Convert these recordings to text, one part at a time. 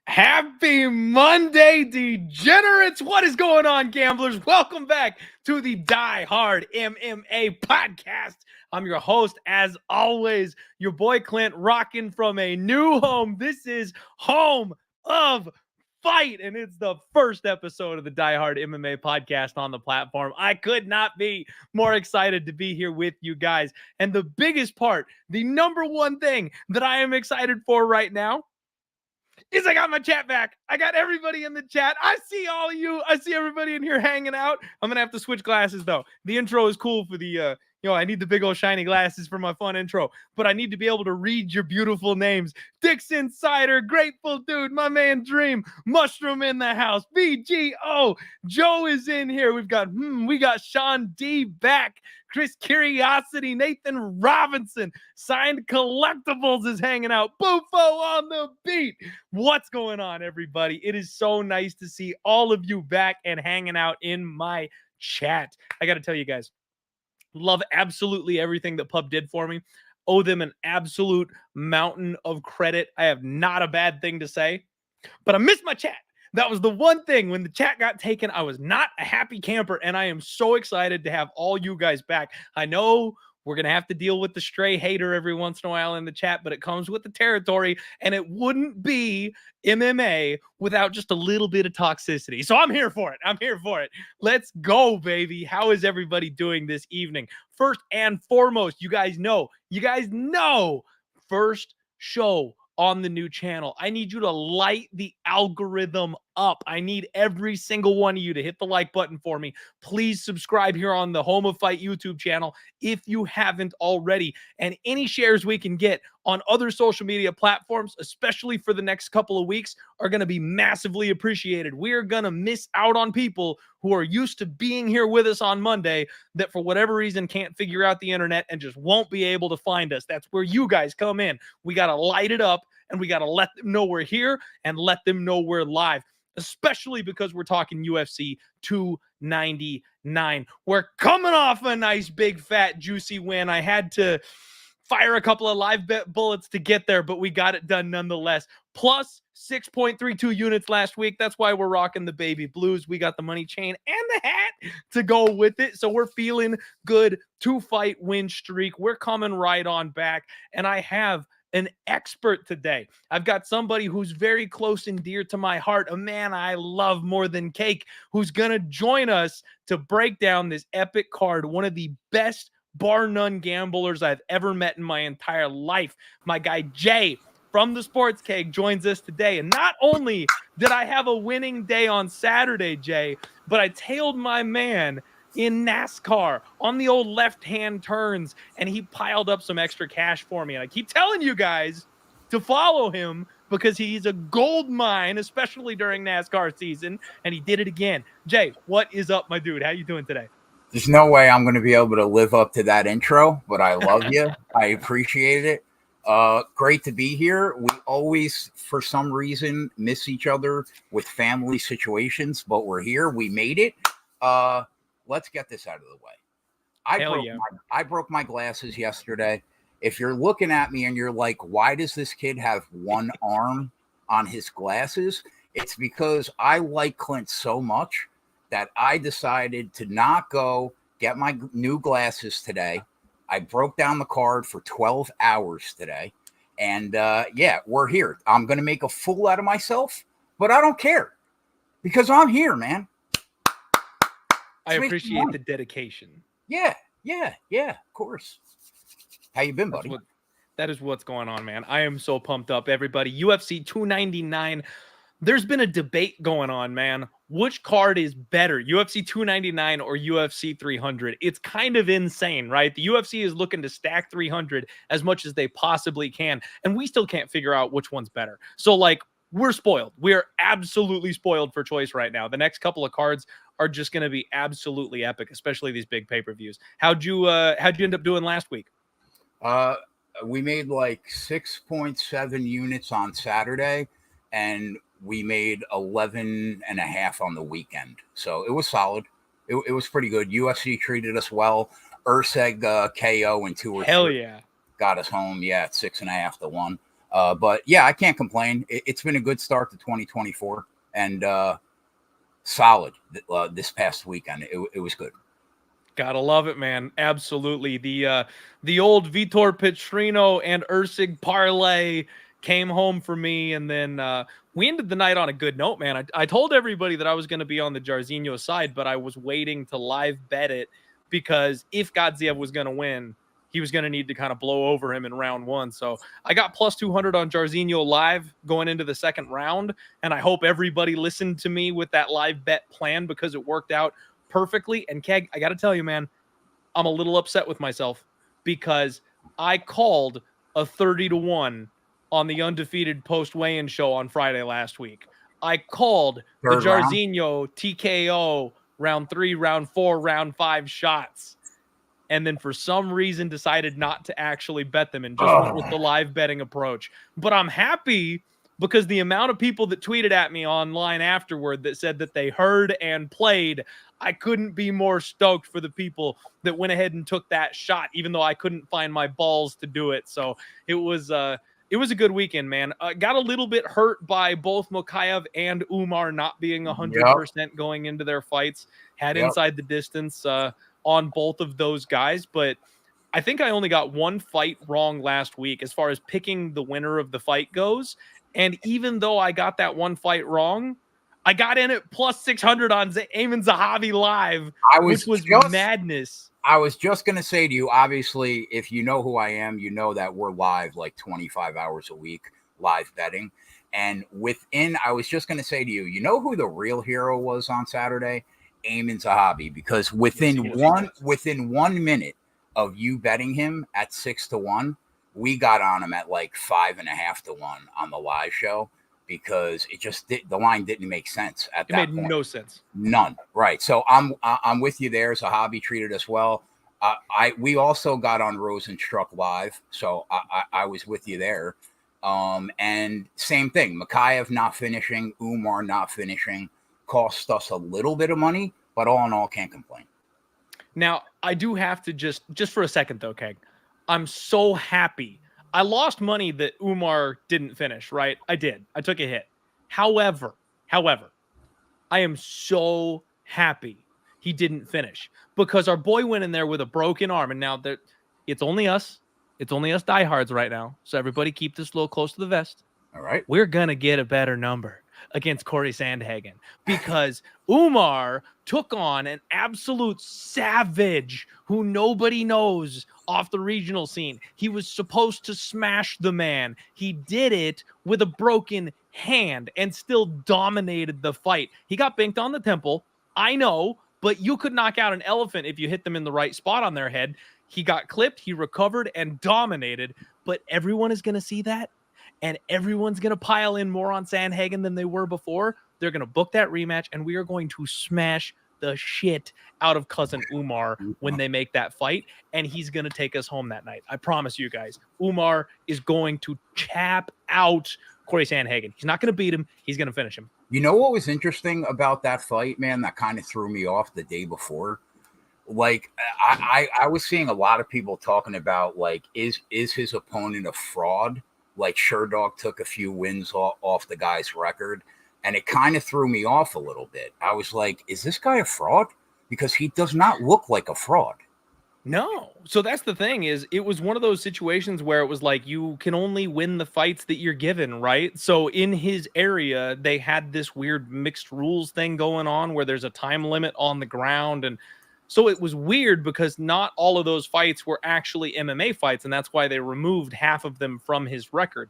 Happy Monday, degenerates. What is going on, gamblers? Welcome back to the Die Hard MMA podcast. I'm your host, as always, your boy Clint, rocking from a new home. This is Home of Fight, and it's the first episode of the Die Hard MMA podcast on the platform. I could not be more excited to be here with you guys. And the biggest part, the number one thing that I am excited for right now, is I got my chat back. I got everybody in the chat. I see all of you. I see everybody in here hanging out. I'm going to have to switch glasses, though. The intro is cool for the, I need the big old shiny glasses for my fun intro, but I need to be able to read your beautiful names. Dix Insider, Grateful Dude, my man Dream, Mushroom in the house, BGO, Joe is in here. We got Sean D back. Chris Curiosity, Nathan Robinson, Signed Collectibles is hanging out. Bufo on the beat. What's going on, everybody? It is so nice to see all of you back and hanging out in my chat. I got to tell you guys, love absolutely everything that Pub did for me. Owe them an absolute mountain of credit. I have not a bad thing to say, but I missed my chat. That was the one thing. When the chat got taken, I was not a happy camper, and I am so excited to have all you guys back. I know we're going to have to deal with the stray hater every once in a while in the chat, but it comes with the territory, and it wouldn't be MMA without just a little bit of toxicity. So I'm here for it. Let's go, baby. How is everybody doing this evening? First and foremost, you guys know, first show on the new channel. I need you to light the algorithm up. I need every single one of you to hit the like button for me. Please subscribe here on the Home of Fight YouTube channel if you haven't already. And any shares we can get on other social media platforms, especially for the next couple of weeks, are going to be massively appreciated. We are going to miss out on people who are used to being here with us on Monday that for whatever reason can't figure out the internet and just won't be able to find us. That's where you guys come in. We got to light it up, and we got to let them know we're here and let them know we're live, especially because we're talking UFC 299. We're coming off a nice, big, fat, juicy win. I had to fire a couple of live bet bullets to get there, but we got it done nonetheless. Plus 6.32 units last week. That's why we're rocking the baby blues. We got the money chain and the hat to go with it. So we're feeling good. 2-fight win streak. We're coming right on back. And I have an expert today. I've got somebody who's very close and dear to my heart, a man I love more than cake, who's going to join us to break down this epic card, one of the best bar none gamblers I've ever met in my entire life. My guy Jay from the Sports Cake joins us today. And not only did I have a winning day on Saturday, Jay, but I tailed my man in NASCAR on the old left-hand turns, and he piled up some extra cash for me. And I keep telling you guys to follow him because he's a gold mine, especially during NASCAR season, and he did it again. Jay, what is up, my dude? How you doing today? There's no way I'm going to be able to live up to that intro, but I love you. I appreciate it. Great to be here. We always, for some reason, miss each other with family situations, but we're here. We made it. Let's get this out of the way. I broke my glasses yesterday. If you're looking at me and you're like, why does this kid have one arm on his glasses? It's because I like Clint so much that I decided to not go get my new glasses today. I broke down the card for 12 hours today. And yeah, we're here. I'm going to make a fool out of myself, but I don't care because I'm here, man. I appreciate the dedication. Yeah, of course. How you been, buddy? That is what's going on, man. I am so pumped up, everybody. UFC 299, there's been a debate going on, man. Which card is better, UFC 299 or UFC 300? It's kind of insane, right? The UFC is looking to stack 300 as much as they possibly can, and we still can't figure out which one's better. So, like, we're spoiled. We are absolutely spoiled for choice right now. The next couple of cards are just going to be absolutely epic, especially these big pay-per-views. How'd you end up doing last week? We made like 6.7 units on Saturday, and we made 11 and a half on the weekend. So it was solid. It was pretty good. UFC treated us well. Urseg KO in 2 or 3. Hell yeah. Got us home. Yeah, at 6.5 to 1. But yeah, I can't complain. It's been a good start to 2024 and solid this past weekend. It was good. Gotta love it, man. Absolutely. The old Vitor Petrino and Ursig parlay came home for me, and then we ended the night on a good note, man. I told everybody that I was going to be on the Jairzinho side, but I was waiting to live bet it because if Godziev was going to win, he was going to need to kind of blow over him in round 1. So I got plus 200 on Jairzinho live going into the second round, and I hope everybody listened to me with that live bet plan because it worked out perfectly. And Keg, I got to tell you, man, I'm a little upset with myself because I called a 30 to 1 on the undefeated post weigh-in show on Friday last week. I called the Jairzinho TKO round 3, round 4, round 5 shots, and then for some reason decided not to actually bet them and just went with the live betting approach. But I'm happy because the amount of people that tweeted at me online afterward that said that they heard and played, I couldn't be more stoked for the people that went ahead and took that shot, even though I couldn't find my balls to do it. So it was a good weekend, man. Got a little bit hurt by both Mokaev and Umar not being 100% going into their fights. Had inside the distance on both of those guys, but I think I only got one fight wrong last week as far as picking the winner of the fight goes. And even though I got that one fight wrong, I got in at plus 600 on Ayman Zahavi live, which was madness. I was just going to say to you, obviously, if you know who I am, you know that we're live like 25 hours a week, live betting. And I was just going to say to you, you know who the real hero was on Saturday? Ayman Zahavi, because within 1 minute of you betting him at 6 to 1, we got on him at like 5.5 to 1 on the live show because the line didn't make sense at that point. It made no sense. None. Right. So I'm with you there. Zahavi treated us well. We also got on Rosenstruck live, so I was with you there. And same thing, Mokaev not finishing, Umar not finishing, cost us a little bit of money, but all in all, can't complain. Now, I do have to just for a second, though, Keg, I'm so happy. I lost money that Umar didn't finish, right? I did. I took a hit. However, I am so happy he didn't finish because our boy went in there with a broken arm. And now it's only us. It's only us diehards right now. So everybody keep this a little close to the vest. All right. We're going to get a better number against Corey Sandhagen because Umar took on an absolute savage who nobody knows off the regional scene. He was supposed to smash the man. He did it with a broken hand and still dominated the fight. He got binked on the temple. I know, but you could knock out an elephant if you hit them in the right spot on their head. He got clipped, he recovered and dominated, but everyone is going to see that. And everyone's going to pile in more on Sandhagen than they were before. They're going to book that rematch, and we are going to smash the shit out of cousin Umar when they make that fight, and he's going to take us home that night. I promise you guys. Umar is going to chap out Corey Sandhagen. He's not going to beat him. He's going to finish him. You know what was interesting about that fight, man, that kind of threw me off the day before? Like, I was seeing a lot of people talking about, like, is his opponent a fraud? Like, Sherdog took a few wins off the guy's record, and it kind of threw me off a little bit. I was like, is this guy a fraud? Because he does not look like a fraud. No. So that's the thing is it was one of those situations where it was like you can only win the fights that you're given, right? So in his area, they had this weird mixed rules thing going on where there's a time limit on the ground. And so it was weird because not all of those fights were actually MMA fights, and that's why they removed half of them from his record.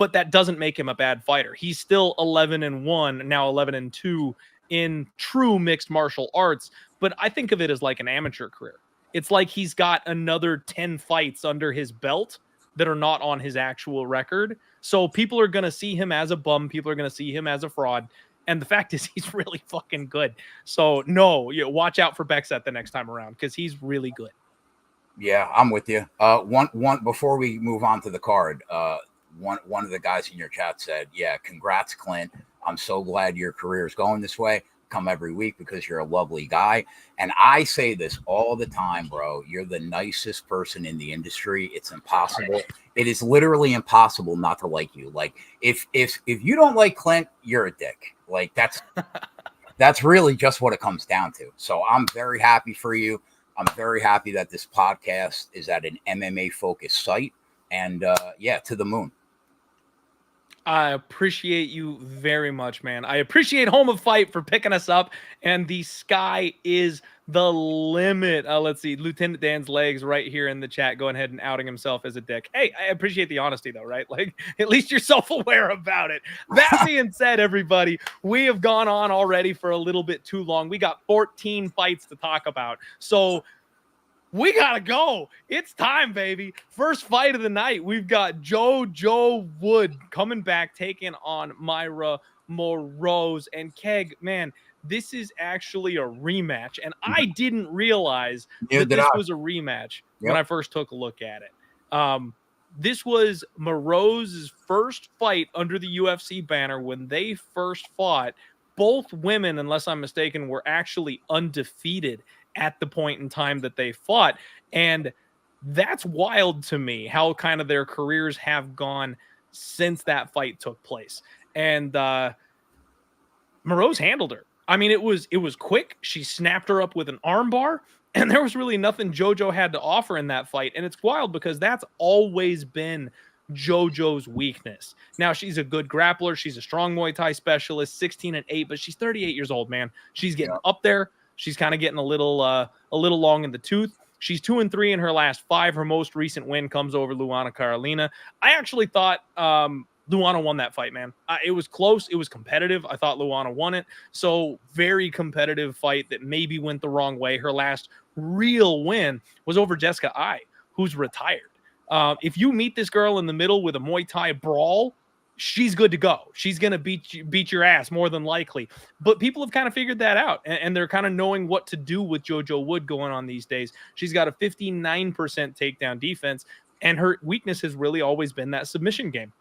but that doesn't make him a bad fighter. He's still 11-1, now 11-2 in true mixed martial arts, but I think of it as like an amateur career. It's like he's got another 10 fights under his belt that are not on his actual record. So people are going to see him as a bum. People are going to see him as a fraud. And the fact is he's really fucking good. So no, watch out for Bexet the next time around because he's really good. Yeah, I'm with you. One before we move on to the card, one of the guys in your chat said, yeah, congrats, Clint. I'm so glad your career is going this way. Come every week because you're a lovely guy. And I say this all the time, bro. You're the nicest person in the industry. It's impossible. It is literally impossible not to like you. Like if you don't like Clint, you're a dick. Like that's really just what it comes down to. So I'm very happy for you. I'm very happy that this podcast is at an MMA focused site. And yeah, to the moon. I appreciate you very much, man. I appreciate Home of Fight for picking us up, and the sky is the limit. Let's see, Lieutenant Dan's legs right here in the chat going ahead and outing himself as a dick. Hey, I appreciate the honesty, though, right? Like, at least you're self-aware about it. That being said, everybody, we have gone on already for a little bit too long. We got 14 fights to talk about, so we gotta go. It's time, baby. First fight of the night. We've got JoJo Wood coming back, taking on Mayra Moroz. And Keg, man, this is actually a rematch. And I didn't realize that this was a rematch when I first took a look at it. This was Moroz's first fight under the UFC banner. When they first fought, both women, unless I'm mistaken, were actually undefeated at the point in time that they fought. And that's wild to me, how kind of their careers have gone since that fight took place. And Moroz handled her. I mean, it was quick. She snapped her up with an armbar, and there was really nothing JoJo had to offer in that fight. And it's wild because that's always been JoJo's weakness. Now, she's a good grappler. She's a strong Muay Thai specialist, 16-8, but she's 38 years old, man. She's getting up there. She's kind of getting a little long in the tooth. She's 2-3 in her last 5. Her most recent win comes over Luana Carolina. I actually thought Luana won that fight, man. It was close. It was competitive. I thought Luana won it. So very competitive fight that maybe went the wrong way. Her last real win was over Jessica Ai, who's retired. If you meet this girl in the middle with a Muay Thai brawl, she's good to go. She's going to beat your ass more than likely. But people have kind of figured that out, and they're kind of knowing what to do with JoJo Wood going on these days. She's got a 59% takedown defense, and her weakness has really always been that submission game.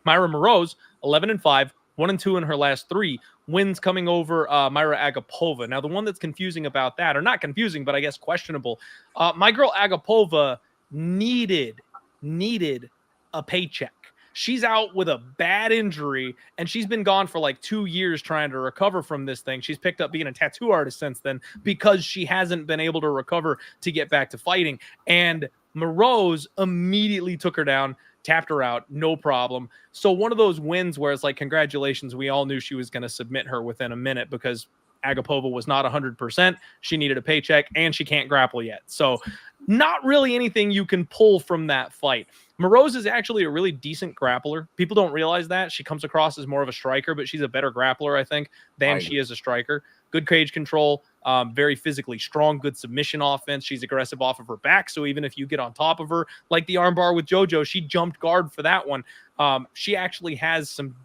Mayra Moroz, 11-5, 1-2 in her last 3 wins, coming over Mayra Agapova. Now, the one that's confusing about that, or not confusing, but I guess questionable, my girl Agapova needed a paycheck. She's out with a bad injury, and she's been gone for like 2 years trying to recover from this thing. She's picked up being a tattoo artist since then because she hasn't been able to recover to get back to fighting. And Moroz immediately took her down, tapped her out, no problem. So one of those wins where it's like, congratulations, we all knew she was going to submit her within a minute because Agapova was not 100%. She needed a paycheck, and she can't grapple yet. So not really anything you can pull from that fight. Moroz is actually a really decent grappler. People don't realize that. She comes across as more of a striker, but she's a better grappler, I think, than she is a striker. Good cage control, very physically strong, good submission offense. She's aggressive off of her back, so even if you get on top of her, like the armbar with JoJo, she jumped guard for that one. She actually has some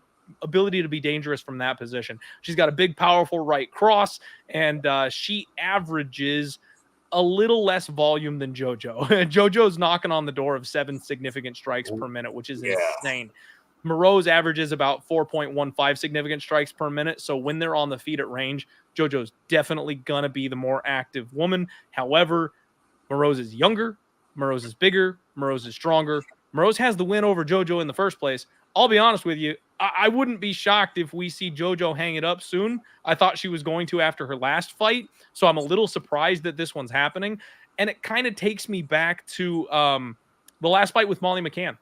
ability to be dangerous from that position. She's got a big, powerful right cross, and she averages a little less volume than JoJo. JoJo's knocking on the door of 7 significant strikes per minute, which is insane. Moroz averages about 4.15 significant strikes per minute. So when they're on the feet at range, JoJo's definitely going to be the more active woman. However, Moroz is younger. Moroz is bigger. Moroz is stronger. Moroz has the win over JoJo in the first place. I'll be honest with you. I wouldn't be shocked if we see JoJo hang it up soon. I thought she was going to after her last fight, so I'm a little surprised that this one's happening. And it kind of takes me back to the last fight with Molly McCann,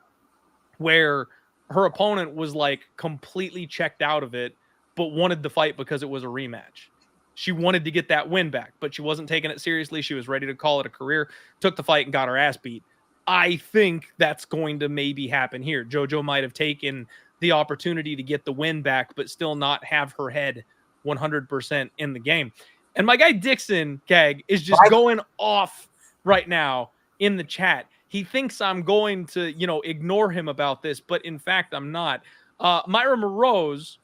where her opponent was like completely checked out of it, but wanted the fight because it was a rematch. She wanted to get that win back, but she wasn't taking it seriously. She was ready to call it a career, took the fight and got her ass beat. I think that's going to maybe happen here. JoJo might have taken the opportunity to get the win back, but still not have her head 100% in the game. And my guy Dixon, Keg, is just going off right now in the chat. He thinks I'm going to, ignore him about this, but in fact, I'm not. Myra Moroz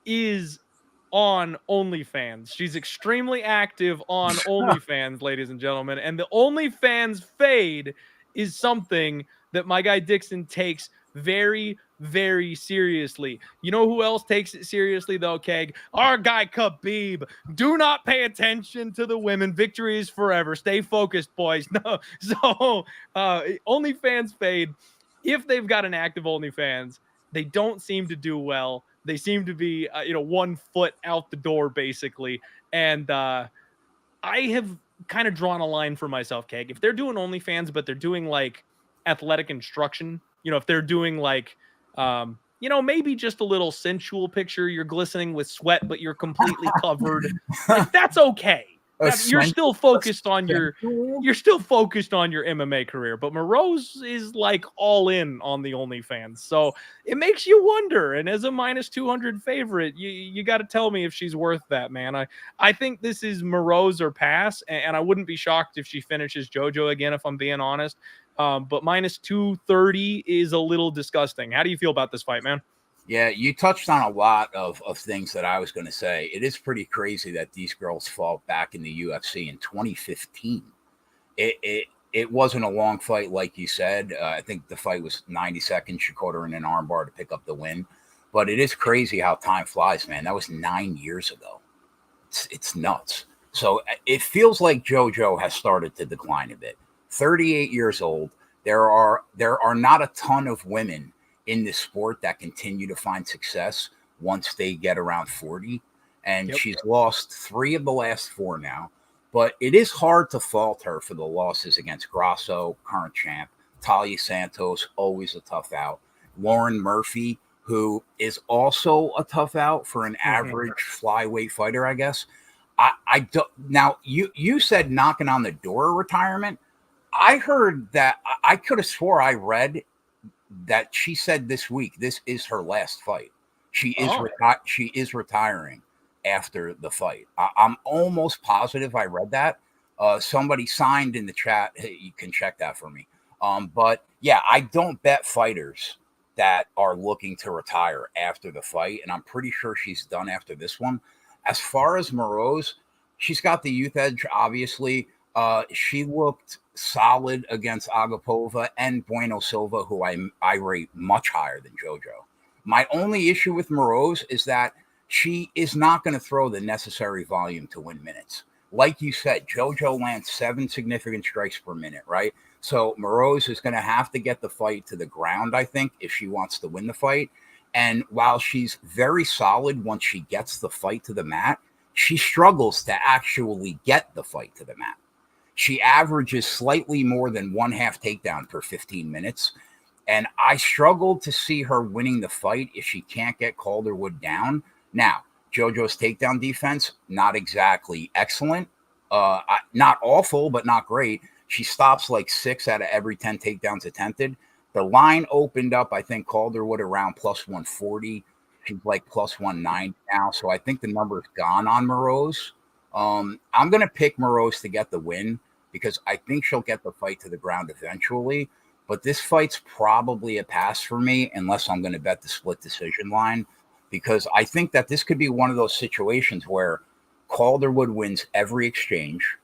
is on OnlyFans. She's extremely active on OnlyFans, ladies and gentlemen. And the OnlyFans fade is something that my guy Dixon takes very, very seriously. You know who else takes it seriously, though, Keg? Our guy Khabib. Do not pay attention to the women. Victory is forever. Stay focused, boys. No, so OnlyFans fade. If they've got an active OnlyFans, they don't seem to do well. They seem to be, 1 foot out the door, basically. And I have kind of drawn a line for myself, Keg. If they're doing OnlyFans, but they're doing like athletic instruction, if they're doing like, maybe just a little sensual picture, you're glistening with sweat, but you're completely covered. Like, that's okay. You're still focused on your MMA career, but Moroz is like all in on the OnlyFans. So it makes you wonder. And as a -200 favorite, you got to tell me if she's worth that, man. I think this is Moroz or pass, and I wouldn't be shocked if she finishes JoJo again, if I'm being honest. But -230 is a little disgusting. How do you feel about this fight, man? Yeah, you touched on a lot of things that I was going to say. It is pretty crazy that these girls fought back in the UFC in 2015. It wasn't a long fight, like you said. I think the fight was 90 seconds. She caught her in an armbar to pick up the win. But it is crazy how time flies, man. That was 9 years ago. It's nuts. So it feels like JoJo has started to decline a bit. 38 years old. There are not a ton of women in this sport that continue to find success once they get around 40. And she's lost 3 of the last 4 now. But it is hard to fault her for the losses against Grasso, current champ, Talia Santos, always a tough out, Lauren Murphy, who is also a tough out for an average flyweight fighter, I guess. I don't. Now, you said knocking on the door of retirement. I heard that. I could have swore I read that she said this week this is her last fight. She is retiring after the fight. I'm almost positive I read that. Somebody signed in the chat. Hey, you can check that for me. But yeah, I don't bet fighters that are looking to retire after the fight, and I'm pretty sure she's done after this one. As far as Moroz, she's got the youth edge, obviously. She looked solid against Agapova and Bueno Silva, who I rate much higher than JoJo. My only issue with Moroz is that she is not going to throw the necessary volume to win minutes. Like you said, JoJo lands 7 significant strikes per minute, right? So Moroz is going to have to get the fight to the ground, I think, if she wants to win the fight. And while she's very solid once she gets the fight to the mat, she struggles to actually get the fight to the mat. She averages slightly more than 1/2 takedown per 15 minutes. And I struggled to see her winning the fight if she can't get Calderwood down. Now, JoJo's takedown defense, not exactly excellent. Not awful, but not great. She stops like 6 out of every 10 takedowns attempted. The line opened up, I think, Calderwood around +140. She's like +190 now. So I think the number's gone on Moroz. I'm going to pick Moroz to get the win because I think she'll get the fight to the ground eventually. But this fight's probably a pass for me unless I'm going to bet the split decision line, because I think that this could be one of those situations where Calderwood wins every exchange,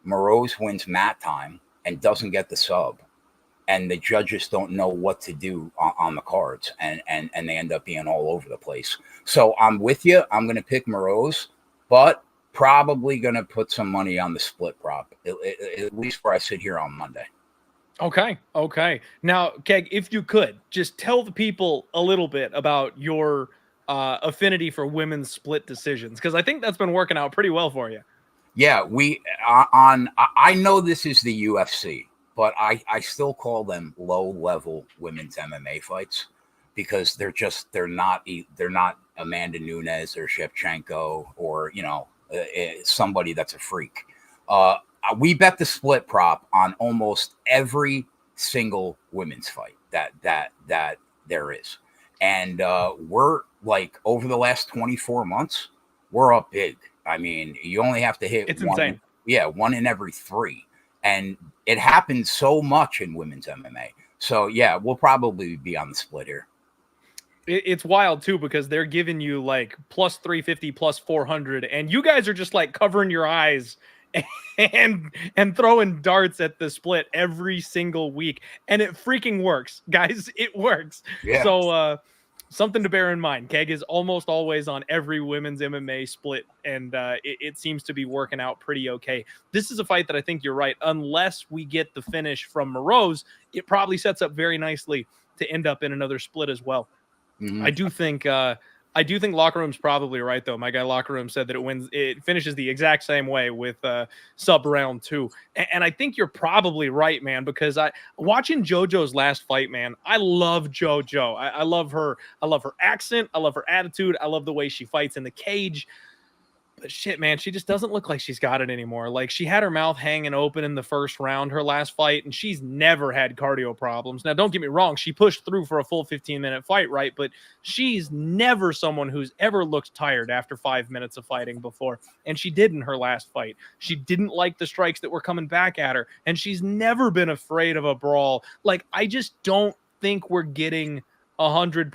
Moroz wins mat time and doesn't get the sub, and the judges don't know what to do on the cards, and they end up being all over the place. So I'm with you. I'm going to pick Moroz, but probably going to put some money on the split prop, at least where I sit here on Monday. Okay. Now, Keg, if you could, just tell the people a little bit about your affinity for women's split decisions, because I think that's been working out pretty well for you. Yeah, I know this is the UFC, but I still call them low-level women's MMA fights because they're not Amanda Nunes or Shevchenko or somebody that's a freak. We bet the split prop on almost every single women's fight that there is. And we're like, over the last 24 months, we're up big. I mean, you only have to hit it's one. Insane. Yeah, 1 in every 3. And it happens so much in women's MMA. So, yeah, we'll probably be on the split here. It's wild, too, because they're giving you like plus 350, plus 400. And you guys are just like covering your eyes and throwing darts at the split every single week. And it freaking works, guys. It works. Yeah. So, something to bear in mind. Keg is almost always on every women's MMA split, and it seems to be working out pretty okay. This is a fight that I think you're right. Unless we get the finish from Moroz, it probably sets up very nicely to end up in another split as well. Mm-hmm. I do think Locker Room's probably right, though. My guy Locker Room said that it finishes the exact same way with sub round 2. And I think you're probably right, man, because watching JoJo's last fight, man, I love JoJo. I love her. I love her accent. I love her attitude. I love the way she fights in the cage. But shit, man, she just doesn't look like she's got it anymore. Like, she had her mouth hanging open in the first round, her last fight, and she's never had cardio problems. Now, don't get me wrong, she pushed through for a full 15-minute fight, right? But she's never someone who's ever looked tired after 5 minutes of fighting before, and she did in her last fight. She didn't like the strikes that were coming back at her, and she's never been afraid of a brawl. Like, I just don't think we're getting 100%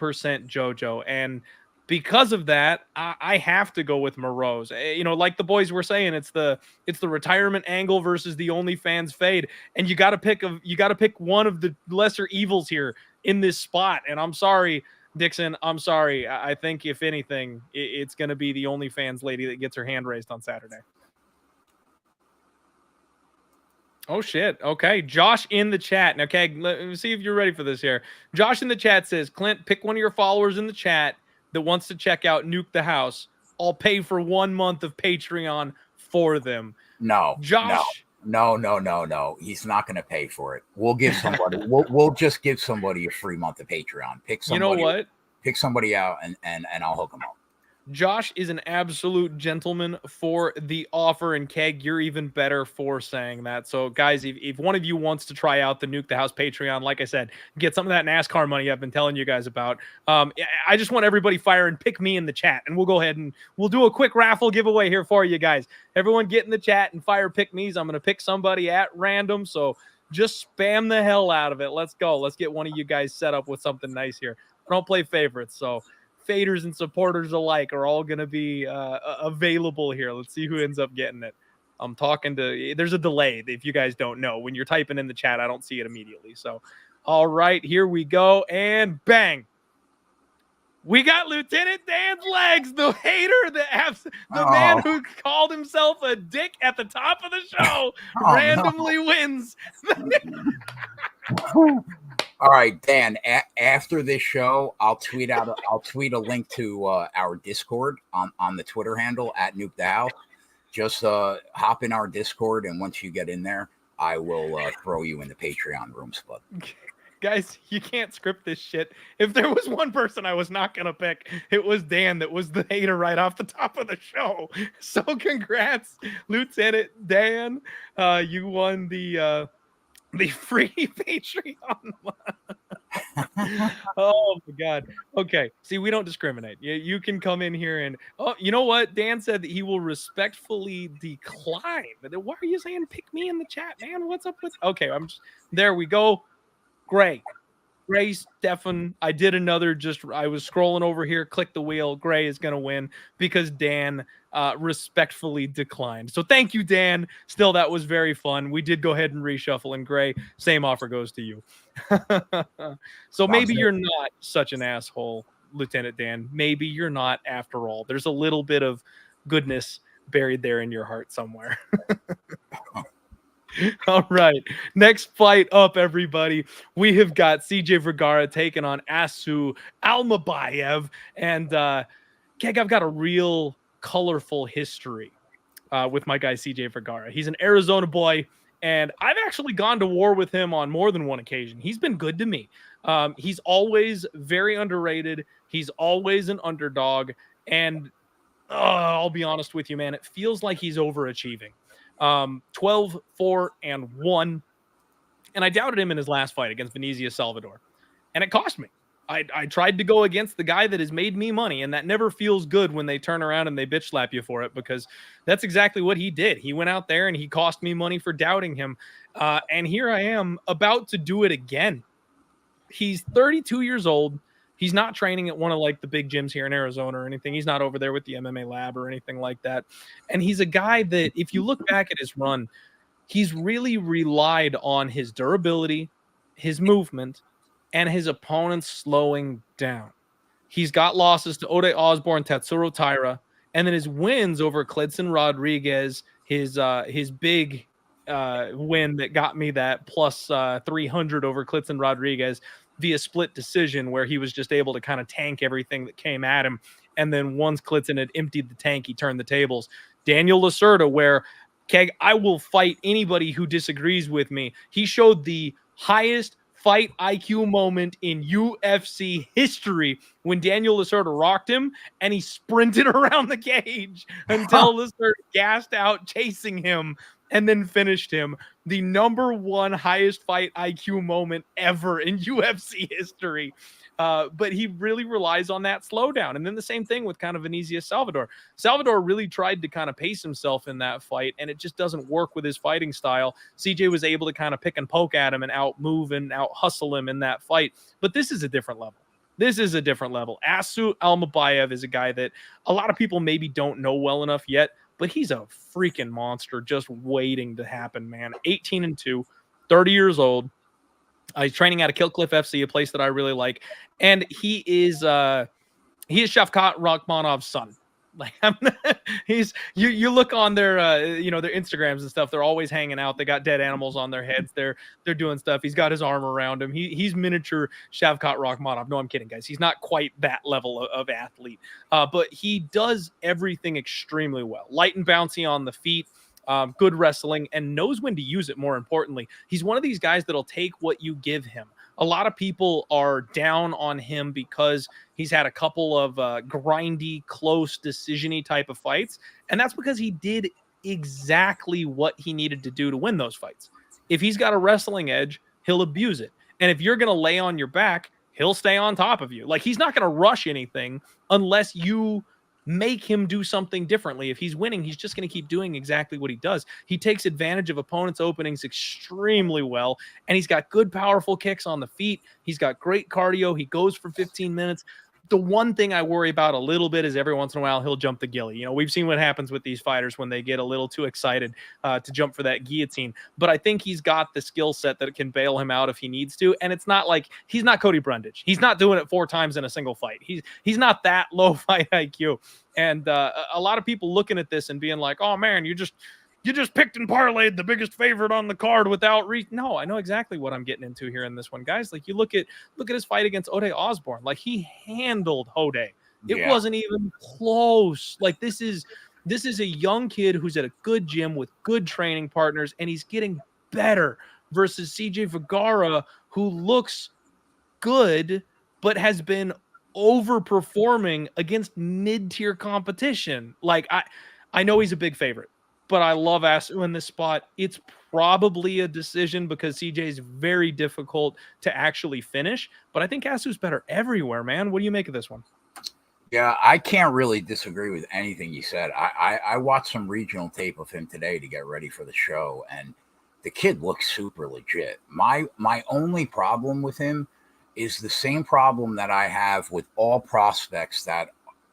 JoJo, and because of that, I have to go with Moroz. You know, like the boys were saying, it's the retirement angle versus the OnlyFans fade, and you got to pick one of the lesser evils here in this spot. And I'm sorry, Dixon, I'm sorry. I think if anything, it's going to be the OnlyFans lady that gets her hand raised on Saturday. Oh, shit. Okay. Josh in the chat. Now, okay, let me see if you're ready for this here. Josh in the chat says, Clint, pick one of your followers in the chat that wants to check out Nuke the House. I'll pay for 1 month of Patreon for them. No, Josh. No. He's not going to pay for it. We'll give somebody. we'll just give somebody a free month of Patreon. Pick somebody. You know what? Pick somebody out, and I'll hook them up. Josh is an absolute gentleman for the offer, and Keg, you're even better for saying that. So, guys, if one of you wants to try out the Nuke the House Patreon, like I said, get some of that NASCAR money I've been telling you guys about. I just want everybody fire and pick me in the chat, and we'll go ahead and we'll do a quick raffle giveaway here for you guys. Everyone get in the chat and fire pick me's. I'm going to pick somebody at random, so just spam the hell out of it. Let's go. Let's get one of you guys set up with something nice here. I don't play favorites, so faders and supporters alike are all going to be available here. Let's see who ends up getting it. I'm talking to, there's a delay if you guys don't know. When you're typing in the chat, I don't see it immediately. So, all right, here we go. And bang. We got Lieutenant Dan's legs, the hater, the man who called himself a dick at the top of the show, randomly wins. All right, Dan. After this show, I'll tweet a link to our Discord on the Twitter handle at Nuke the House. Just hop in our Discord, and once you get in there, I will throw you in the Patreon room split. Guys, you can't script this shit. If there was one person I was not gonna pick, it was Dan. That was the hater right off the top of the show. So congrats, Lieutenant Dan. You won the free Patreon. Oh my God. Okay. See, we don't discriminate. You can come in here and, oh, you know what? Dan said that he will respectfully decline. But why are you saying pick me in the chat, man? What's up with? Okay, there we go. Gray, Stefan. I did another. I was scrolling over here. Click the wheel. Gray is gonna win because Dan respectfully declined. So thank you, Dan. Still, that was very fun. We did go ahead and reshuffle, and Gray, same offer goes to you. So maybe you're not such an asshole, Lieutenant Dan. Maybe you're not after all. There's a little bit of goodness buried there in your heart somewhere. All right. Next fight up, everybody. We have got CJ Vergara taking on Asu Almabaev. And Keg, I've got a real colorful history with my guy CJ Vergara. He's an Arizona boy, and I've actually gone to war with him on more than one occasion. He's been good to me. He's always very underrated. He's always an underdog. And I'll be honest with you, man, it feels like he's overachieving. 12-4-1. And I doubted him in his last fight against Vinicius Salvador. And it cost me. I tried to go against the guy that has made me money, and that never feels good when they turn around and they bitch slap you for it, because that's exactly what he did. He went out there and he cost me money for doubting him. And here I am about to do it again. He's 32 years old. He's not training at one of like the big gyms here in Arizona or anything. He's not over there with the MMA lab or anything like that. And he's a guy that, if you look back at his run, he's really relied on his durability, his movement, and his opponents slowing down. He's got losses to Ode Osborne, Tatsuro Taira, and then his wins over Cledson Rodriguez, his big win that got me that plus 300 over Cledson Rodriguez via split decision, where he was just able to kind of tank everything that came at him. And then once Cledson had emptied the tank, he turned the tables. Daniel Lacerda, where, Keg, I will fight anybody who disagrees with me. He showed the highest fight IQ moment in UFC history when Daniel Lacerda rocked him and he sprinted around the cage until Lacerda gassed out chasing him and then finished him. The number one highest fight IQ moment ever in UFC history. But he really relies on that slowdown. And then the same thing with kind of Vinicius Salvador. Salvador really tried to kind of pace himself in that fight, and it just doesn't work with his fighting style. CJ was able to kind of pick and poke at him and out move and out hustle him in that fight. But this is a different level. This is a different level. Asu Almabaev is a guy that a lot of people maybe don't know well enough yet, but he's a freaking monster just waiting to happen, man. 18-2, 30 years old. He's training out of Killcliff FC, a place that I really like, and he is Shavkat Rakhmonov's son. Like, you look on their their Instagrams and stuff. They're always hanging out. They got dead animals on their heads. They're doing stuff. He's got his arm around him. He's miniature Shavkat Rakhmonov. No, I'm kidding, guys. He's not quite that level of athlete, but he does everything extremely well. Light and bouncy on the feet. Good wrestling, and knows when to use it, more importantly. He's one of these guys that'll take what you give him. A lot of people are down on him because he's had a couple of grindy, close, decision-y type of fights, and that's because he did exactly what he needed to do to win those fights. If he's got a wrestling edge, he'll abuse it. And if you're going to lay on your back, he'll stay on top of you. Like, he's not going to rush anything unless you make him do something differently. If he's winning, he's just going to keep doing exactly what he does. He takes advantage of opponents' openings extremely well, and he's got good, powerful kicks on the feet. He's got great cardio. He goes for 15 minutes. The one thing I worry about a little bit is every once in a while he'll jump the ghillie. We've seen what happens with these fighters when they get a little too excited to jump for that guillotine. But I think he's got the skill set that can bail him out if he needs to. And it's not like he's not Cody Brundage. He's not doing it 4 times in a single fight. He's not that low fight IQ. And a lot of people looking at this and being like, "Oh man, you just picked and parlayed the biggest favorite on the card without No, I know exactly what I'm getting into here in this one, guys. Like, you look at his fight against Ode Osborne. Like, he handled Ode. It wasn't even close. Like, this is a young kid who's at a good gym with good training partners, and he's getting better versus CJ Vergara, who looks good but has been overperforming against mid-tier competition. Like, I know he's a big favorite, but I love Asu in this spot. It's probably a decision because CJ is very difficult to actually finish, but I think Asu's better everywhere, man. What do you make of this one? Yeah, I can't really disagree with anything you said. I watched some regional tape of him today to get ready for the show, and the kid looks super legit. My only problem with him is the same problem that I have with all prospects that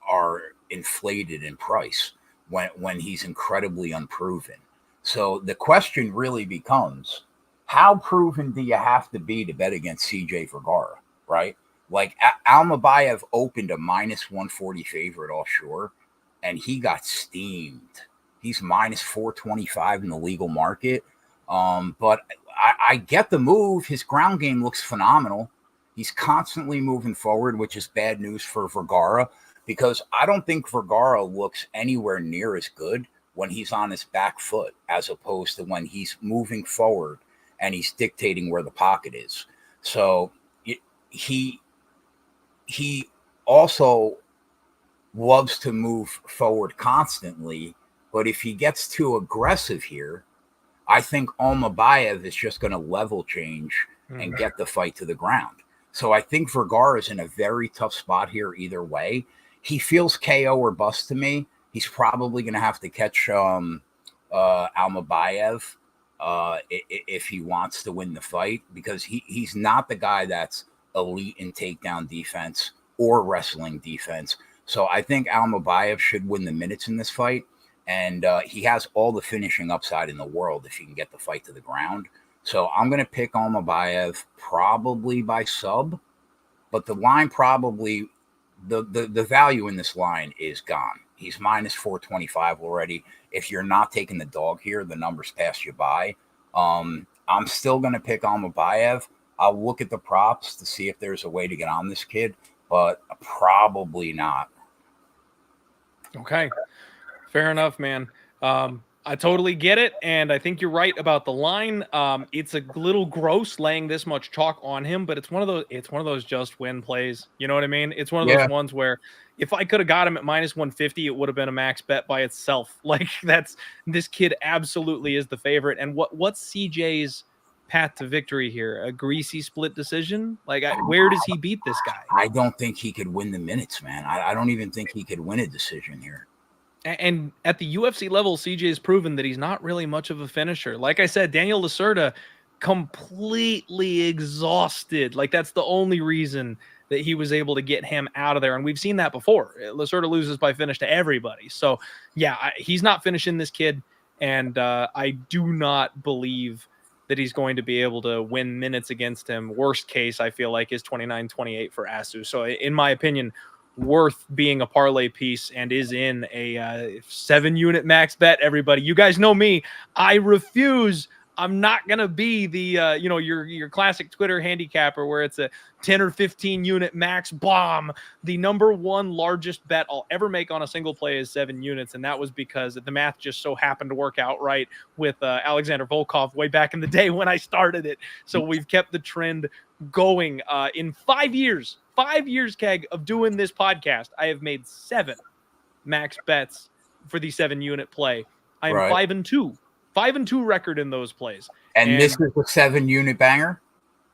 are inflated in price when he's incredibly unproven. So the question really becomes, how proven do you have to be to bet against CJ Vergara, right? Like, Almabaev opened a -140 favorite offshore, and he got steamed. He's -425 in the legal market. But I get the move. His ground game looks phenomenal. He's constantly moving forward, which is bad news for Vergara, because I don't think Vergara looks anywhere near as good when he's on his back foot as opposed to when he's moving forward and he's dictating where the pocket is. So he also loves to move forward constantly, but if he gets too aggressive here, I think Almabaev is just going to level change and get the fight to the ground. So I think Vergara is in a very tough spot here either way. He feels KO or bust to me. He's probably going to have to catch Almabaev if he wants to win the fight, because he's not the guy that's elite in takedown defense or wrestling defense. So I think Almabaev should win the minutes in this fight. And he has all the finishing upside in the world if he can get the fight to the ground. So I'm going to pick Almabaev probably by sub, but the line probably, the value in this line is gone. He's minus 425 already. If you're not taking the dog here, the numbers pass you by. I'm still going to pick Almabaev. I'll look at the props to see if there's a way to get on this kid, but probably not. Okay. Fair enough, man. I totally get it, and I think you're right about the line. It's a little gross laying this much chalk on him, but it's one of those just win plays. You know what I mean? It's one of those ones where if I could have got him at minus 150, it would have been a max bet by itself. Like, this kid absolutely is the favorite. And what's CJ's path to victory here? A greasy split decision? Like, where does he beat this guy? I don't think he could win the minutes, man. I don't even think he could win a decision here. And at the UFC level, CJ has proven that he's not really much of a finisher. Like I said, Daniel Lacerda completely exhausted. Like, that's the only reason that he was able to get him out of there. And we've seen that before. Lacerda loses by finish to everybody. So, yeah, he's not finishing this kid. And I do not believe that he's going to be able to win minutes against him. Worst case, I feel like, is 29-28 for Asu. So, in my opinion, worth being a parlay piece and is in a 7-unit max bet. Everybody, you guys know me. I refuse. I'm not going to be the, your classic Twitter handicapper where it's a 10 or 15 unit max bomb. The number one largest bet I'll ever make on a single play is 7 units. And that was because the math just so happened to work out right with Alexander Volkov way back in the day when I started it. So we've kept the trend going in 5 years. 5 years, Keg, of doing this podcast, I have made 7 max bets for the 7-unit play. I am 5-2. 5-2 record in those plays. And this is the 7-unit banger?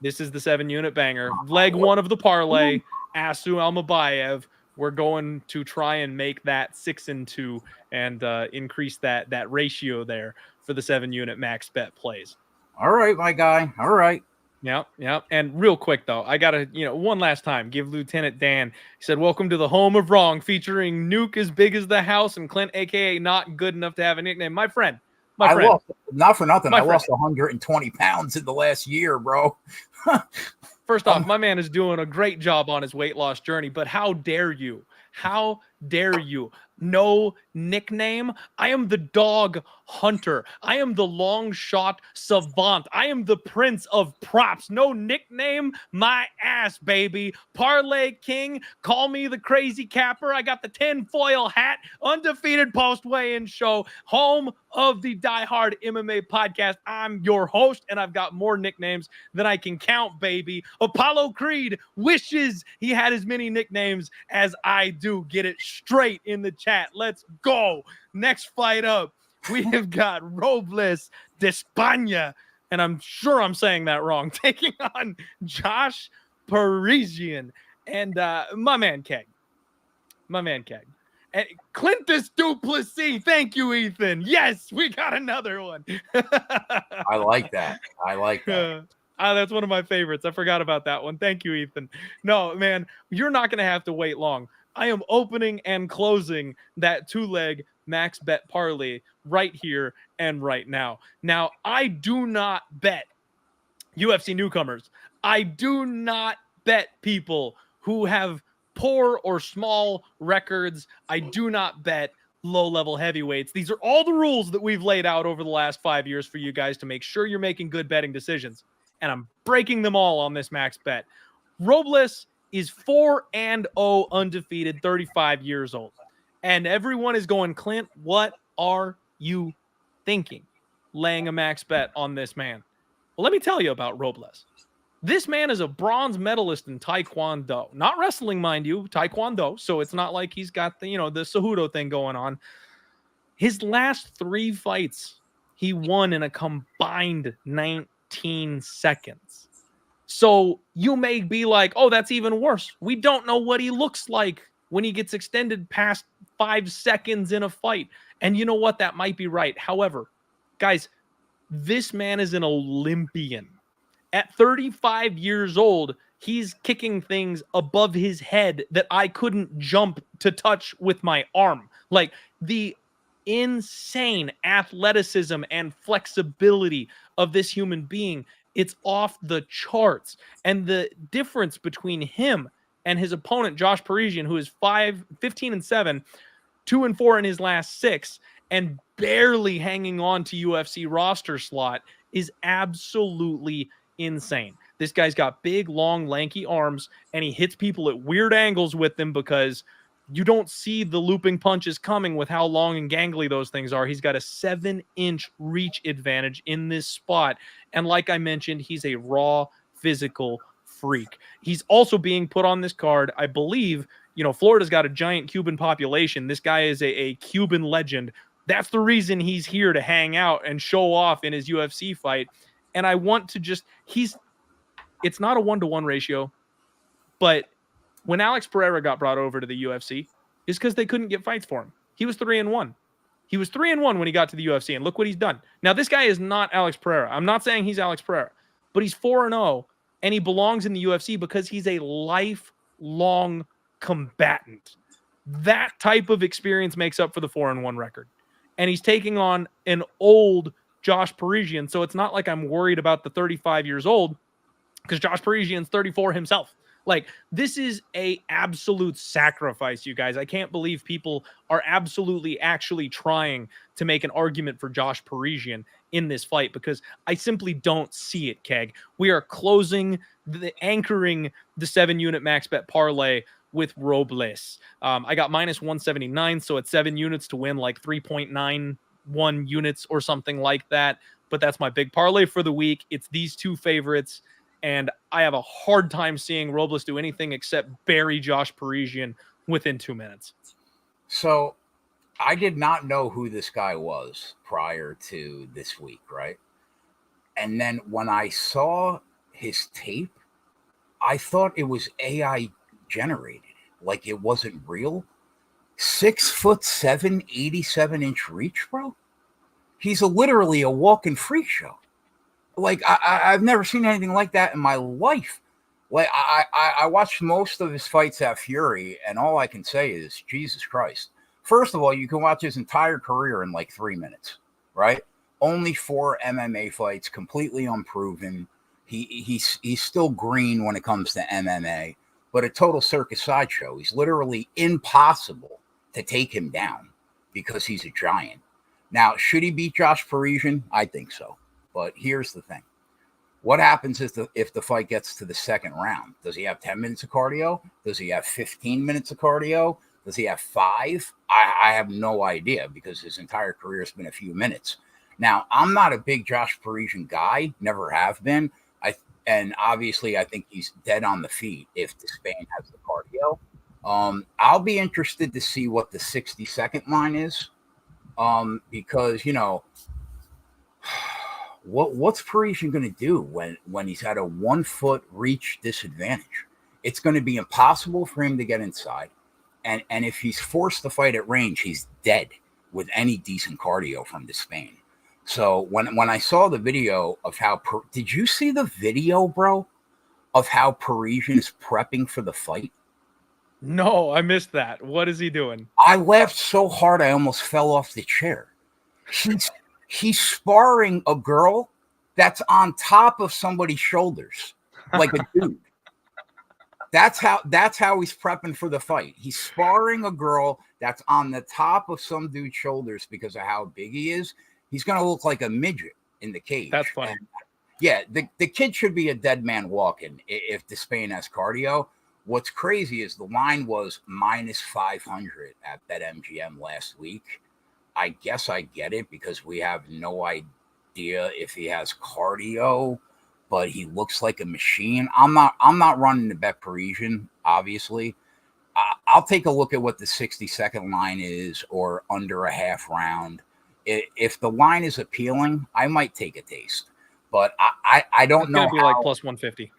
This is the 7-unit banger. Leg one of the parlay, Asu Almabaev. We're going to try and make that 6-2 and increase that ratio there for the 7-unit max bet plays. All right, my guy. All right. Yeah. And real quick, though, I got to, one last time, give Lieutenant Dan. He said, welcome to the home of wrong, featuring Nuke as big as the house and Clint, a.k.a. not good enough to have a nickname. My friend. Lost, not for nothing, I lost 120 pounds in the last year, bro. First off, my man is doing a great job on his weight loss journey, but how dare you? How dare you? No nickname. I am the dog hunter. I am the long shot savant. I am the prince of props. No nickname, my ass, baby. Parlay King. Call me the crazy capper. I got the tinfoil hat. Undefeated post weigh-in show. Home of the Die Hard MMA podcast. I'm your host, and I've got more nicknames than I can count, baby. Apollo Creed wishes he had as many nicknames as I do. Get it straight in the chat. Let's go. Next fight up, we have got Robelis Despaigne, and I'm sure I'm saying that wrong, taking on Josh Parisian and my man Keg. And Clintus Duplessis. Thank you, Ethan. Yes, we got another one. I like that. That's one of my favorites. I forgot about that one. Thank you, Ethan. No, man, you're not going to have to wait long. I am opening and closing that 2-leg max bet parlay right here and right now. Now, I do not bet UFC newcomers. I do not bet people who have poor or small records. I do not bet low-level heavyweights. These are all the rules that we've laid out over the last 5 years for you guys to make sure you're making good betting decisions. And I'm breaking them all on this max bet. Robelis is 4-0 undefeated, 35 years old. And everyone is going, Clint, what are you thinking? Laying a max bet on this man. Well, let me tell you about Robelis. This man is a bronze medalist in Taekwondo. Not wrestling, mind you, Taekwondo. So it's not like he's got the Cejudo thing going on. His last 3 fights, he won in a combined 19 seconds. So you may be like, oh, that's even worse. We don't know what he looks like when he gets extended past 5 seconds in a fight. And you know what? That might be right. However, guys, this man is an Olympian. At 35 years old, he's kicking things above his head that I couldn't jump to touch with my arm. Like the insane athleticism and flexibility of this human being, it's off the charts. And the difference between him and his opponent, Josh Parisian, who is 15-7, 2-4 in his last 6, and barely hanging on to UFC roster slot, is absolutely insane. This guy's got big, long, lanky arms, and he hits people at weird angles with them because you don't see the looping punches coming with how long and gangly those things are. He's got a 7-inch reach advantage in this spot. And like I mentioned, he's a raw physical freak. He's also being put on this card, I believe. You know, Florida's got a giant Cuban population. This guy is a Cuban legend. That's the reason he's here, to hang out and show off in his UFC fight. And I want to just, it's not a 1-to-1 ratio, but when Alex Pereira got brought over to the UFC, it's because they couldn't get fights for him. He was 3-1. He was 3-1 when he got to the UFC, and look what he's done. Now, this guy is not Alex Pereira. I'm not saying he's Alex Pereira, but he's 4-0, and he belongs in the UFC because he's a lifelong combatant. That type of experience makes up for the 4-1 record. And he's taking on an old Josh Parisian, so it's not like I'm worried about the 35 years old, because Josh Parisian's 34 himself. Like, this is a absolute sacrifice, you guys. I can't believe people are absolutely actually trying to make an argument for Josh Parisian in this fight, because I simply don't see it, Keg. We are anchoring the 7-unit max bet parlay with Robelis. I got minus 179, so it's 7 units to win like 3.91 units or something like that. But that's my big parlay for the week. It's these two favorites, and I have a hard time seeing Robelis do anything except bury Josh Parisian within 2 minutes. So I did not know who this guy was prior to this week, right? And then when I saw his tape, I thought it was AI generated, like it wasn't real. 6'7", 87-inch reach, bro. He's literally a walking freak show. Like I've never seen anything like that in my life. Like I watched most of his fights at Fury, and all I can say is Jesus Christ. First of all, you can watch his entire career in like 3 minutes, right? Only 4 MMA fights, completely unproven. He's still green when it comes to MMA, but a total circus sideshow. He's literally impossible to take him down because he's a giant. Now, should he beat Josh Parisian? I think so. But here's the thing. What happens if the fight gets to the second round? Does he have 10 minutes of cardio? Does he have 15 minutes of cardio? Does he have 5? I have no idea, because his entire career has been a few minutes. Now, I'm not a big Josh Parisian guy, never have been. And obviously, I think he's dead on the feet if Despaigne has the cardio. I'll be interested to see what the 60-second line is, because, you know, what's Parisian going to do when he's had a 1-foot reach disadvantage? It's going to be impossible for him to get inside. And if he's forced to fight at range, he's dead with any decent cardio from Despaigne. So when I saw the video of how did you see the video, bro, of how Parisian is prepping for the fight? No, I missed that. What is he doing? I laughed so hard I almost fell off the chair. He's sparring a girl that's on top of somebody's shoulders, like a dude. That's how he's prepping for the fight. He's sparring a girl that's on the top of some dude's shoulders because of how big he is. He's going to look like a midget in the cage. That's funny. And, yeah, the kid should be a dead man walking if Despaigne has cardio. What's crazy is the line was minus 500 at BetMGM last week. I guess I get it because we have no idea if he has cardio, but he looks like a machine. I'm not running the bet Parisian, obviously. I'll take a look at what the 60-second line is, or under a half round. If the line is appealing, I might take a taste. But I don't know. It's gonna be like plus 150.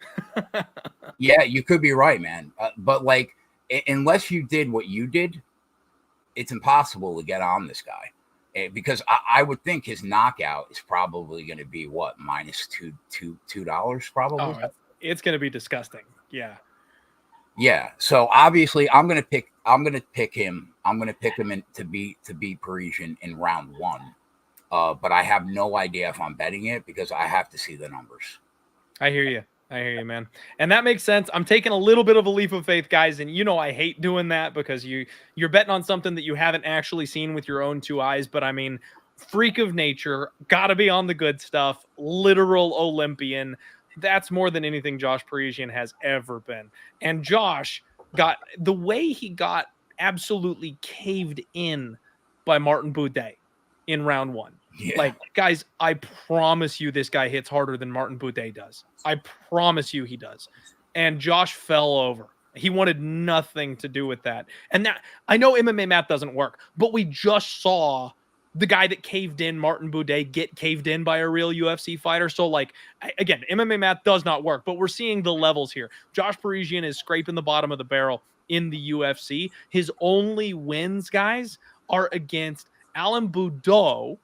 Yeah, you could be right, man. But like, unless you did what you did, it's impossible to get on this guy. Because I would think his knockout is probably going to be what, minus $2 probably. Oh, it's going to be disgusting. Yeah. Yeah. So obviously, I'm going to pick him. I'm going to pick him to beat Parisian in round 1. But I have no idea if I'm betting it because I have to see the numbers. I hear you. Man. And that makes sense. I'm taking a little bit of a leap of faith, guys. And I hate doing that because you're betting on something that you haven't actually seen with your own 2 eyes. But I mean, freak of nature, gotta be on the good stuff, literal Olympian. That's more than anything Josh Parisian has ever been. And Josh got the way he got absolutely caved in by Martin Buday in round 1. Yeah. Like, guys, I promise you this guy hits harder than Martin Buday does. I promise you he does. And Josh fell over. He wanted nothing to do with that. And that, I know MMA math doesn't work, but we just saw the guy that caved in, Martin Buday, get caved in by a real UFC fighter. So, like, again, MMA math does not work, but we're seeing the levels here. Josh Parisian is scraping the bottom of the barrel in the UFC. His only wins, guys, are against Alan Boudreaux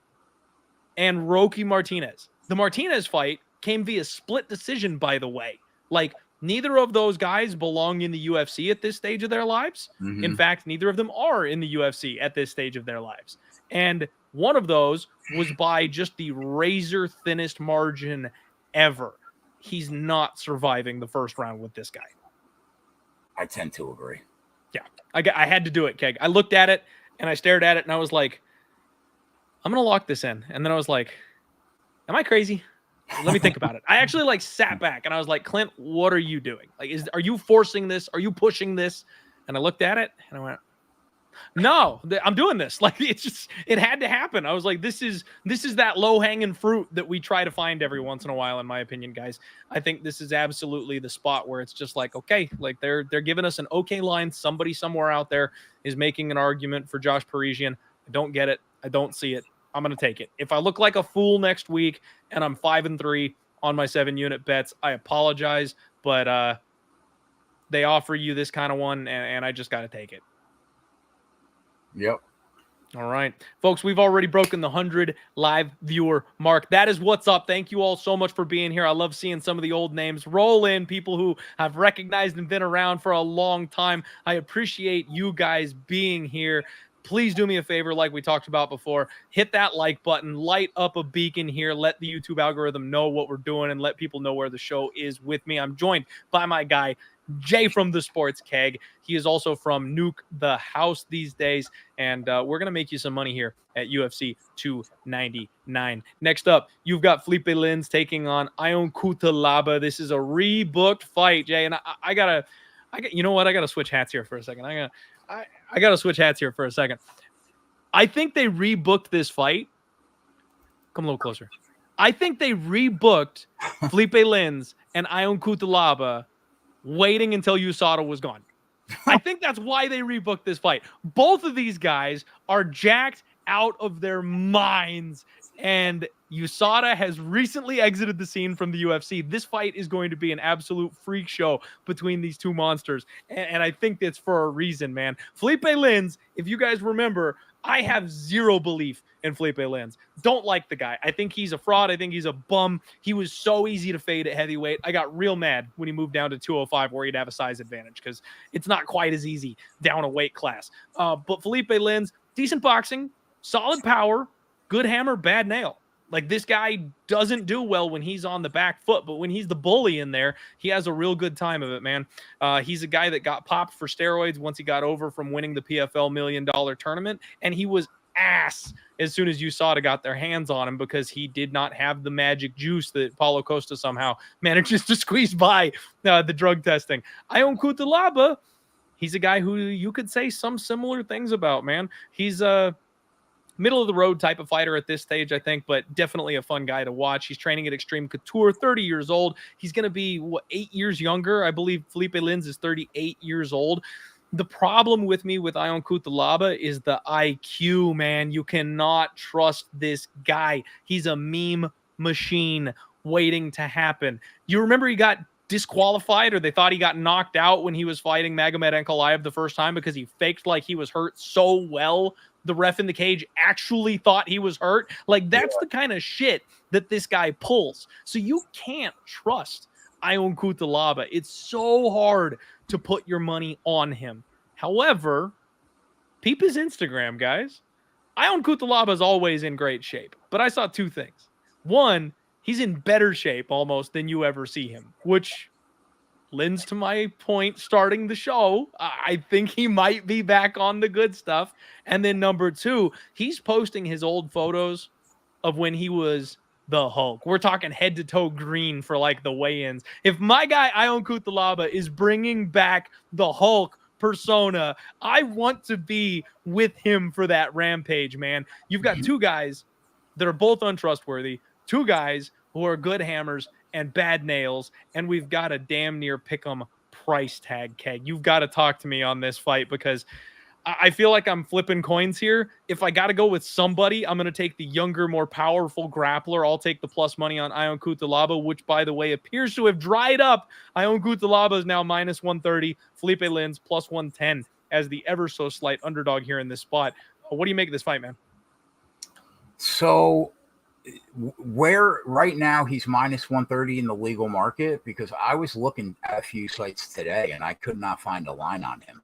and Roque Martinez. The Martinez fight came via split decision, by the way. Like, neither of those guys belong in the UFC at this stage of their lives. Mm-hmm. In fact, neither of them are in the UFC at this stage of their lives. And one of those was by just the razor thinnest margin ever. He's not surviving the first round with this guy. I tend to agree. Yeah, I had to do it, Keg. I looked at it and I stared at it and I was like, I'm going to lock this in. And then I was like, am I crazy? Let me think about it. I actually like sat back and I was like, Clint, what are you doing? Like, are you forcing this? Are you pushing this? And I looked at it and I went, no, I'm doing this. Like, it had to happen. I was like, this is that low hanging fruit that we try to find every once in a while, in my opinion, guys. I think this is absolutely the spot where it's just like, okay, like they're giving us an okay line. Somebody somewhere out there is making an argument for Josh Parisian. I don't get it. I don't see it. I'm going to take it. If I look like a fool next week and I'm 5-3 on my 7-unit bets, I apologize, but they offer you this kind of one and I just got to take it. Yep. All right, folks, we've already broken the 100 live viewer mark. That is what's up. Thank you all so much for being here. I love seeing some of the old names roll in, people who I've recognized and been around for a long time. I appreciate you guys being here. Please do me a favor, like we talked about before, hit that like button, light up a beacon here, let the YouTube algorithm know what we're doing, and let people know where the show is with me. I'm joined by my guy, Jay from the Sports Keg. He is also from Nuke the House these days, and we're going to make you some money here at UFC 299. Next up, you've got Philipe Lins taking on Ion Cutelaba. This is a rebooked fight, Jay, and I gotta you know what? I got to switch hats here for a second. I got to switch hats here for a second. I think they rebooked this fight. Come a little closer. I think they rebooked Philipe Lins and Ion Cutelaba waiting until USADA was gone. I think that's why they rebooked this fight. Both of these guys are jacked out of their minds, and USADA has recently exited the scene from the UFC. This fight is going to be an absolute freak show between these two monsters, and I think that's for a reason, man. Philipe Lins, if you guys remember, I have zero belief in Philipe Lins. Don't like the guy. I think he's a fraud. I think he's a bum. He was so easy to fade at heavyweight. I got real mad when he moved down to 205 where he'd have a size advantage because it's not quite as easy down a weight class. But Philipe Lins, decent boxing, solid power, good hammer, bad nail. Like, this guy doesn't do well when he's on the back foot, but when he's the bully in there, he has a real good time of it, man. He's a guy that got popped for steroids once he got over from winning the PFL $1 million tournament, and he was ass as soon as USADA got their hands on him because he did not have the magic juice that Paulo Costa somehow manages to squeeze by the drug testing. Ion Cutelaba, he's a guy who you could say some similar things about, man. He's a middle of the road type of fighter at this stage, I think, but definitely a fun guy to watch. He's training at Extreme Couture, 30 years old. He's going to be 8 years younger. I believe Philipe Lins is 38 years old. The problem with me with Ion Cutelaba is the IQ, man. You cannot trust this guy. He's a meme machine waiting to happen. You remember he got disqualified, or they thought he got knocked out when he was fighting Magomed Ankalaev the first time because he faked like he was hurt so well. The ref in the cage actually thought he was hurt. Like, that's the kind of shit that this guy pulls. So you can't trust Ion Cutelaba. It's so hard to put your money on him. However, peep his Instagram, guys. Ion Cutelaba is always in great shape, but I saw two things. One, he's in better shape almost than you ever see him, which lends to my point starting the show. I think he might be back on the good stuff. And then number two, he's posting his old photos of when he was the Hulk. We're talking head to toe green for like the weigh-ins. If my guy Ion Cutelaba is bringing back the Hulk persona, I want to be with him for that rampage, man. You've got two guys that are both untrustworthy, two guys who are good hammers and bad nails, and we've got a damn near pick'em price tag, Keg. You've got to talk to me on this fight, because I feel like I'm flipping coins here. If I got to go with somebody, I'm going to take the younger, more powerful grappler. I'll take the plus money on Ion Cutelaba, which, by the way, appears to have dried up. Ion Cutelaba is now minus 130. Philipe Lins plus 110 as the ever so slight underdog here in this spot. What do you make of this fight, man? So where right now he's minus 130 in the legal market, because I was looking at a few sites today and I could not find a line on him.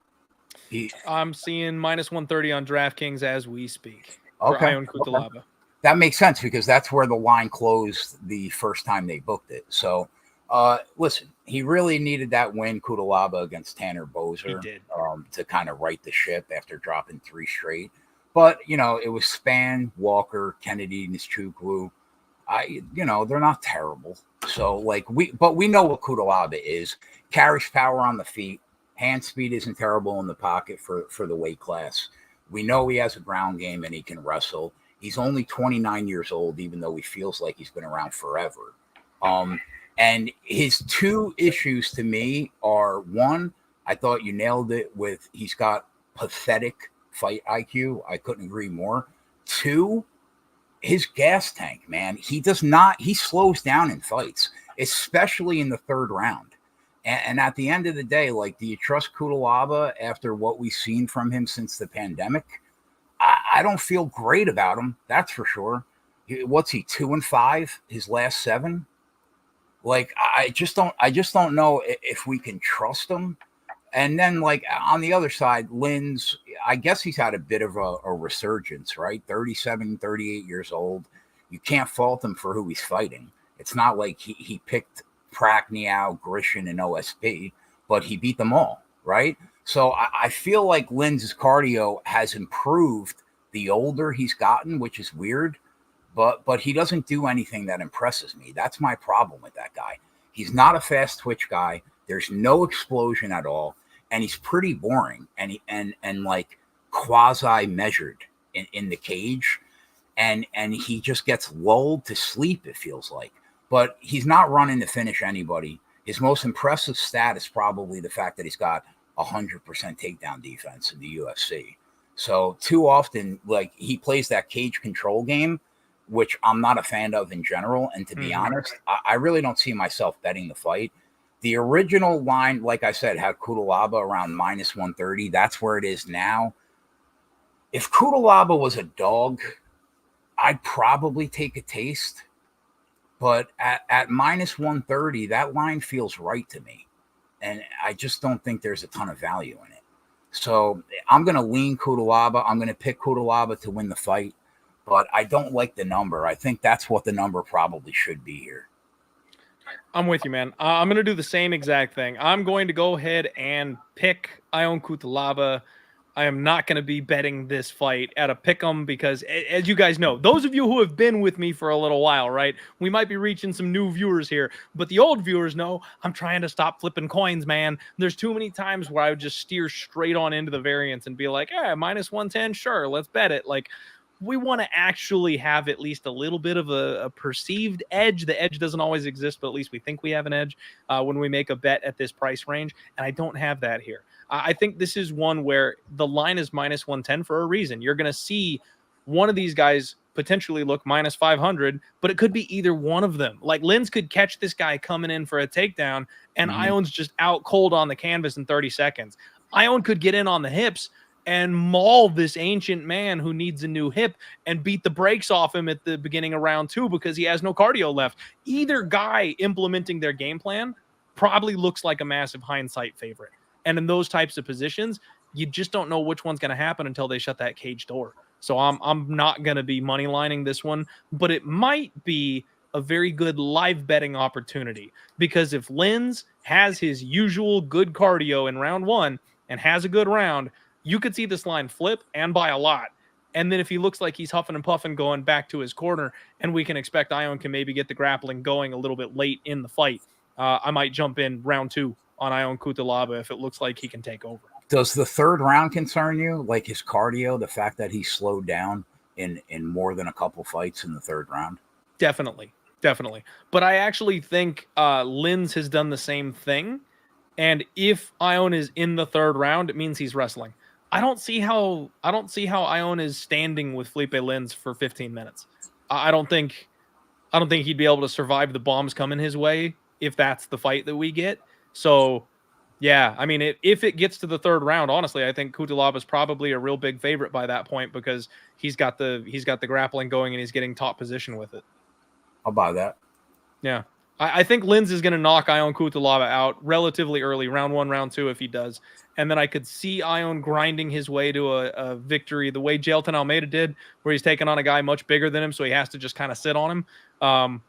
I'm seeing minus 130 on DraftKings as we speak. Okay. For Ion Cutelaba. Okay. That makes sense, because that's where the line closed the first time they booked it. So, listen, he really needed that win, Cutelaba, against Tanner Boser, to kind of right the ship after dropping 3 straight. But, you know, it was Spann, Walker, Kennedy, Nishchukwu. They're not terrible. So, like, we know what Cutelaba is. Carries power on the feet. Hand speed isn't terrible in the pocket for the weight class. We know he has a ground game and he can wrestle. He's only 29 years old, even though he feels like he's been around forever. And his two issues to me are, one, I thought you nailed it with he's got pathetic fight IQ. I couldn't agree more. Two, his gas tank, man. He slows down in fights, especially in the third round. And at the end of the day, like, do you trust Cutelaba after what we've seen from him since the pandemic? I don't feel great about him. That's for sure. What's he, 2-5 his last 7? Like, I just don't know if we can trust him. And then, like, on the other side, Lins, I guess he's had a bit of a resurgence, right? 37, 38 years old. You can't fault him for who he's fighting. It's not like he picked Prakniau, Grishin, and OSP, but he beat them all, right? So I feel like Lins's cardio has improved the older he's gotten, which is weird, but he doesn't do anything that impresses me. That's my problem with that guy. He's not a fast twitch guy. There's no explosion at all, and he's pretty boring and like quasi measured in the cage, and he just gets lulled to sleep, it feels like. But he's not running to finish anybody. His most impressive stat is probably the fact that he's got 100% takedown defense in the UFC. So too often, like, he plays that cage control game, which I'm not a fan of in general. And to be honest, I really don't see myself betting the fight. The original line, like I said, had Cutelaba around minus 130. That's where it is now. If Cutelaba was a dog, I'd probably take a taste. But at minus 130, that line feels right to me. And I just don't think there's a ton of value in it. So I'm going to lean Cutelaba. I'm going to pick Cutelaba to win the fight. But I don't like the number. I think that's what the number probably should be here. I'm with you, man. I'm going to do the same exact thing. I'm going to go ahead and pick Ion Cutelaba. I am not going to be betting this fight at a pick'em because, as you guys know, those of you who have been with me for a little while, right, we might be reaching some new viewers here, but the old viewers know I'm trying to stop flipping coins, man. There's too many times where I would just steer straight on into the variance and be like, minus 110, sure, let's bet it. Like, we want to actually have at least a little bit of a perceived edge. The edge doesn't always exist, but at least we think we have an edge when we make a bet at this price range, and I don't have that here. I think this is one where the line is minus 110 for a reason. You're going to see one of these guys potentially look minus 500, but it could be either one of them. Like Lins could catch this guy coming in for a takedown, and Ion's just out cold on the canvas in 30 seconds. Ion could get in on the hips and maul this ancient man who needs a new hip and beat the brakes off him at the beginning of round 2 because he has no cardio left. Either guy implementing their game plan probably looks like a massive hindsight favorite. And in those types of positions, you just don't know which one's going to happen until they shut that cage door. So I'm not going to be money lining this one, but it might be a very good live betting opportunity, because if Lins has his usual good cardio in round 1 and has a good round, you could see this line flip and by a lot. And then if he looks like he's huffing and puffing going back to his corner, and we can expect Ion can maybe get the grappling going a little bit late in the fight, I might jump in round 2 on Ion Cutelaba if it looks like he can take over. Does the third round concern you? Like his cardio, the fact that he slowed down in more than a couple fights in the third round? Definitely. But I actually think Lins has done the same thing. And if Ion is in the third round, it means he's wrestling. I don't see how Ion is standing with Philipe Lins for 15 minutes. I don't think he'd be able to survive the bombs coming his way if that's the fight that we get. So yeah, I mean, if it gets to the third round, honestly, I think Cutelaba is probably a real big favorite by that point, because he's got the grappling going and he's getting top position with it. I'll buy that. Yeah, I think Lins is going to knock Ion Cutelaba out relatively early, round 1, round 2, if he does, and then I could see Ion grinding his way to a victory the way Jailton Almeida did, where he's taking on a guy much bigger than him, so he has to just kind of sit on him.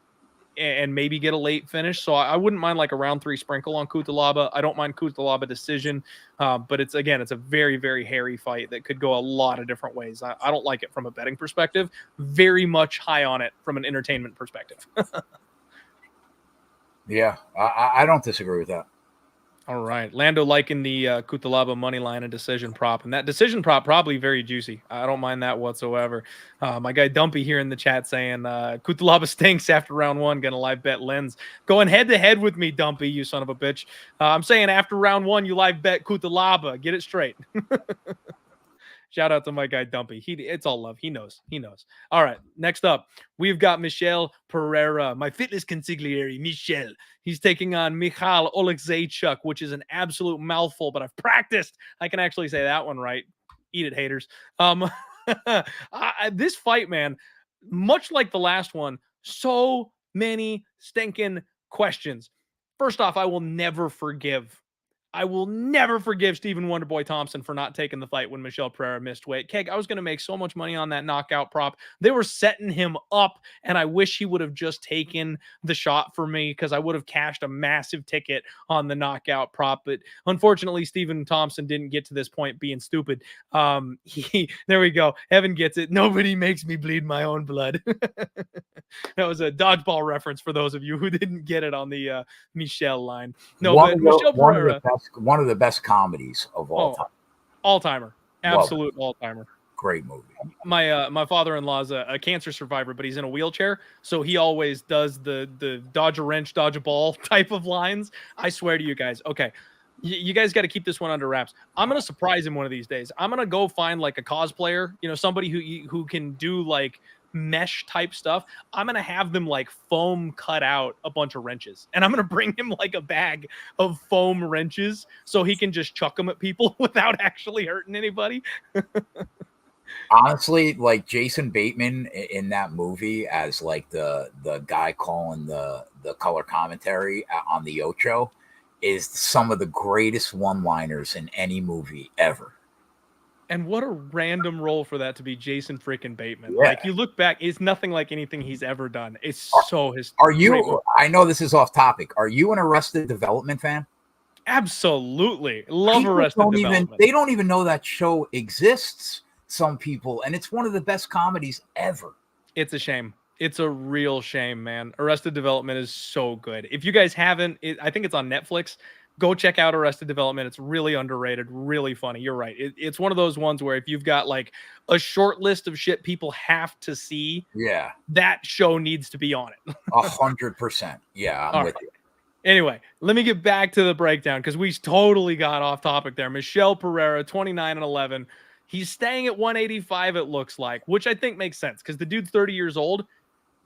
And maybe get a late finish. So I wouldn't mind like a round 3 sprinkle on Cutelaba. I don't mind Cutelaba decision, but it's a very, very hairy fight that could go a lot of different ways. I don't like it from a betting perspective. Very much high on it from an entertainment perspective. Yeah, I don't disagree with that. All right. Lando liking the Cutelaba money line and decision prop. And that decision prop probably very juicy. I don't mind that whatsoever. My guy Dumpy here in the chat saying Cutelaba stinks after round 1. Going to live bet Lins. Going head-to-head with me, Dumpy, you son of a bitch. I'm saying after round 1, you live bet Cutelaba. Get it straight. Shout out to my guy Dumpy. It's all love. He knows. All right. Next up, we've got Michel Pereira, my fitness consigliere, Michel. He's taking on Michal Oleksiejczuk, which is an absolute mouthful, but I've practiced. I can actually say that one right. Eat it, haters. This fight, man, much like the last one, so many stinking questions. First off, I will never forgive Stephen Wonderboy Thompson for not taking the fight when Michel Pereira missed weight. Keg, I was going to make so much money on that knockout prop. They were setting him up, and I wish he would have just taken the shot for me, because I would have cashed a massive ticket on the knockout prop. But unfortunately, Stephen Thompson didn't get to this point being stupid. There we go. Evan gets it. Nobody makes me bleed my own blood. That was a dodgeball reference for those of you who didn't get it on the Michel line. No, but Michel Pereira, one of the best comedies of all time. All-timer. Absolute all-timer. Great movie. My father-in-law's a cancer survivor, but he's in a wheelchair, so he always does the dodge a wrench, dodge a ball type of lines. I swear to you guys. Okay, you guys got to keep this one under wraps. I'm going to surprise him one of these days. I'm going to go find like a cosplayer, somebody who can do like mesh type stuff. I'm gonna have them like foam cut out a bunch of wrenches, and I'm gonna bring him like a bag of foam wrenches so he can just chuck them at people without actually hurting anybody. Honestly, like Jason Bateman in that movie as like the guy calling the color commentary on the Ocho is some of the greatest one-liners in any movie ever. And what a random role for that to be Jason freaking Bateman. Yeah. Like, you look back, it's nothing like anything he's ever done. It's so his. Are you? I know this is off topic. Are you an Arrested Development fan? Absolutely, love Arrested Development. They don't even know that show exists. Some people, and it's one of the best comedies ever. It's a shame. It's a real shame, man. Arrested Development is so good. If you guys haven't, I think it's on Netflix. Go check out Arrested Development. It's really underrated, really funny. You're right. It's one of those ones where if you've got like a short list of shit people have to see, yeah, that show needs to be on it. 100%. Yeah, I'm with you. Anyway, let me get back to the breakdown because we totally got off topic there. Michel Pereira, 29-11. He's staying at 185, it looks like, which I think makes sense because the dude's 30 years old.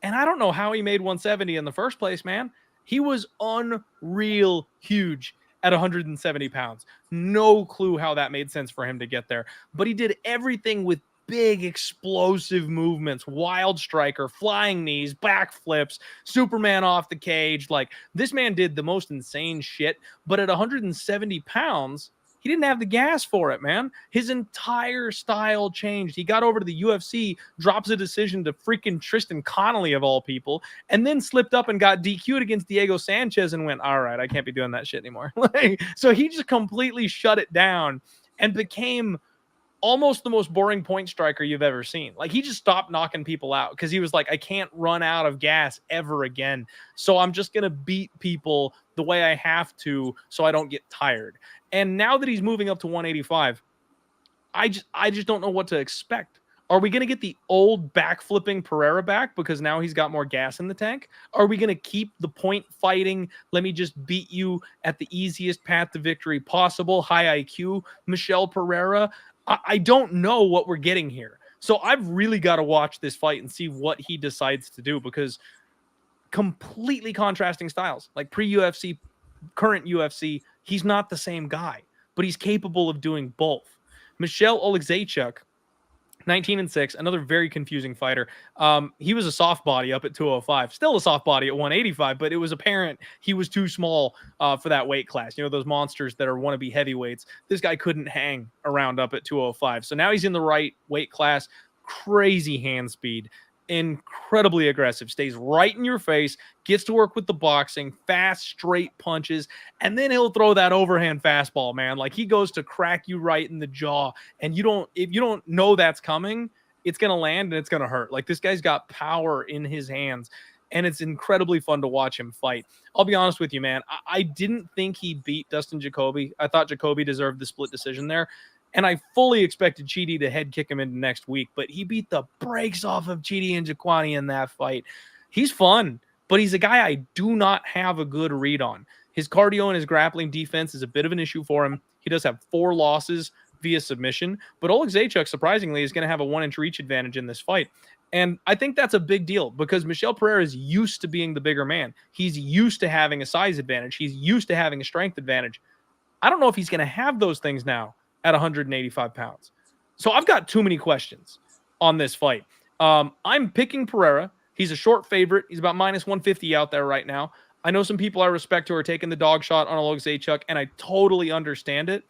And I don't know how he made 170 in the first place, man. He was unreal huge at 170 pounds. No clue how that made sense for him to get there. But he did everything with big explosive movements, wild striker, flying knees, back flips, Superman off the cage. Like, this man did the most insane shit. But at 170 pounds, he didn't have the gas for it, man. His entire style changed. He got over to the UFC, drops a decision to freaking Tristan Connolly of all people, and then slipped up and got DQ'd against Diego Sanchez and went, all right, I can't be doing that shit anymore. So he just completely shut it down and became almost the most boring point striker you've ever seen. Like, he just stopped knocking people out because he was like, I can't run out of gas ever again. So I'm just going to beat people the way I have to so I don't get tired. And now that he's moving up to 185, I just don't know what to expect. Are we going to get the old back-flipping Pereira back because now he's got more gas in the tank? Are we going to keep the point fighting, let me just beat you at the easiest path to victory possible, high IQ Michel Pereira? I don't know what we're getting here. So I've really got to watch this fight and see what he decides to do because completely contrasting styles. Like pre-UFC, current UFC, he's not the same guy, but he's capable of doing both. Michel Oleksiejczuk, 19-6, another very confusing fighter. He was a soft body up at 205, still a soft body at 185, but it was apparent he was too small for that weight class. You know, those monsters that are wannabe heavyweights. This guy couldn't hang around up at 205. So now he's in the right weight class. Crazy hand speed. Incredibly aggressive, stays right in your face, gets to work with the boxing, fast, straight punches, and then he'll throw that overhand fastball, man. Like, he goes to crack you right in the jaw, and if you don't know that's coming, it's going to land and it's going to hurt. Like, this guy's got power in his hands, and it's incredibly fun to watch him fight. I'll be honest with you, man. I didn't think he beat Dustin Jacoby. I thought Jacoby deserved the split decision there. And I fully expected Chidi to head kick him into next week, but he beat the brakes off of Chidi and Jaquani in that fight. He's fun, but he's a guy I do not have a good read on. His cardio and his grappling defense is a bit of an issue for him. He does have 4 losses via submission, but Oleksiejczuk, surprisingly, is going to have a 1-inch reach advantage in this fight. And I think that's a big deal because Michel Pereira is used to being the bigger man. He's used to having a size advantage. He's used to having a strength advantage. I don't know if he's going to have those things now at 185 pounds. So I've got too many questions on this fight. I'm picking Pereira. He's a short favorite. He's about minus 150 out there right now. I know some people I respect who are taking the dog shot on Oleksiejczuk, and I totally understand it.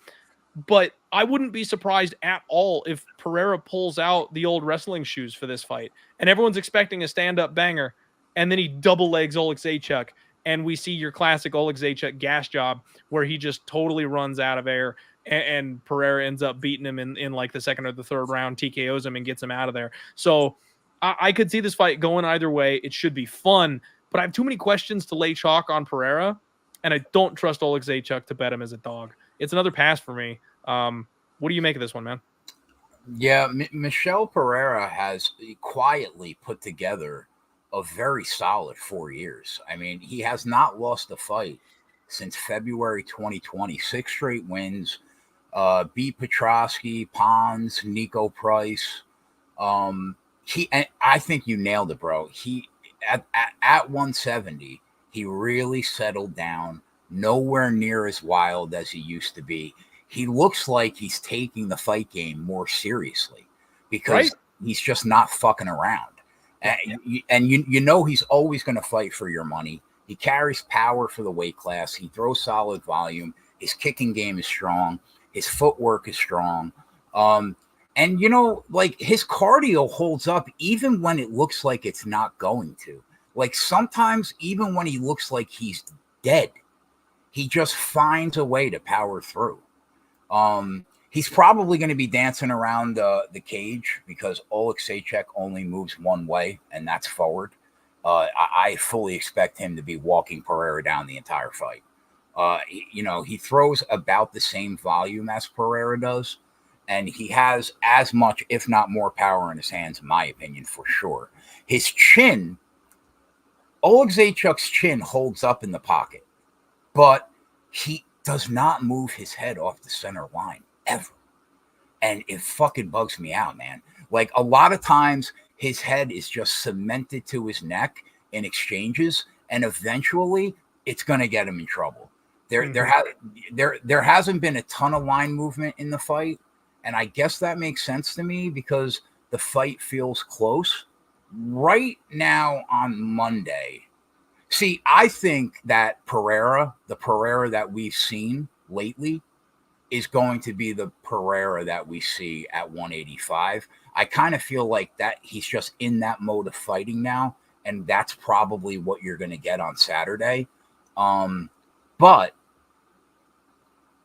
But I wouldn't be surprised at all if Pereira pulls out the old wrestling shoes for this fight. And everyone's expecting a stand-up banger, and then he double legs Oleksiejczuk, and we see your classic Oleksiejczuk gas job where he just totally runs out of air. And Pereira ends up beating him in like the second or the third round, TKOs him and gets him out of there. So I could see this fight going either way. It should be fun, but I have too many questions to lay chalk on Pereira, and I don't trust Oleksiejczuk to bet him as a dog. It's another pass for me. What do you make of this one, man? Yeah, Michel Pereira has quietly put together a very solid 4 years. I mean, he has not lost a fight since February 2020. 6 straight wins. Beat Petrosky, Pons, Nico Price. And I think you nailed it, bro. He at 170, he really settled down. Nowhere near as wild as he used to be. He looks like he's taking the fight game more seriously because he's just not fucking around. And you know he's always going to fight for your money. He carries power for the weight class. He throws solid volume. His kicking game is strong. His footwork is strong. And, you know, like his cardio holds up even when it looks like it's not going to. Like sometimes even when he looks like he's dead, he just finds a way to power through. He's probably going to be dancing around the cage because Oleksiejczuk only moves one way, and that's forward. I fully expect him to be walking Pereira down the entire fight. He throws about the same volume as Pereira does, and he has as much, if not more, power in his hands, in my opinion, for sure. His chin, Oleksiejczuk's chin holds up in the pocket. but he does not move his head off the center line ever. And it fucking bugs me out, man. Like, a lot of times his head is just cemented to his neck in exchanges, and eventually it's going to get him in trouble. There hasn't been a ton of line movement in the fight, and I guess that makes sense to me because the fight feels close. Right now on Monday, see, I think that the Pereira that we've seen lately, is going to be the Pereira that we see at 185. I kind of feel like that he's just in that mode of fighting now, and that's probably what you're going to get on Saturday. But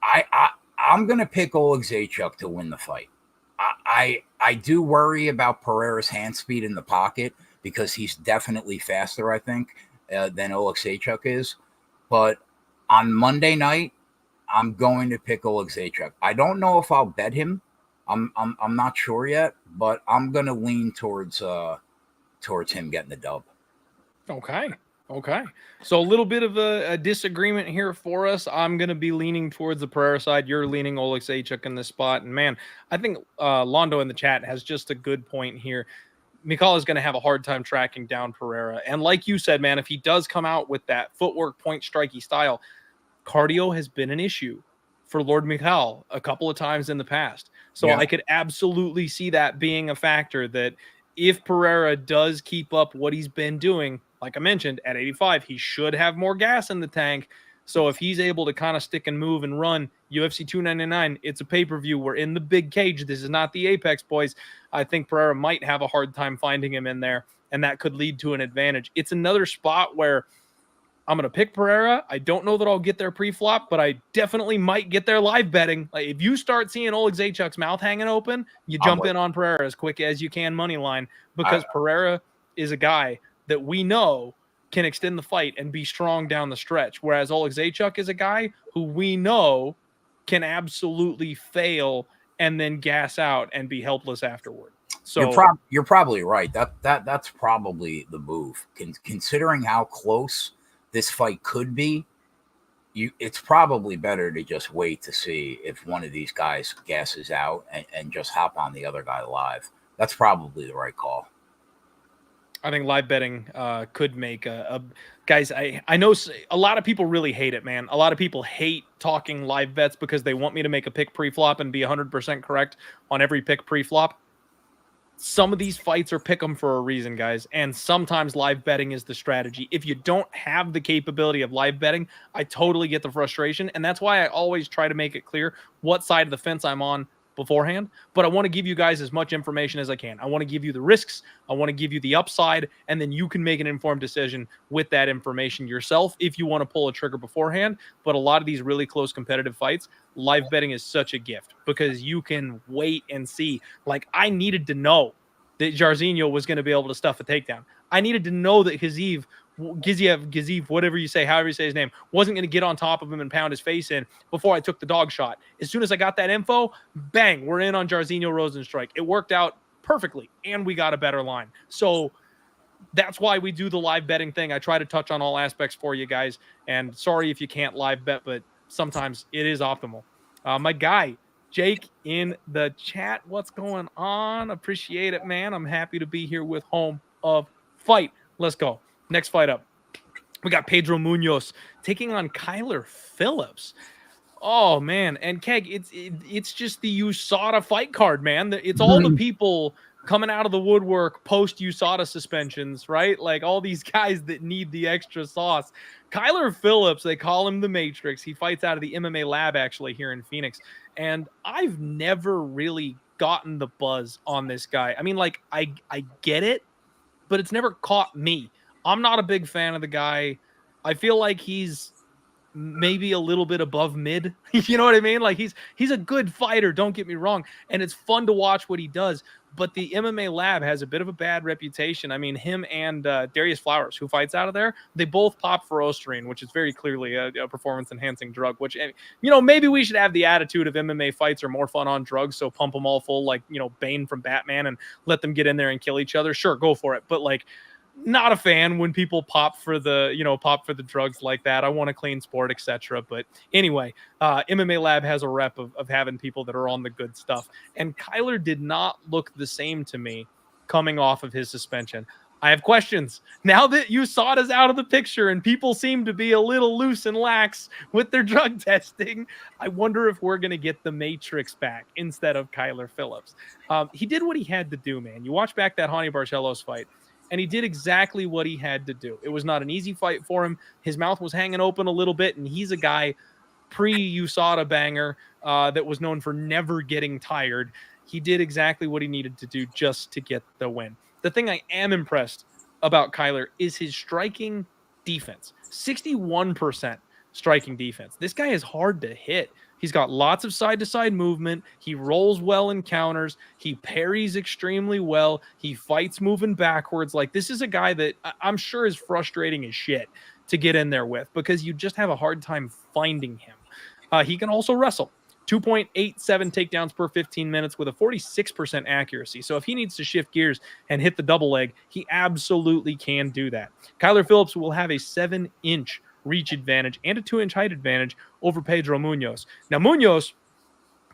I'm going to pick Oleksiejczuk to win the fight. I do worry about Pereira's hand speed in the pocket because he's definitely faster, I think, than Oleksiejczuk is. But on Monday night, I'm going to pick Oleksiejczuk. I don't know if I'll bet him. I'm not sure yet, but I'm going to lean towards him getting the dub. Okay. So a little bit of a disagreement here for us. I'm going to be leaning towards the Pereira side. You're leaning Oleksiejczuk in this spot. And man, I think Londo in the chat has just a good point here. Michal is going to have a hard time tracking down Pereira. And like you said, man, if he does come out with that footwork, point strikey style, cardio has been an issue for Lord Michal a couple of times in the past. So I could absolutely see that being a factor, that if Pereira does keep up what he's been doing, like I mentioned, at 85, he should have more gas in the tank. So if he's able to kind of stick and move and run UFC 299, it's a pay-per-view. We're in the big cage. This is not the Apex, boys. I think Pereira might have a hard time finding him in there, and that could lead to an advantage. It's another spot where I'm going to pick Pereira. I don't know that I'll get there pre-flop, but I definitely might get there live betting. Like, if you start seeing Oleksiejczuk's mouth hanging open, you jump in on Pereira as quick as you can money line, because Pereira is a guy that we know can extend the fight and be strong down the stretch, whereas Oleksiejczuk is a guy who we know can absolutely fail and then gas out and be helpless afterward. So you're probably right. That's probably the move. Considering how close this fight could be, it's probably better to just wait to see if one of these guys gasses out and just hop on the other guy live. That's probably the right call. I think live betting could make guys. I know a lot of people really hate it, man. A lot of people hate talking live bets because they want me to make a pick pre-flop and be 100% correct on every pick pre-flop. Some of these fights are pick 'em for a reason, guys, and sometimes live betting is the strategy. If you don't have the capability of live betting, I totally get the frustration, and that's why I always try to make it clear what side of the fence I'm on beforehand. But I want to give you guys as much information as I can. I want to give you the risks, I want to give you the upside, and then you can make an informed decision with that information yourself if you want to pull a trigger beforehand. But a lot of these really close competitive fights, live betting is such a gift because you can wait and see. Like, I needed to know that Jairzinho was going to be able to stuff a takedown. I needed to know that Giziev, whatever you say, however you say his name, wasn't going to get on top of him and pound his face in before I took the dog shot. As soon as I got that info, bang, we're in on Jairzinho Rosenstrike. It worked out perfectly, and we got a better line. So that's why we do the live betting thing. I try to touch on all aspects for you guys, and sorry if you can't live bet, but sometimes it is optimal. My guy, Jake, in the chat, what's going on? Appreciate it, man. I'm happy to be here with Home of Fight. Let's go. Next fight up, we got Pedro Munhoz taking on Kyler Phillips. Oh man, and Keg, it's just the USADA fight card, man. It's all the people coming out of the woodwork post USADA suspensions, right? Like all these guys that need the extra sauce. Kyler Phillips, they call him the Matrix. He fights out of the MMA lab actually here in Phoenix, and I've never really gotten the buzz on this guy. I mean, like I get it, but it's never caught me. I'm not a big fan of the guy. I feel like he's maybe a little bit above mid. You know what I mean? Like he's a good fighter, don't get me wrong, and it's fun to watch what he does. But the MMA lab has a bit of a bad reputation. I mean, him and Darius Flowers, who fights out of there, they both pop for Osterine, which is very clearly a performance-enhancing drug, which, you know, maybe we should have the attitude of MMA fights are more fun on drugs, so pump them all full like, you know, Bane from Batman and let them get in there and kill each other. Sure, go for it. But, like, not a fan when people pop for the drugs like that. I want a clean sport, etc. But anyway, MMA Lab has a rep of having people that are on the good stuff. And Kyler did not look the same to me coming off of his suspension. I have questions. Now that USADA's out of the picture and people seem to be a little loose and lax with their drug testing, I wonder if we're going to get the Matrix back instead of Kyler Phillips. He did what he had to do, man. You watch back that Hani Barcelos fight, and he did exactly what he had to do. It was not an easy fight for him. His mouth was hanging open a little bit, and he's a guy pre-USADA banger that was known for never getting tired. He did exactly what he needed to do just to get the win. The thing I am impressed about Kyler is his striking defense. 61% striking defense. This guy is hard to hit. He's got lots of side-to-side movement. He rolls well in counters. He parries extremely well. He fights moving backwards. Like, this is a guy that I'm sure is frustrating as shit to get in there with because you just have a hard time finding him. He can also wrestle. 2.87 takedowns per 15 minutes with a 46% accuracy. So if he needs to shift gears and hit the double leg, he absolutely can do that. Kyler Phillips will have a 7-inch reach advantage and a 2-inch height advantage over Pedro Munhoz. Now, Munhoz,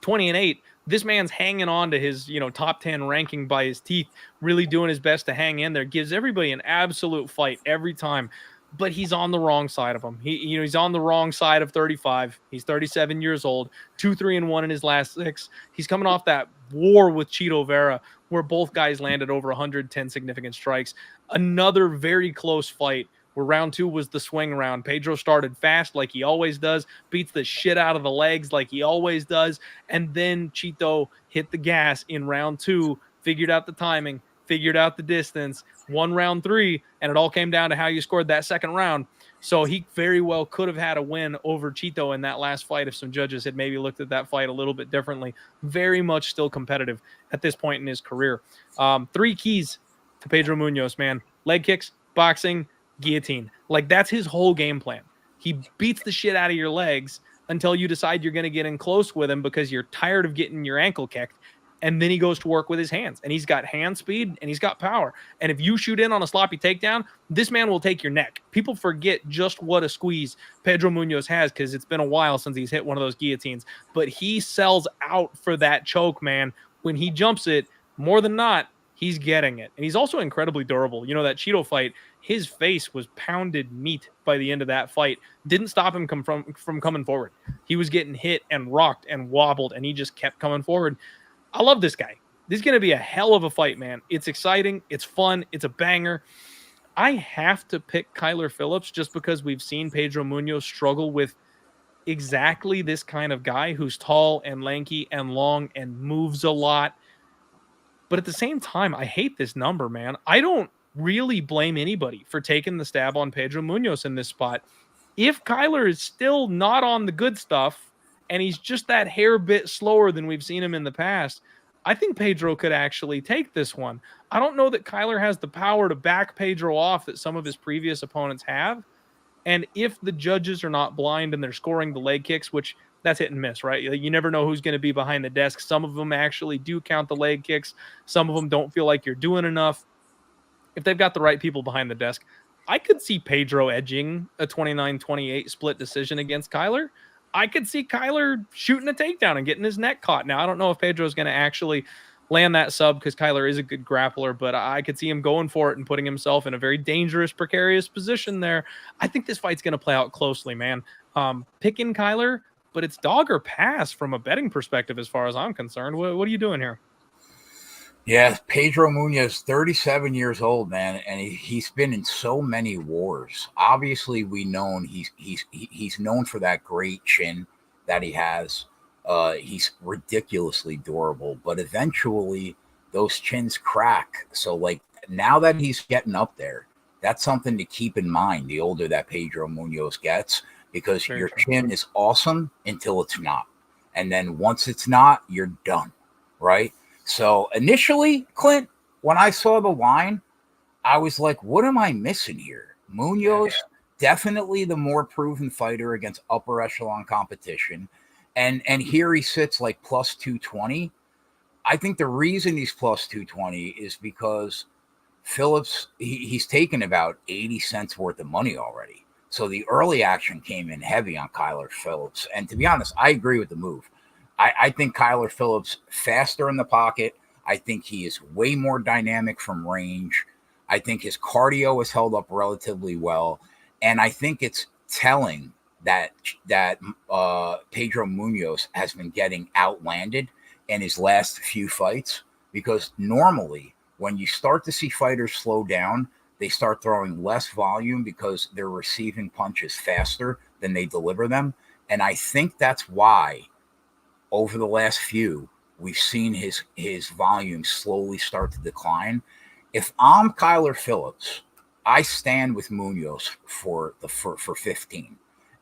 20-8, this man's hanging on to his, top 10 ranking by his teeth, really doing his best to hang in there, gives everybody an absolute fight every time. But he's on the wrong side of him. He's on the wrong side of 35. He's 37 years old, 2-3-1 in his last 6. He's coming off that war with Chito Vera, where both guys landed over 110 significant strikes. Another very close fight where round 2 was the swing round. Pedro started fast like he always does, beats the shit out of the legs like he always does, and then Chito hit the gas in round 2, figured out the timing, figured out the distance, won round 3, and it all came down to how you scored that second round. So he very well could have had a win over Chito in that last fight if some judges had maybe looked at that fight a little bit differently. Very much still competitive at this point in his career. 3 keys to Pedro Munhoz, man. Leg kicks, boxing, guillotine. Like, that's his whole game plan. He beats the shit out of your legs until you decide you're going to get in close with him because you're tired of getting your ankle kicked. And then he goes to work with his hands, and he's got hand speed and he's got power. And if you shoot in on a sloppy takedown, this man will take your neck. People forget just what a squeeze Pedro Munhoz has because it's been a while since he's hit one of those guillotines. But he sells out for that choke, man. When he jumps it, more than not, he's getting it. And he's also incredibly durable. That Chito fight, his face was pounded meat by the end of that fight. Didn't stop him from coming forward. He was getting hit and rocked and wobbled, and he just kept coming forward. I love this guy. This is going to be a hell of a fight, man. It's exciting. It's fun. It's a banger. I have to pick Kyler Phillips just because we've seen Pedro Munhoz struggle with exactly this kind of guy who's tall and lanky and long and moves a lot. But at the same time, I hate this number, man. I don't really blame anybody for taking the stab on Pedro Munhoz in this spot. If Kyler is still not on the good stuff, and he's just that hair bit slower than we've seen him in the past, I think Pedro could actually take this one. I don't know that Kyler has the power to back Pedro off that some of his previous opponents have. And if the judges are not blind and they're scoring the leg kicks, which that's hit and miss, right? You never know who's going to be behind the desk. Some of them actually do count the leg kicks. Some of them don't feel like you're doing enough. If they've got the right people behind the desk, I could see Pedro edging a 29-28 split decision against Kyler. I could see Kyler shooting a takedown and getting his neck caught. Now, I don't know if Pedro's going to actually land that sub because Kyler is a good grappler, but I could see him going for it and putting himself in a very dangerous, precarious position there. I think this fight's going to play out closely, man. Picking Kyler, but it's dog or pass from a betting perspective as far as I'm concerned. What are you doing here? Yeah, Pedro Munhoz, 37 years old, man, and he's been in so many wars. Obviously, we know he's known for that great chin that he has. He's ridiculously durable, but eventually those chins crack. So, like, now that he's getting up there, that's something to keep in mind the older that Pedro Munhoz gets, because your chin is awesome until it's not. And then once it's not, you're done, right? So initially, Clint, when I saw the line, I was like, what am I missing here? Munhoz, definitely the more proven fighter against upper echelon competition. And here he sits like plus 220. I think the reason he's plus 220 is because Phillips, he's taken about 80 cents worth of money already. So the early action came in heavy on Kyler Phillips. And to be honest, I agree with the move. I think Kyler Phillips faster in the pocket. I think he is way more dynamic from range. I think his cardio has held up relatively well. And I think it's telling that Pedro Munhoz has been getting outlanded in his last few fights, because normally when you start to see fighters slow down, they start throwing less volume because they're receiving punches faster than they deliver them. And I think that's why over the last few, we've seen his volume slowly start to decline. If I'm Kyler Phillips, I stand with Munhoz for 15.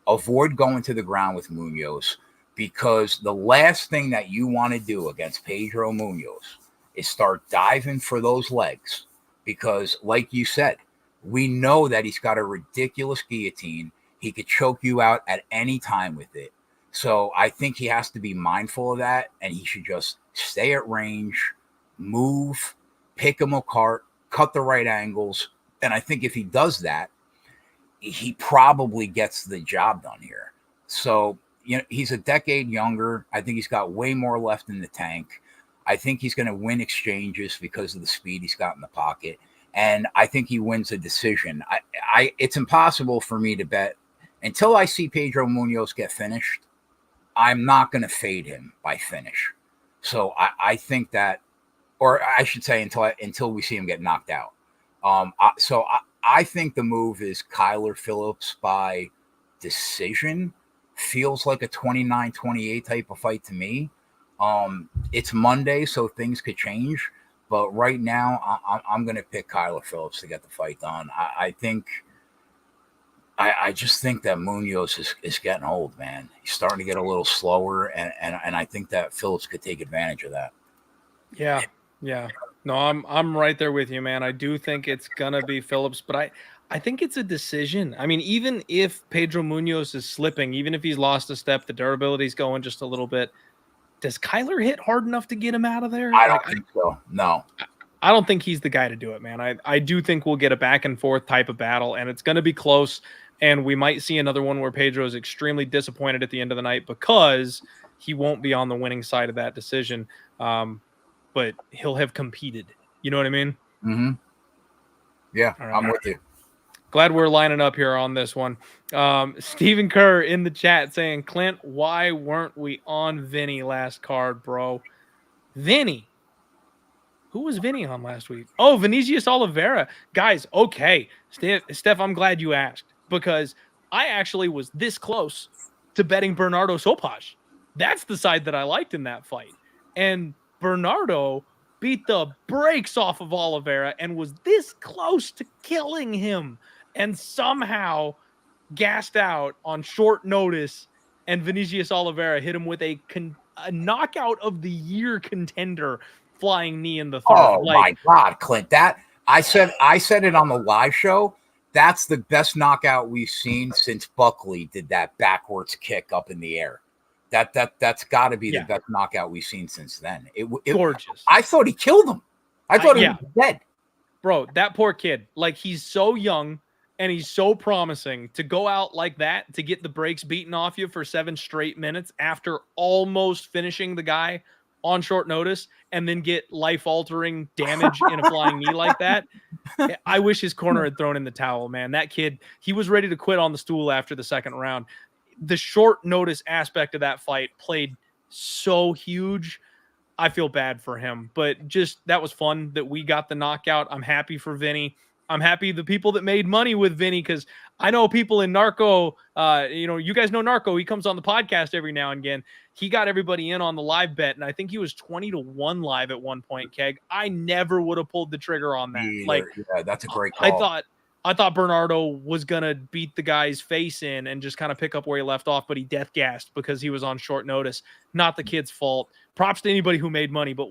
Avoid going to the ground with Munhoz, because the last thing that you want to do against Pedro Munhoz is start diving for those legs, because like you said, we know that he's got a ridiculous guillotine. He could choke you out at any time with it. So I think he has to be mindful of that, and he should just stay at range, move, pick him apart, cut the right angles. And I think if he does that, he probably gets the job done here. So, he's a decade younger. I think he's got way more left in the tank. I think he's going to win exchanges because of the speed he's got in the pocket. And I think he wins a decision. It's impossible for me to bet until I see Pedro Munhoz get finished. I'm not going to fade him by finish. So I think that, or I should say until we see him get knocked out. I think the move is Kyler Phillips by decision. Feels like a 29-28 type of fight to me. It's Monday, so things could change. But right now, I'm going to pick Kyler Phillips to get the fight done. I just think that Munhoz is getting old, man. He's starting to get a little slower, and I think that Phillips could take advantage of that. Yeah. No, I'm right there with you, man. I do think it's gonna be Phillips, but I think it's a decision. I mean, even if Pedro Munhoz is slipping, even if he's lost a step, the durability's going just a little bit. Does Kyler hit hard enough to get him out of there? I don't think so. No. I don't think he's the guy to do it, man. I do think we'll get a back and forth type of battle, and it's going to be close, and we might see another one where Pedro is extremely disappointed at the end of the night because he won't be on the winning side of that decision, but he'll have competed. You know what I mean? Mm-hmm. Yeah, right. I'm with you. Glad we're lining up here on this one. Stephen Kerr in the chat saying, Clint, why weren't we on Vinny last card, bro? Vinny. Who was Vinny on last week? Oh, Vinicius Oliveira. Guys, okay. Steph, I'm glad you asked, because I actually was this close to betting Bernardo Sopaj. That's the side that I liked in that fight. And Bernardo beat the brakes off of Oliveira and was this close to killing him, and somehow gassed out on short notice, and Vinicius Oliveira hit him with a knockout of the year contender flying knee in the third. Oh, my God, Clint. That I said it on the live show. That's the best knockout we've seen since Buckley did that backwards kick up in the air. That's got to be the best knockout we've seen since then. It gorgeous. I thought he killed him. I thought he was dead. Bro, that poor kid. Like, he's so young and he's so promising to go out like that, to get the brakes beaten off you for 7 straight minutes after almost finishing the guy on short notice, and then get life-altering damage in a flying knee like that. I wish his corner had thrown in the towel, man. That kid, he was ready to quit on the stool after the second round. The short notice aspect of that fight played so huge. I feel bad for him, but just that was fun that we got the knockout. I'm happy for Vinny. I'm happy the people that made money with Vinny, because I know people in Narco, you guys know Narco. He comes on the podcast every now and again. He got everybody in on the live bet, and I think he was 20-1 live at one point, Keg. I never would have pulled the trigger on that. Yeah, that's a great call. I thought Bernardo was going to beat the guy's face in and just kind of pick up where he left off, but he death gassed because he was on short notice. Not the kid's fault. Props to anybody who made money, but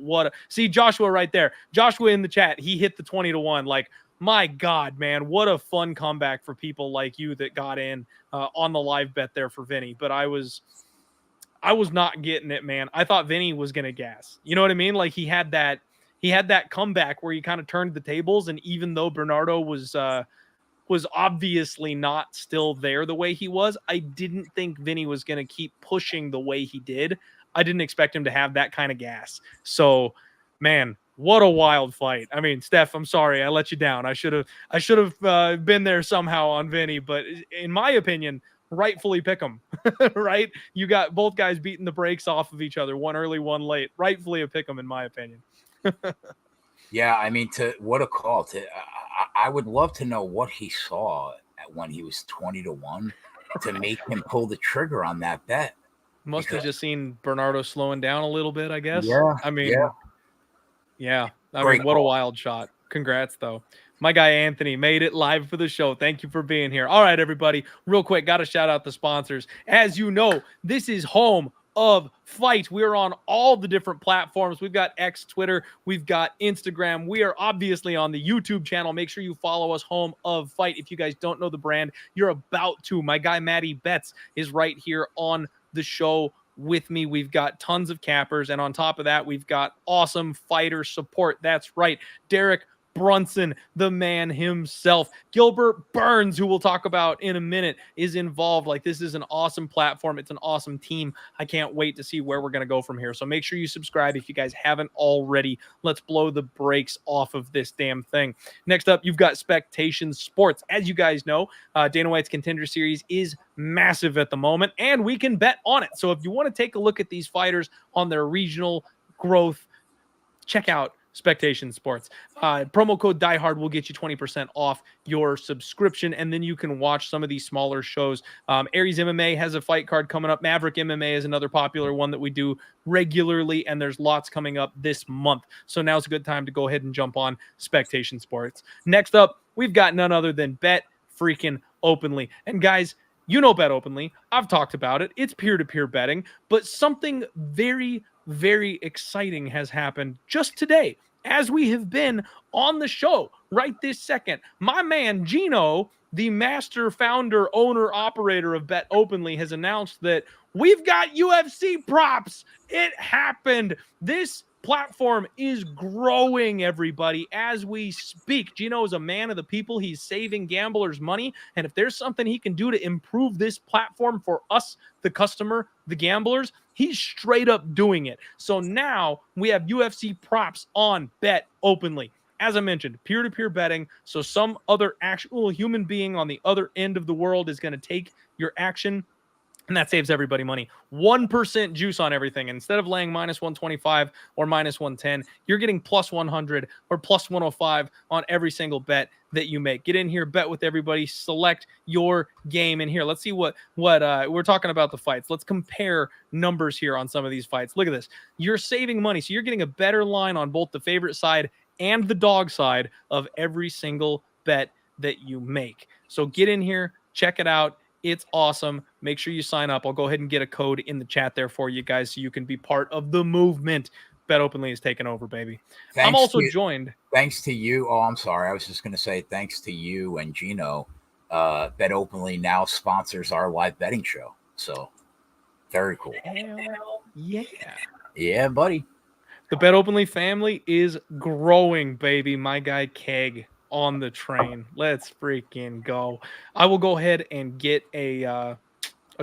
see Joshua right there. Joshua in the chat, he hit the 20-1. Like, my God, man, what a fun comeback for people like you that got in on the live bet there for Vinny. But I was not getting it, man. I thought Vinny was going to gas. You know what I mean? Like, he had that he had that comeback where he kind of turned the tables. And even though Bernardo was obviously not still there the way he was, I didn't think Vinny was going to keep pushing the way he did. I didn't expect him to have that kind of gas. So, man, what a wild fight. I mean, Steph, I'm sorry I let you down. I should have been there somehow on Vinny, but in my opinion, rightfully pick him. Right? You got both guys beating the brakes off of each other, one early, one late. Rightfully a pick him, in my opinion. Yeah, I mean, what a call. I would love to know what he saw when he was 20-1 to make him pull the trigger on that bet. Must have just seen Bernardo slowing down a little bit, I guess. Yeah. I mean, yeah. I Great mean, what call. a wild shot. Congrats, though. My guy Anthony made it live for the show. Thank you for being here. All right, everybody. Real quick, got to shout out the sponsors. As you know, this is home of Fight. We're on all the different platforms. We've got X, Twitter, we've got Instagram. We are obviously on the YouTube channel. Make sure you follow us, Home of Fight. If you guys don't know the brand, you're about to. My guy Matty Betts is right here on the show with me. We've got tons of cappers, and on top of that, we've got awesome fighter support. That's right, Derek Brunson, the man himself. Gilbert Burns, who we'll talk about in a minute, is involved. Like, this is an awesome platform. It's an awesome team. I can't wait to see where we're going to go from here. So make sure you subscribe if you guys haven't already. Let's blow the brakes off of this damn thing. Next up, you've got Spectation Sports. As you guys know, Dana White's Contender Series is massive at the moment, and we can bet on it. So if you want to take a look at these fighters on their regional growth, check out Spectation Sports. Promo code DieHard will get you 20% off your subscription, and then you can watch some of these smaller shows. Aries MMA has a fight card coming up. Maverick MMA is another popular one that we do regularly, and there's lots coming up this month. So now's a good time to go ahead and jump on Spectation Sports. Next up, we've got none other than Bet Freaking Openly. And guys, you know Bet Openly. I've talked about it. It's peer-to-peer betting, but something very, very exciting has happened just today as we have been on the show right this second. My man Gino, the master founder, owner, operator of Bet Openly, has announced that we've got UFC props. It happened. This platform is growing, everybody, as we speak. Gino is a man of the people. He's saving gamblers money, and if there's something he can do to improve this platform for us, the customer, the gamblers, he's straight up doing it. So now we have UFC props on Bet Openly. As I mentioned, peer-to-peer betting, so some other actual human being on the other end of the world is going to take your action, and that saves everybody money. 1% juice on everything. Instead of laying minus 125 or minus 110, you're getting plus 100 or plus 105 on every single bet that you make. Get in here, bet with everybody, select your game in here. Let's see what we're talking about the fights. Let's compare numbers here on some of these fights. Look at this. You're saving money, so you're getting a better line on both the favorite side and the dog side of every single bet that you make. So get in here, check it out. It's awesome. Make sure you sign up. I'll go ahead and get a code in the chat there for you guys so you can be part of the movement. Bet Openly is taking over, baby. I'm also joined. Thanks to you. Oh, I'm sorry. I was just going to say thanks to you and Gino. Bet Openly now sponsors our live betting show. So very cool. Hell yeah. Yeah, buddy. The Bet Openly family is growing, baby. My guy Keg on the train. Let's freaking go. I will go ahead and get a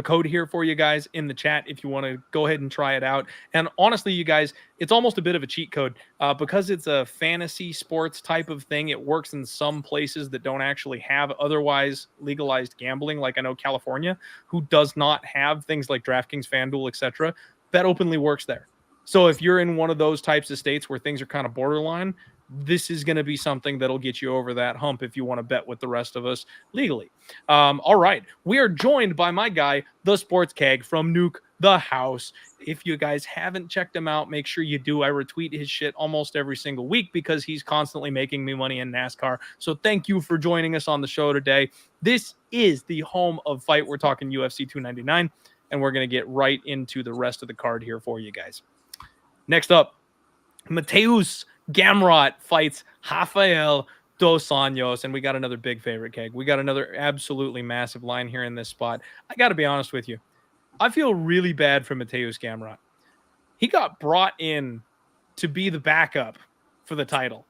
code here for you guys in the chat if you want to go ahead and try it out. And honestly, you guys, it's almost a bit of a cheat code because it's a fantasy sports type of thing. It works in some places that don't actually have otherwise legalized gambling. Like I know California, who does not have things like DraftKings, FanDuel, etc. Bet Openly works there. So if you're in one of those types of states where things are kind of borderline, this is going to be something that'll get you over that hump if you want to bet with the rest of us legally. All right. We are joined by my guy, the Sports Keg from Nuke the House. If you guys haven't checked him out, make sure you do. I retweet his shit almost every single week because he's constantly making me money in NASCAR. So thank you for joining us on the show today. This is the home of Fight. We're talking UFC 299, and we're going to get right into the rest of the card here for you guys. Next up, Mateusz Gamrot fights Rafael dos Anjos, and we got another big favorite, Keg. We got another absolutely massive line here in this spot. I got to be honest with you. I feel really bad for Mateusz Gamrot. He got brought in to be the backup for the title.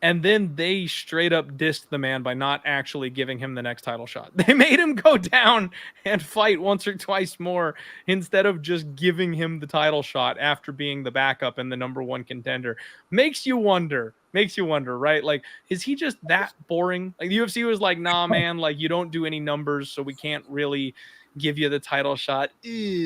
And then they straight up dissed the man by not actually giving him the next title shot. They made him go down and fight once or twice more instead of just giving him the title shot after being the backup and the number one contender. Makes you wonder, right? Like, is he just that boring? Like, the UFC was like, nah, man, like, you don't do any numbers, so we can't really give you the title shot.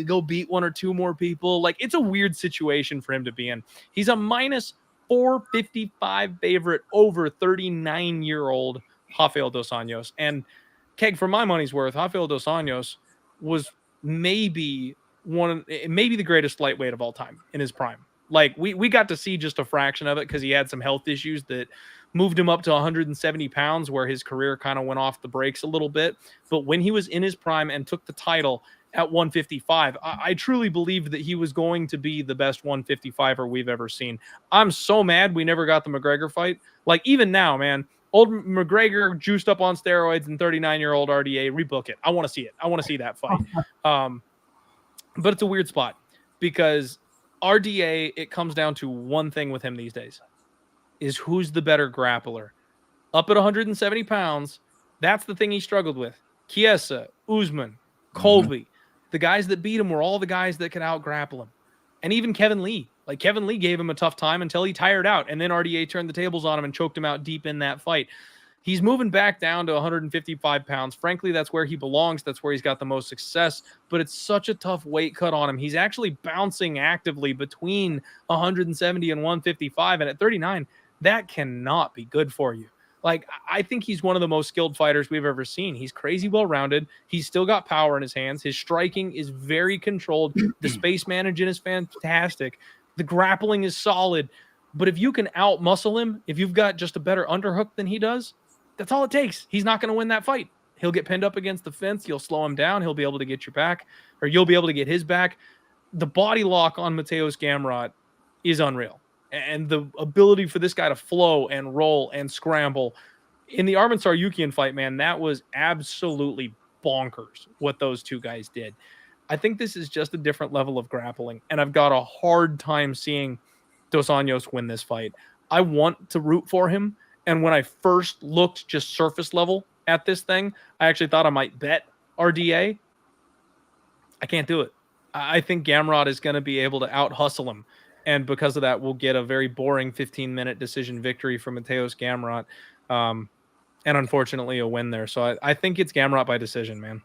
Go beat one or two more people. Like, it's a weird situation for him to be in. He's a minus 455 favorite over 39-year-old Rafael dos Anjos. And Keg, for my money's worth, Rafael dos Anjos was maybe the greatest lightweight of all time in his prime. Like, we got to see just a fraction of it because he had some health issues that moved him up to 170 pounds, where his career kind of went off the brakes a little bit. But when he was in his prime and took the title at 155, I truly believed that he was going to be the best 155er we've ever seen. I'm so mad we never got the McGregor fight. Like, even now, man, old McGregor juiced up on steroids and 39-year-old RDA, rebook it. I want to see it. I want to see that fight. But it's a weird spot because RDA, it comes down to one thing with him these days, is who's the better grappler. Up at 170 pounds, that's the thing he struggled with. Chiesa, Usman, Colby, the guys that beat him were all the guys that could out-grapple him. And even Kevin Lee. Like, Kevin Lee gave him a tough time until he tired out, and then RDA turned the tables on him and choked him out deep in that fight. He's moving back down to 155 pounds. Frankly, that's where he belongs. That's where he's got the most success, but it's such a tough weight cut on him. He's actually bouncing actively between 170 and 155, and at 39, that cannot be good for you. Like, I think he's one of the most skilled fighters we've ever seen. He's crazy well-rounded. He's still got power in his hands. His striking is very controlled. The space management is fantastic. The grappling is solid. But if you can out-muscle him, if you've got just a better underhook than he does, that's all it takes. He's not going to win that fight. He'll get pinned up against the fence. You'll slow him down. He'll be able to get your back, or you'll be able to get his back. The body lock on Mateusz Gamrot is unreal. And the ability for this guy to flow and roll and scramble. In the Arman Tsarukyan fight, man, that was absolutely bonkers what those two guys did. I think this is just a different level of grappling, and I've got a hard time seeing Dos Anjos win this fight. I want to root for him, and when I first looked just surface level at this thing, I actually thought I might bet RDA. I can't do it. I think Gamrot is going to be able to out-hustle him. And because of that, we'll get a very boring 15-minute decision victory for Mateusz Gamrot. And unfortunately, a win there. So I think it's Gamrot by decision, man.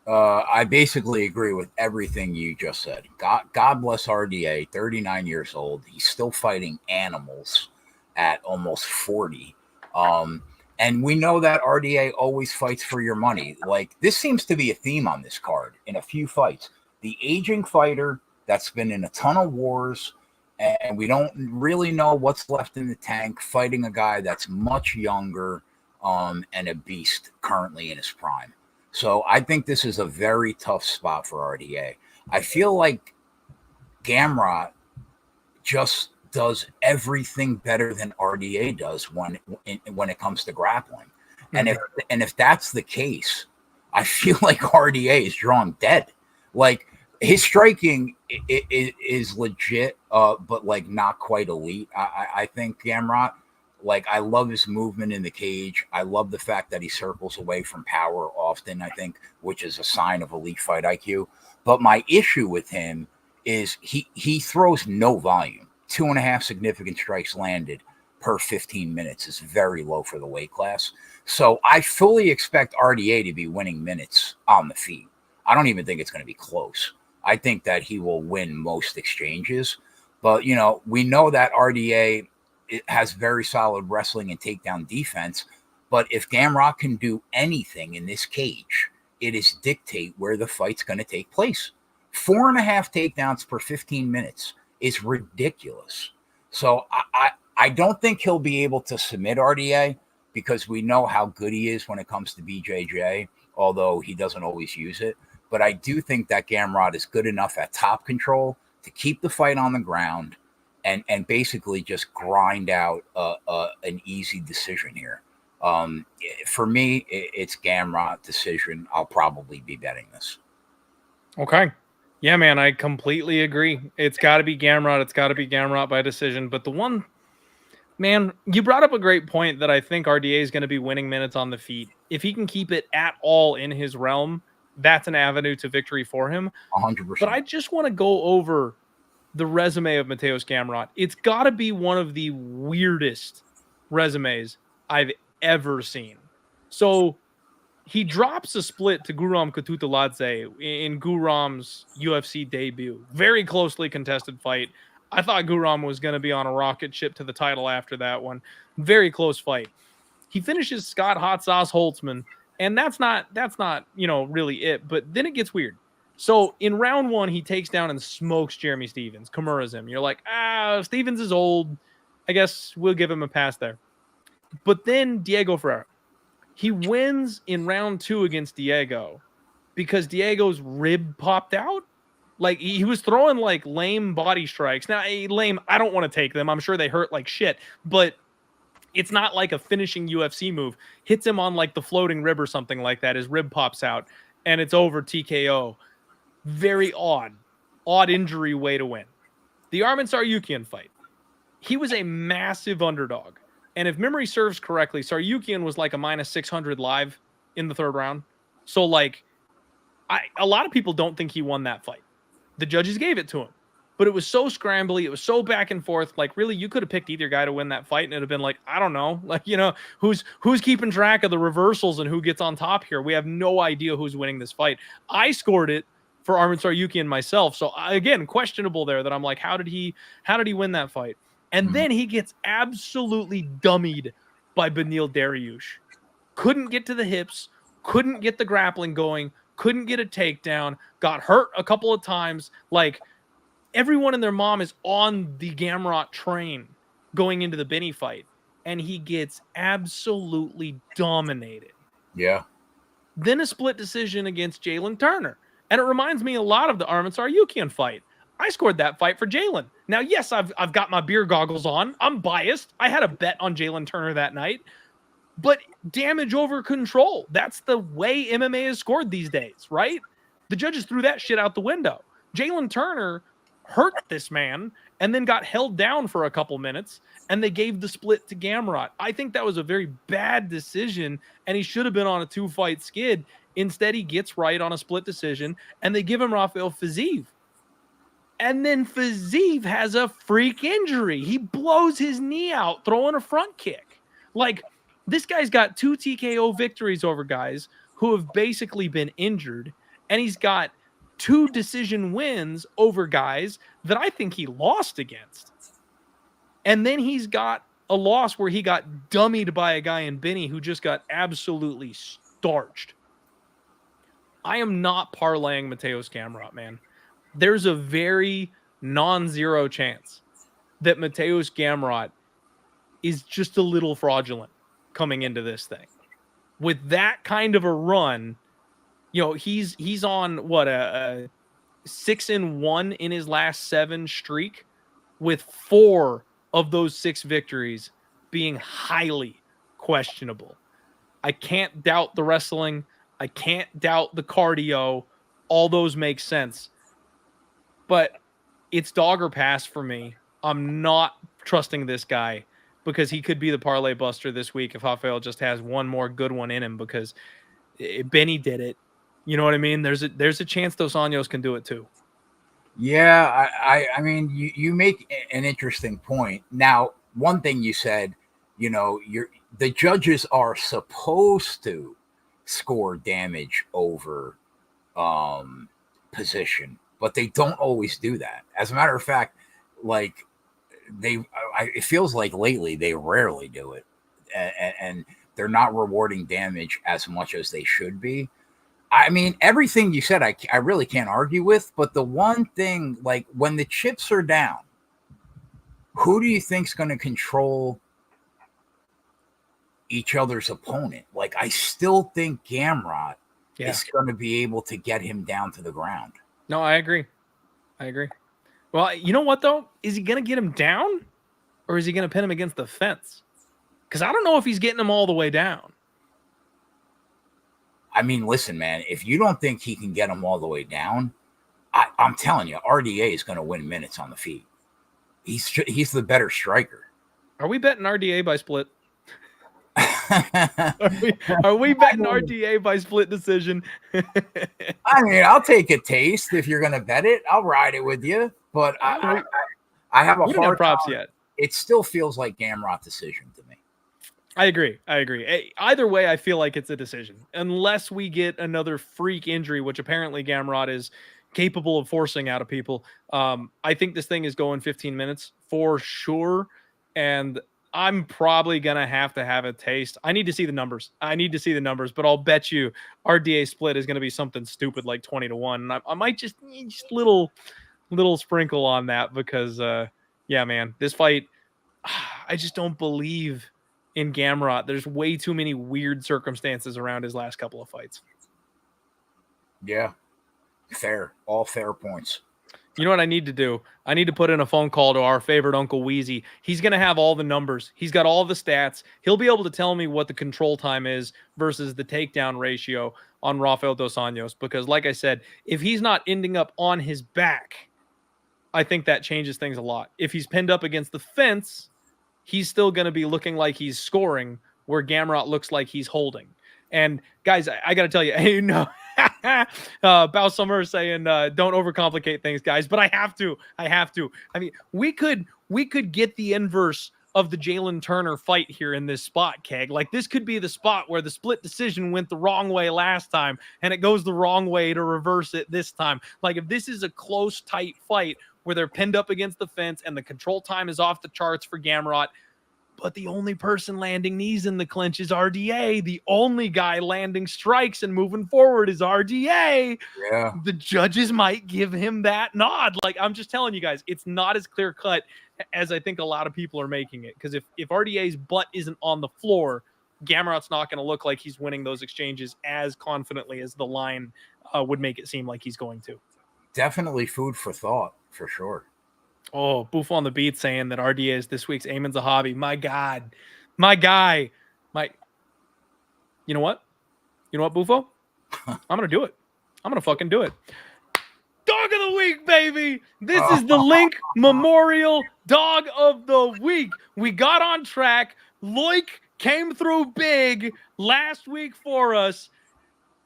I basically agree with everything you just said. God bless RDA, 39 years old. He's still fighting animals at almost 40. And we know that RDA always fights for your money. Like, this seems to be a theme on this card in a few fights. The aging fighter that's been in a ton of wars, and we don't really know what's left in the tank, fighting a guy that's much younger and a beast currently in his prime. So I think this is a very tough spot for RDA. I feel like Gamrot just does everything better than RDA does when it comes to grappling. Mm-hmm. And if that's the case, I feel like RDA is drawn dead. Like, his striking is legit, but like not quite elite. I think Gamrot, like, I love his movement in the cage. I love the fact that he circles away from power often, I think, which is a sign of elite fight IQ. But my issue with him is he throws no volume. 2.5 significant strikes landed per 15 minutes is very low for the weight class. So I fully expect RDA to be winning minutes on the feet. I don't even think it's going to be close. I think that he will win most exchanges. But, you know, we know that RDA has very solid wrestling and takedown defense. But if Gamrot can do anything in this cage, it is dictate where the fight's going to take place. 4.5 takedowns per 15 minutes is ridiculous. So I don't think he'll be able to submit RDA because we know how good he is when it comes to BJJ, although he doesn't always use it. But I do think that Gamrot is good enough at top control to keep the fight on the ground and basically just grind out an easy decision here. For me, it's Gamrot decision. I'll probably be betting this. Okay. Yeah, man, I completely agree. It's got to be Gamrot. It's got to be Gamrot by decision. But the one Man, you brought up a great point that I think RDA is going to be winning minutes on the feet. If he can keep it at all in his realm, that's an avenue to victory for him. 100%. But I just want to go over the resume of Mateusz Gamrot. It's got to be one of the weirdest resumes I've ever seen. So he drops a split to Guram Kututaladze in Guram's UFC debut. Very closely contested fight. I thought Guram was going to be on a rocket ship to the title after that one. Very close fight. He finishes Scott Hot Sauce Holtzman, and that's not really it. But then it gets weird. So in round one, he takes down and smokes Jeremy Stephens, Kimura's him. You're like, Stephens is old. I guess we'll give him a pass there. But then Diego Ferreira. He wins in round two against Diego because Diego's rib popped out. Like, he was throwing, like, lame body strikes. Now, lame, I don't want to take them. I'm sure they hurt like shit. But it's not like a finishing UFC move. Hits him on, like, the floating rib or something like that. His rib pops out, and it's over TKO. Very odd injury way to win. The Arman Tsarukyan fight. He was a massive underdog. And if memory serves correctly, Tsarukyan was like a minus 600 live in the third round. So, like, a lot of people don't think he won that fight. The judges gave it to him. But it was so scrambly. It was so back and forth. Like, really, you could have picked either guy to win that fight, and it'd have been like, I don't know. Like, who's keeping track of the reversals and who gets on top here? We have no idea who's winning this fight. I scored it for Arman Tsarukyan myself. So, again, questionable there that I'm like, how did he win that fight? And then he gets absolutely dummied by Beneil Dariush. Couldn't get to the hips, couldn't get the grappling going, couldn't get a takedown, got hurt a couple of times. Like, everyone and their mom is on the Gamrot train going into the Benny fight, and he gets absolutely dominated. Yeah. Then a split decision against Jailton Turner. And it reminds me a lot of the Arman Tsarukyan fight. I scored that fight for Jailton. Now, yes, I've got my beer goggles on. I'm biased. I had a bet on Jailton Turner that night. But damage over control. That's the way MMA is scored these days, right? The judges threw that shit out the window. Jailton Turner hurt this man and then got held down for a couple minutes, and they gave the split to Gamrot. I think that was a very bad decision, and he should have been on a 2-fight skid. Instead, he gets right on a split decision, and they give him Rafael Fiziev. And then Fiziev has a freak injury. He blows his knee out throwing a front kick. Like, this guy's got 2 TKO victories over guys who have basically been injured, and he's got 2 decision wins over guys that I think he lost against. And then he's got a loss where he got dummied by a guy in Benny who just got absolutely starched. I am not parlaying Mateusz Gamrot, man. There's a very non-zero chance that Mateusz Gamrot is just a little fraudulent coming into this thing. With that kind of a run, he's on what a 6-1 in his last 7 streak, with 4 of those 6 victories being highly questionable. I can't doubt the wrestling. I can't doubt the cardio. All those make sense. But it's dog or pass for me. I'm not trusting this guy because he could be the parlay buster this week if Rafael just has one more good one in him, because Benny did it. You know what I mean? There's a chance those Anjos can do it too. Yeah, I mean, you make an interesting point. Now, one thing you said, the judges are supposed to score damage over position, but they don't always do that. As a matter of fact, like it feels like lately they rarely do it, and they're not rewarding damage as much as they should be. I mean, everything you said, I really can't argue with, but the one thing, like, when the chips are down, who do you think's going to control each other's opponent? Like, I still think Gamrot is going to be able to get him down to the ground. No, I agree. Well, you know what, though? Is he going to get him down, or is he going to pin him against the fence? Because I don't know if he's getting him all the way down. I mean, listen, man, if you don't think he can get him all the way down, I'm telling you, RDA is going to win minutes on the feet. He's the better striker. Are we betting RDA by split? Are we betting RDA by split decision? I mean, I'll take a taste if you're going to bet it. I'll ride it with you, but I have a hard props time. Yet. It still feels like Gamrot decision to me. I agree. Either way, I feel like it's a decision. Unless we get another freak injury, which apparently Gamrot is capable of forcing out of people. I think this thing is going 15 minutes for sure. And I'm probably going to have a taste. I need to see the numbers. But I'll bet you RDA split is going to be something stupid like 20-1. And I might just little sprinkle on that because, yeah, man, this fight, I just don't believe in Gamrot. There's way too many weird circumstances around his last couple of fights. Yeah, fair. All fair points. You know what I need to do? I need to put in a phone call to our favorite Uncle Wheezy. He's going to have all the numbers. He's got all the stats. He'll be able to tell me what the control time is versus the takedown ratio on Rafael dos Anjos. Because like I said, if he's not ending up on his back, I think that changes things a lot. If he's pinned up against the fence, he's still going to be looking like he's scoring where Gamrot looks like he's holding. And guys, I got to tell you, hey, no. Bao Summer saying don't overcomplicate things, guys, but I have to. I mean, we could get the inverse of the Jailton Turner fight here in this spot, Keg. Like, this could be the spot where the split decision went the wrong way last time and it goes the wrong way to reverse it this time. Like, if this is a close, tight fight where they're pinned up against the fence and the control time is off the charts for Gamrot, but the only person landing knees in the clinch is RDA. The only guy landing strikes and moving forward is RDA. Yeah. The judges might give him that nod. Like, I'm just telling you guys, it's not as clear cut as I think a lot of people are making it. Because if RDA's butt isn't on the floor, Gamrot's not going to look like he's winning those exchanges as confidently as the line would make it seem like he's going to. Definitely food for thought, for sure. Oh, Boof on the beat saying that RDA is this week's Ayman Zahabi. My God. My guy. You know what? Bufo? I'm going to do it. I'm going to fucking do it. Dog of the week, baby. This is the Link Memorial Dog of the Week. We got on track. Loic came through big last week for us,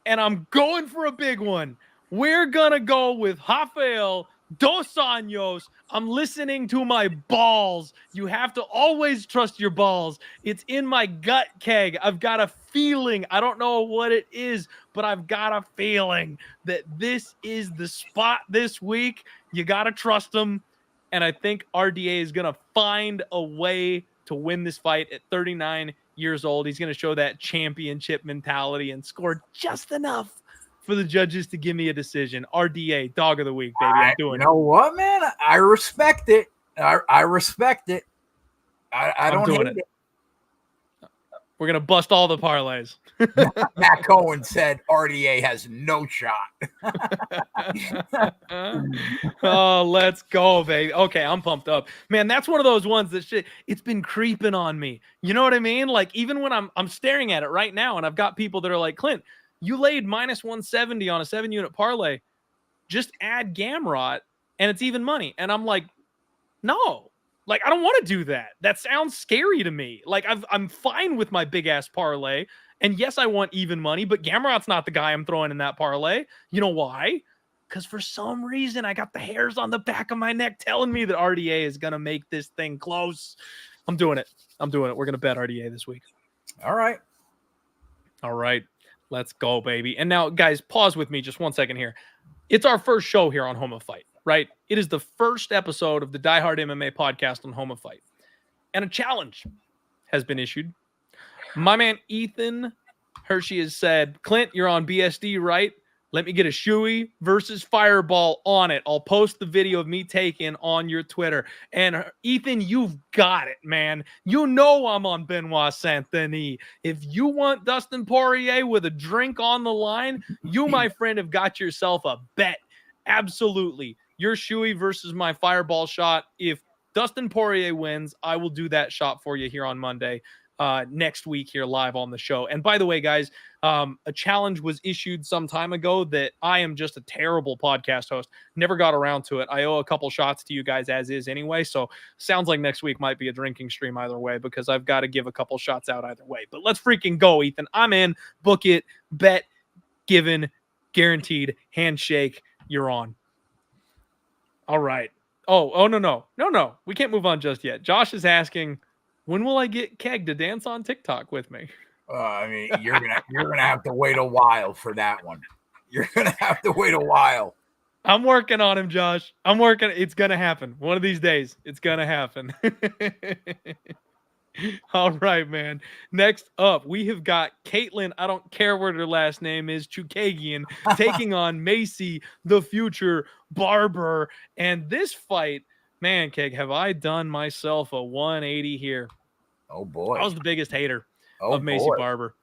and I'm going for a big one. We're going to go with Rafael dos Anjos. I'm listening to my balls. You have to always trust your balls. It's in my gut, Keg. I've got a feeling. I don't know what it is, but I've got a feeling that this is the spot this week. You got to trust him. And I think RDA is going to find a way to win this fight at 39 years old. He's going to show that championship mentality and score just enough for the judges to give me a decision. RDA, dog of the week, baby. I'm doing it. You know what, man? I respect it. I respect it. I don't hate it. We're going to bust all the parlays. Matt Cohen said RDA has no shot. Oh, let's go, baby. Okay, I'm pumped up. Man, that's one of those ones that it's been creeping on me. You know what I mean? Like, even when I'm staring at it right now and I've got people that are like, Clint, you laid minus 170 on a 7-unit parlay. Just add Gamrot and it's even money. And I'm like, no, like, I don't want to do that. That sounds scary to me. Like, I'm fine with my big ass parlay. And yes, I want even money, but Gamrot's not the guy I'm throwing in that parlay. You know why? Because for some reason, I got the hairs on the back of my neck telling me that RDA is going to make this thing close. I'm doing it. We're going to bet RDA this week. All right. Let's go, baby. And now, guys, pause with me just 1 second here. It's our first show here on Home of Fight, right? It is the first episode of the Die Hard MMA podcast on Home of Fight. And a challenge has been issued. My man Ethan Hershey has said, Clint, you're on BSD, right? Let me get a shoey versus Fireball on it. I'll post the video of me taking on your Twitter. And Ethan, you've got it, man. You know I'm on Benoit Saint-Denis. If you want Dustin Poirier with a drink on the line, you, my friend, have got yourself a bet. Absolutely. Your shoey versus my Fireball shot. If Dustin Poirier wins, I will do that shot for you here on Monday. next week here live on the show. And by the way, guys, a challenge was issued some time ago that I am just a terrible podcast host. Never got around to it. I owe a couple shots to you guys as is anyway. So sounds like next week might be a drinking stream either way, because I've got to give a couple shots out either way. But let's freaking go, Ethan. I'm in. Book it. Bet. Given. Guaranteed. Handshake. You're on. All right. Oh, no. We can't move on just yet. Josh is asking, when will I get Keg to dance on TikTok with me? I mean, you're gonna have to wait a while for that one. You're gonna have to wait a while. I'm working on him, Josh. I'm working. It's gonna happen. One of these days, it's gonna happen. All right, man. Next up, we have got Katlyn. I don't care what her last name is. Chookagian taking on Maycee, the future Barber. And this fight, man, Keg, have I done myself a 180 here? Oh boy, I was the biggest hater of Maycee Barber.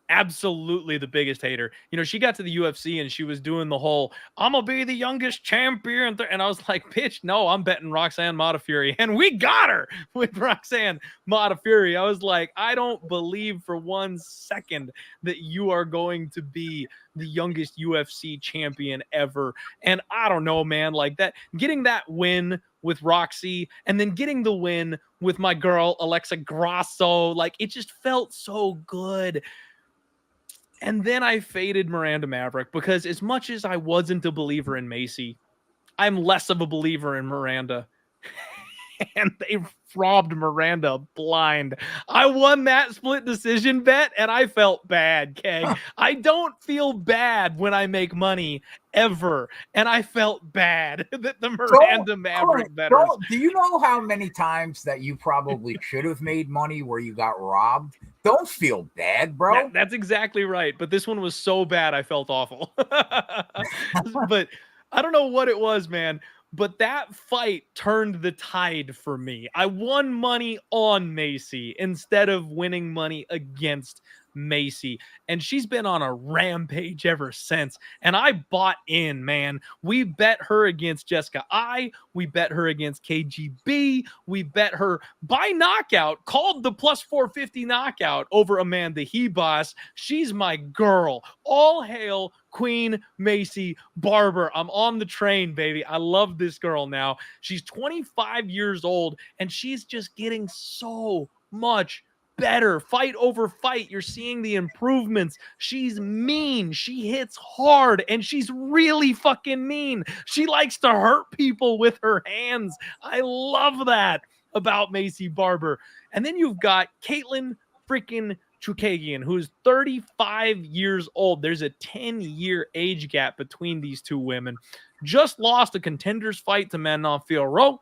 Absolutely the biggest hater. You know, she got to the UFC and she was doing the whole, I'm going to be the youngest champion. And I was like, bitch, no, I'm betting Roxanne Modafferi. And we got her with Roxanne Modafferi. I was like, I don't believe for 1 second that you are going to be the youngest UFC champion ever. And I don't know, man, like that, getting that win with Roxy and then getting the win with my girl, Alexa Grasso, like it just felt so good. And then I faded Miranda Maverick because as much as I wasn't a believer in Maycee, I'm less of a believer in Miranda. And they robbed Miranda blind. I won that split decision bet and I felt bad, Keg. I don't feel bad when I make money ever. And I felt bad that the Miranda Maverick betters. Do you know how many times that you probably should have made money where you got robbed? Don't feel bad, bro. That's exactly right. But this one was so bad, I felt awful. But I don't know what it was, man. But that fight turned the tide for me. I won money on Maycee instead of winning money against Maycee. And she's been on a rampage ever since. And I bought in, man. We bet her against Jessica I. We bet her against KGB. We bet her by knockout, called the plus 450 knockout over Amanda Hebos. She's my girl. All hail Queen Maycee Barber. I'm on the train, baby. I love this girl now. She's 25 years old, and she's just getting so much better. Fight over fight, you're seeing the improvements. She's mean. She hits hard, and she's really fucking mean. She likes to hurt people with her hands. I love that about Maycee Barber. And then you've got Katlyn freaking Chookagian, who's 35 years old. There's a 10-year age gap between these two women. Just lost a contenders fight to Manon Fiorot.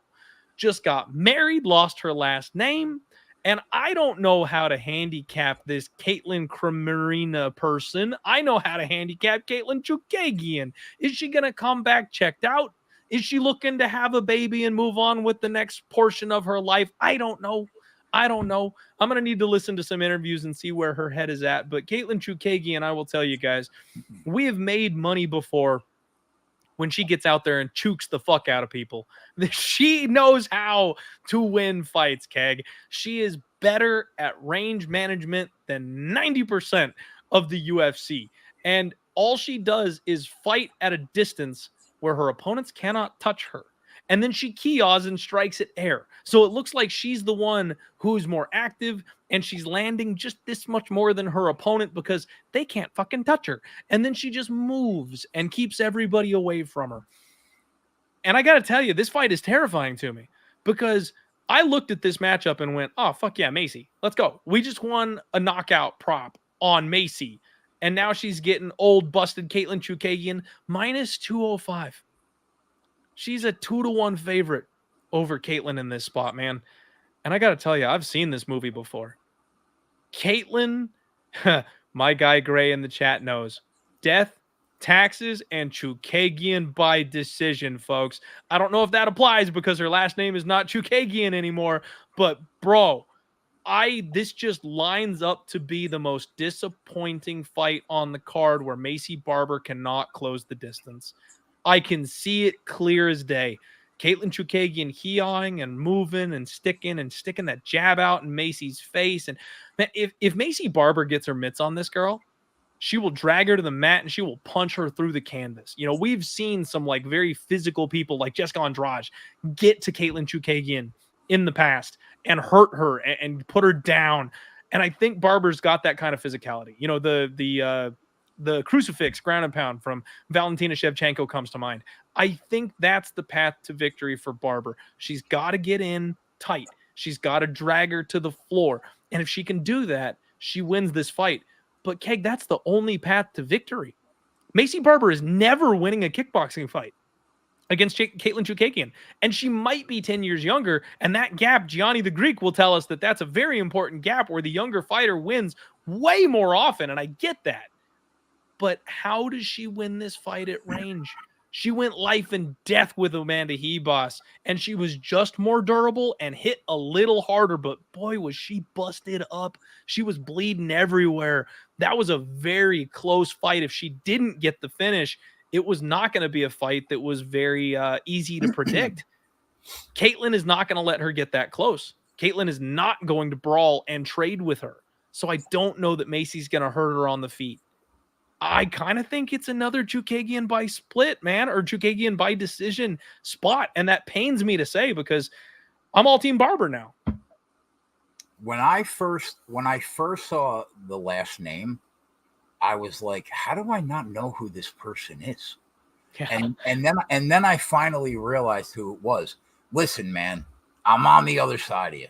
Just got married, lost her last name. And I don't know how to handicap this Katlyn Maryna person. I know how to handicap Katlyn Chookagian. Is she going to come back checked out? Is she looking to have a baby and move on with the next portion of her life? I don't know. I'm going to need to listen to some interviews and see where her head is at. But Katlyn Chookagian, I will tell you guys, we have made money before when she gets out there and chooks the fuck out of people. She knows how to win fights, Keg. She is better at range management than 90% of the UFC. And all she does is fight at a distance where her opponents cannot touch her. And then she kios and strikes at air. So it looks like she's the one who's more active, and she's landing just this much more than her opponent because they can't fucking touch her. And then she just moves and keeps everybody away from her. And I got to tell you, this fight is terrifying to me because I looked at this matchup and went, oh, fuck yeah, Maycee. Let's go. We just won a knockout prop on Maycee. And now she's getting old, busted Katlyn Chookagian minus 205. She's a 2-1 favorite over Katlyn in this spot, man. And I got to tell you, I've seen this movie before. Katlyn, my guy Gray in the chat knows. Death, taxes, and Chookagian by decision, folks. I don't know if that applies because her last name is not Chookagian anymore. But, bro, this just lines up to be the most disappointing fight on the card where Maycee Barber cannot close the distance. I can see it clear as day. Katlyn Chookagian heeing and moving and sticking that jab out in Maycee's face. And man, if Maycee Barber gets her mitts on this girl, she will drag her to the mat and she will punch her through the canvas. You know, we've seen some like very physical people like Jessica Andrade get to Katlyn Chookagian in the past and hurt her and put her down. And I think Barber's got that kind of physicality. You know, the crucifix ground and pound from Valentina Shevchenko comes to mind. I think that's the path to victory for Barber. She's got to get in tight. She's got to drag her to the floor. And if she can do that, she wins this fight. But Keg, that's the only path to victory. Maycee Barber is never winning a kickboxing fight against Katlyn Chookagian. And she might be 10 years younger. And that gap, Gianni the Greek will tell us that that's a very important gap where the younger fighter wins way more often. And I get that. But how does she win this fight at range? She went life and death with Amanda Ribas, and she was just more durable and hit a little harder, but boy, was she busted up. She was bleeding everywhere. That was a very close fight. If she didn't get the finish, it was not going to be a fight that was very easy to predict. Katlyn is not going to let her get that close. Katlyn is not going to brawl and trade with her. So I don't know that Maycee's going to hurt her on the feet. I kind of think it's another Chookagian by split, man, or Chookagian by decision spot. And that pains me to say because I'm all team Barber now. When I first saw the last name, I was like, how do I not know who this person is? Yeah. And then I finally realized who it was. Listen, man, I'm on the other side of you.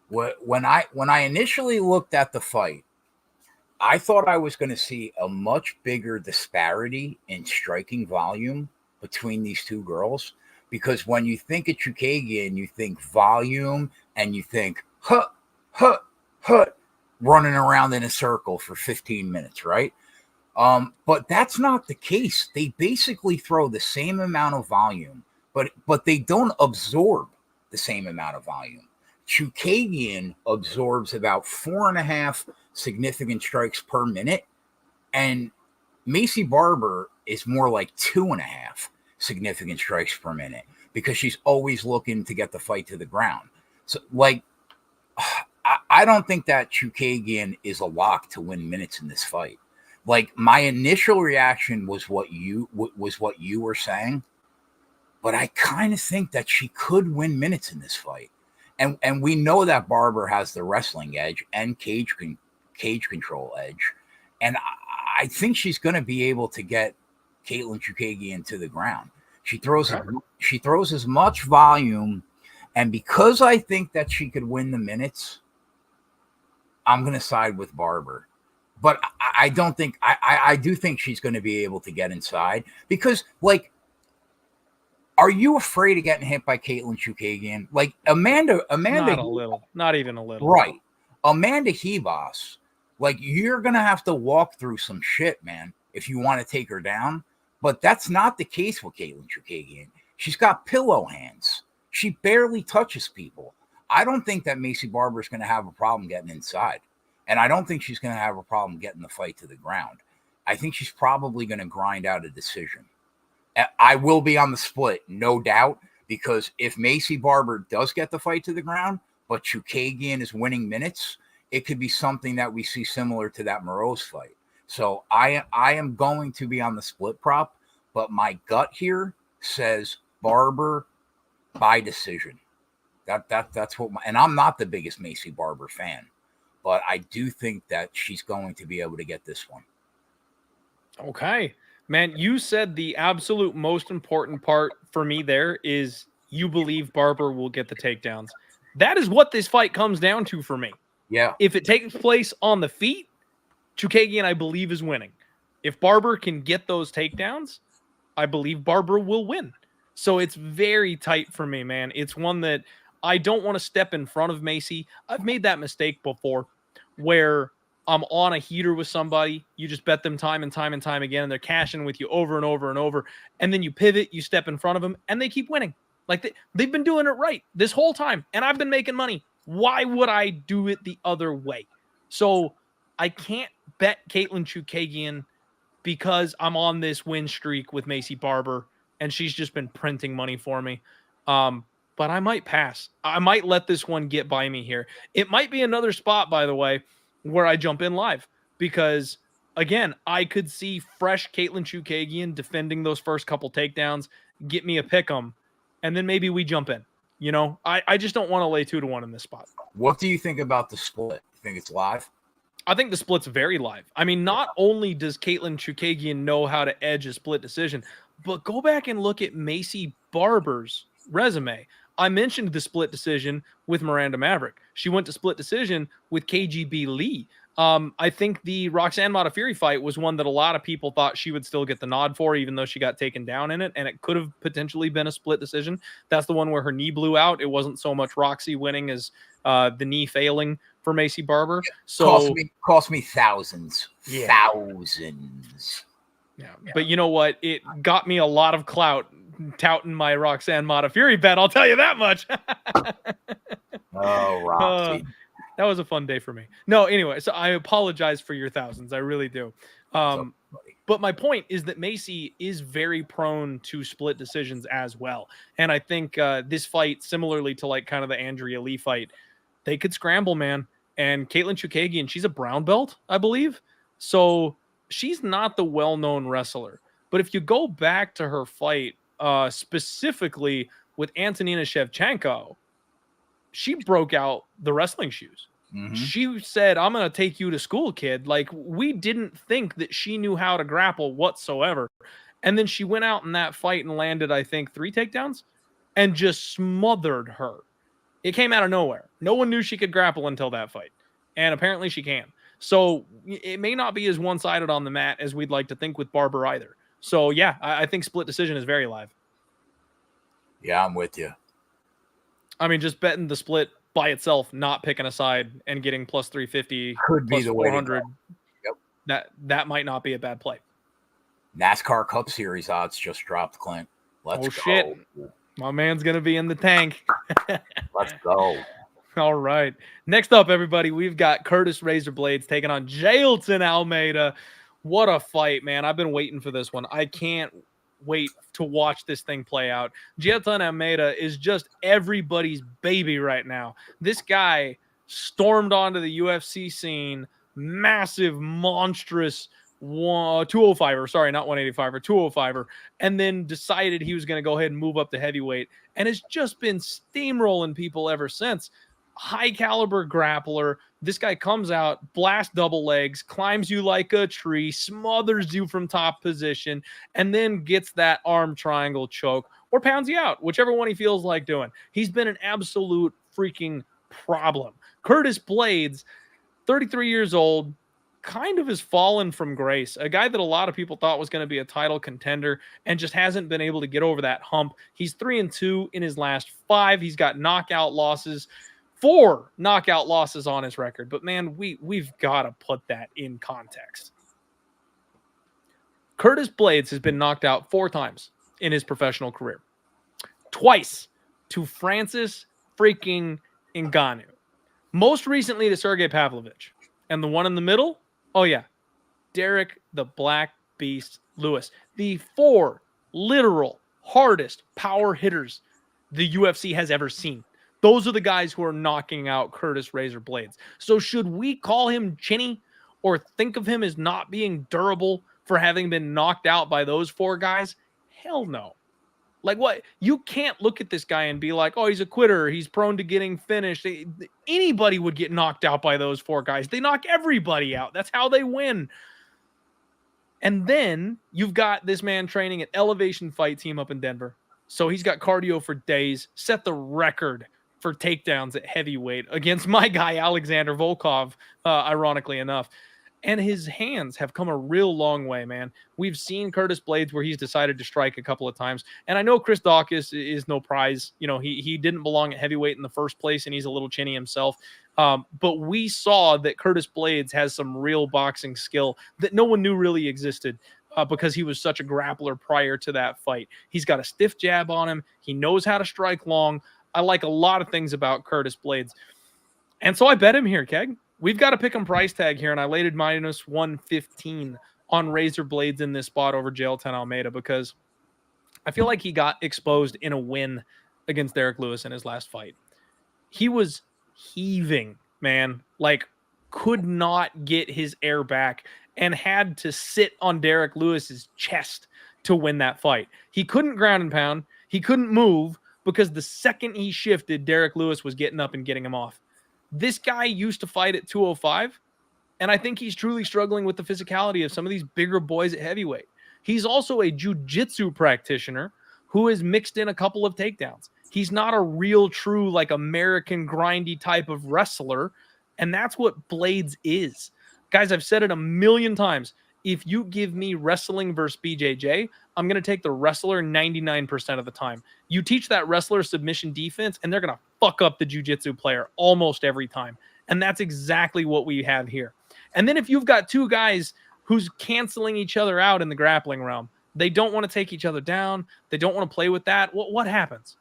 When I initially looked at the fight, I thought I was going to see a much bigger disparity in striking volume between these two girls, because when you think of Chookagian, you think volume and you think hut, running around in a circle for 15 minutes, right? But that's not the case. They basically throw the same amount of volume, but they don't absorb the same amount of volume. Chookagian absorbs about 4.5 significant strikes per minute, and Maycee Barber is more like 2.5 significant strikes per minute because she's always looking to get the fight to the ground. So, like, I don't think that Chookagian is a lock to win minutes in this fight. Like, my initial reaction was what you were saying, but I kind of think that she could win minutes in this fight. And we know that Barber has the wrestling edge and cage control edge. And I think she's going to be able to get Katlyn Chookagian to the ground. She throws as much volume. And because I think that she could win the minutes, I'm going to side with Barber. But I don't think – I do think she's going to be able to get inside because, like, are you afraid of getting hit by Katlyn Chookagian? Like Amanda, not a little, not even a little. Right. Amanda Ribas, like, you're going to have to walk through some shit, man, if you want to take her down. But that's not the case with Katlyn Chookagian. She's got pillow hands. She barely touches people. I don't think that Maycee Barber is going to have a problem getting inside. And I don't think she's going to have a problem getting the fight to the ground. I think she's probably going to grind out a decision. I will be on the split, no doubt, because if Maycee Barber does get the fight to the ground, but Chookagian is winning minutes, it could be something that we see similar to that Moroz fight. So I am going to be on the split prop, but my gut here says Barber by decision. That's what and I'm not the biggest Maycee Barber fan, but I do think that she's going to be able to get this one. Okay. Man, you said the absolute most important part for me there is you believe Barber will get the takedowns. That is what this fight comes down to for me. Yeah. If it takes place on the feet, Chookagian, I believe, is winning. If Barber can get those takedowns, I believe Barber will win. So it's very tight for me, man. It's one that I don't want to step in front of Maycee. I've made that mistake before where I'm on a heater with somebody, you just bet them time and time and time again, and they're cashing with you over and over and over. And then you pivot, you step in front of them, and they keep winning. Like they've been doing it right this whole time, and I've been making money. Why would I do it the other way? So I can't bet Katlyn Chookagian because I'm on this win streak with Maycee Barber, and she's just been printing money for me. But I might pass. I might let this one get by me here. It might be another spot, by the way, where I jump in live because, again, I could see fresh Katlyn Chookagian defending those first couple takedowns, get me a pick 'em, and then maybe we jump in. You know, I just don't want to lay 2-1 in this spot. What do you think about the split? You think it's live? I think the split's very live. I mean, not only does Katlyn Chookagian know how to edge a split decision, but go back and look at Maycee Barber's resume. I mentioned the split decision with Miranda Maverick. She went to split decision with KGB Lee. I think the Roxanne Modafferi fight was one that a lot of people thought she would still get the nod for, even though she got taken down in it, and it could have potentially been a split decision. That's the one where her knee blew out. It wasn't so much Roxy winning as the knee failing for Maycee Barber. So cost me thousands. Yeah. Thousands. Yeah. But you know what? It got me a lot of clout touting my Roxanne Modafferi bet. I'll tell you that much. Oh, Roxy. That was a fun day for me. No, anyway, so I apologize for your thousands. I really do. But my point is that Maycee is very prone to split decisions as well. And I think this fight, similarly to like kind of the Andrea Lee fight, they could scramble, man. And Katlyn Chookagian, she's a brown belt, I believe. So she's not the well-known wrestler. But if you go back to her fight, specifically with Antonina Shevchenko, she broke out the wrestling shoes. Mm-hmm. She said, I'm going to take you to school, kid. Like, we didn't think that she knew how to grapple whatsoever. And then she went out in that fight and landed, I think, 3 takedowns and just smothered her. It came out of nowhere. No one knew she could grapple until that fight. And apparently she can. So it may not be as one-sided on the mat as we'd like to think with Barber either. So, yeah, I think split decision is very live. Yeah, I'm with you. I mean, just betting the split by itself, not picking a side and getting plus 350, could be plus the 400. Way to go. Yep. That might not be a bad play. NASCAR Cup Series odds just dropped, Clint. Let's go. Shit. My man's going to be in the tank. Let's go. All right. Next up, everybody, we've got Curtis Razor Blaydes taking on Jailton Almeida. What a fight, man. I've been waiting for this one. I can't wait to watch this thing play out. Jailton Almeida is just everybody's baby right now. This guy stormed onto the UFC scene, massive, monstrous 205er, sorry, not 185er, 205er, and then decided he was going to go ahead and move up to heavyweight, and has just been steamrolling people ever since. High caliber grappler. This guy comes out, blast double legs, climbs you like a tree, smothers you from top position, and then gets that arm triangle choke or pounds you out, whichever one he feels like doing. He's been an absolute freaking problem. Curtis Blaydes, 33 years old, kind of has fallen from grace. A guy that a lot of people thought was going to be a title contender and just hasn't been able to get over that hump. He's 3-2 in his last 5. He's got knockout losses. 4 knockout losses on his record. But, man, we've got to put that in context. Curtis Blaydes has been knocked out 4 times in his professional career. Twice to Francis freaking Ngannou. Most recently to Sergey Pavlovich. And the one in the middle? Oh, yeah. Derek the Black Beast Lewis. The 4 literal hardest power hitters the UFC has ever seen. Those are the guys who are knocking out Curtis Razor Blaydes. So should we call him chinny or think of him as not being durable for having been knocked out by those 4 guys? Hell no. Like what? You can't look at this guy and be like, oh, he's a quitter. He's prone to getting finished. Anybody would get knocked out by those 4 guys. They knock everybody out. That's how they win. And then you've got this man training at Elevation Fight Team up in Denver. So he's got cardio for days, set the record for takedowns at heavyweight against my guy, Alexander Volkov, ironically enough. And his hands have come a real long way, man. We've seen Curtis Blaydes where he's decided to strike a couple of times. And I know Chris Daukaus is no prize. You know, he didn't belong at heavyweight in the first place, and he's a little chinny himself. But we saw that Curtis Blaydes has some real boxing skill that no one knew really existed. Because he was such a grappler prior to that fight. He's got a stiff jab on him. He knows how to strike long. I like a lot of things about Curtis Blaydes. And so I bet him here, Keg. We've got to pick him price tag here, and I laid it minus 115 on Razor Blaydes in this spot over Jailton Almeida because I feel like he got exposed in a win against Derek Lewis in his last fight. He was heaving, man, like could not get his air back and had to sit on Derek Lewis's chest to win that fight. He couldn't ground and pound. He couldn't move because the second he shifted, Derek Lewis was getting up and getting him off. This guy used to fight at 205, and I think he's truly struggling with the physicality of some of these bigger boys at heavyweight. He's also a jiu-jitsu practitioner who has mixed in a couple of takedowns. He's not a real, true, like American grindy type of wrestler, and that's what Blaydes is. Guys, I've said it a million times. If you give me wrestling versus BJJ, I'm going to take the wrestler 99% of the time. You teach that wrestler submission defense, and they're going to fuck up the jiu-jitsu player almost every time. And that's exactly what we have here. And then if you've got two guys who's canceling each other out in the grappling realm, they don't want to take each other down. They don't want to play with that. What happens?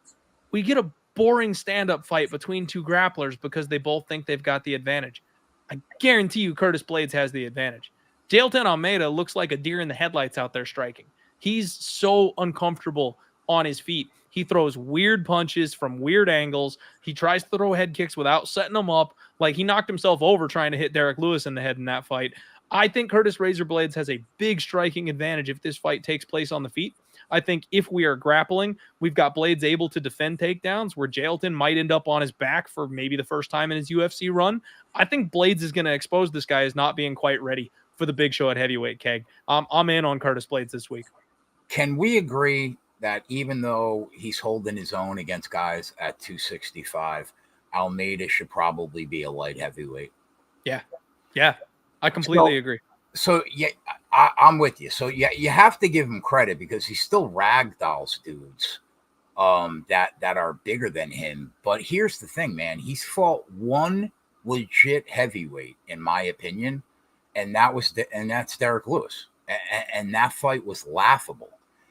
We get a boring stand-up fight between two grapplers because they both think they've got the advantage. I guarantee you Curtis Blaydes has the advantage. Jailton Almeida looks like a deer in the headlights out there striking. He's so uncomfortable on his feet. He throws weird punches from weird angles. He tries to throw head kicks without setting them up. Like he knocked himself over trying to hit Derek Lewis in the head in that fight. I think Curtis Razor Blaydes has a big striking advantage if this fight takes place on the feet. I think if we are grappling, we've got Blaydes able to defend takedowns where Jailton might end up on his back for maybe the first time in his UFC run. I think Blaydes is going to expose this guy as not being quite ready for the big show at heavyweight, Keg. I'm in on Curtis Blaydes this week. Can we agree that even though he's holding his own against guys at 265, Almeida should probably be a light heavyweight? Yeah, I completely agree. So yeah, I'm with you. So yeah, you have to give him credit because he still ragdolls dudes that are bigger than him. But here's the thing, man. He's fought one legit heavyweight, in my opinion, and that's Derek Lewis. And that fight was laughable.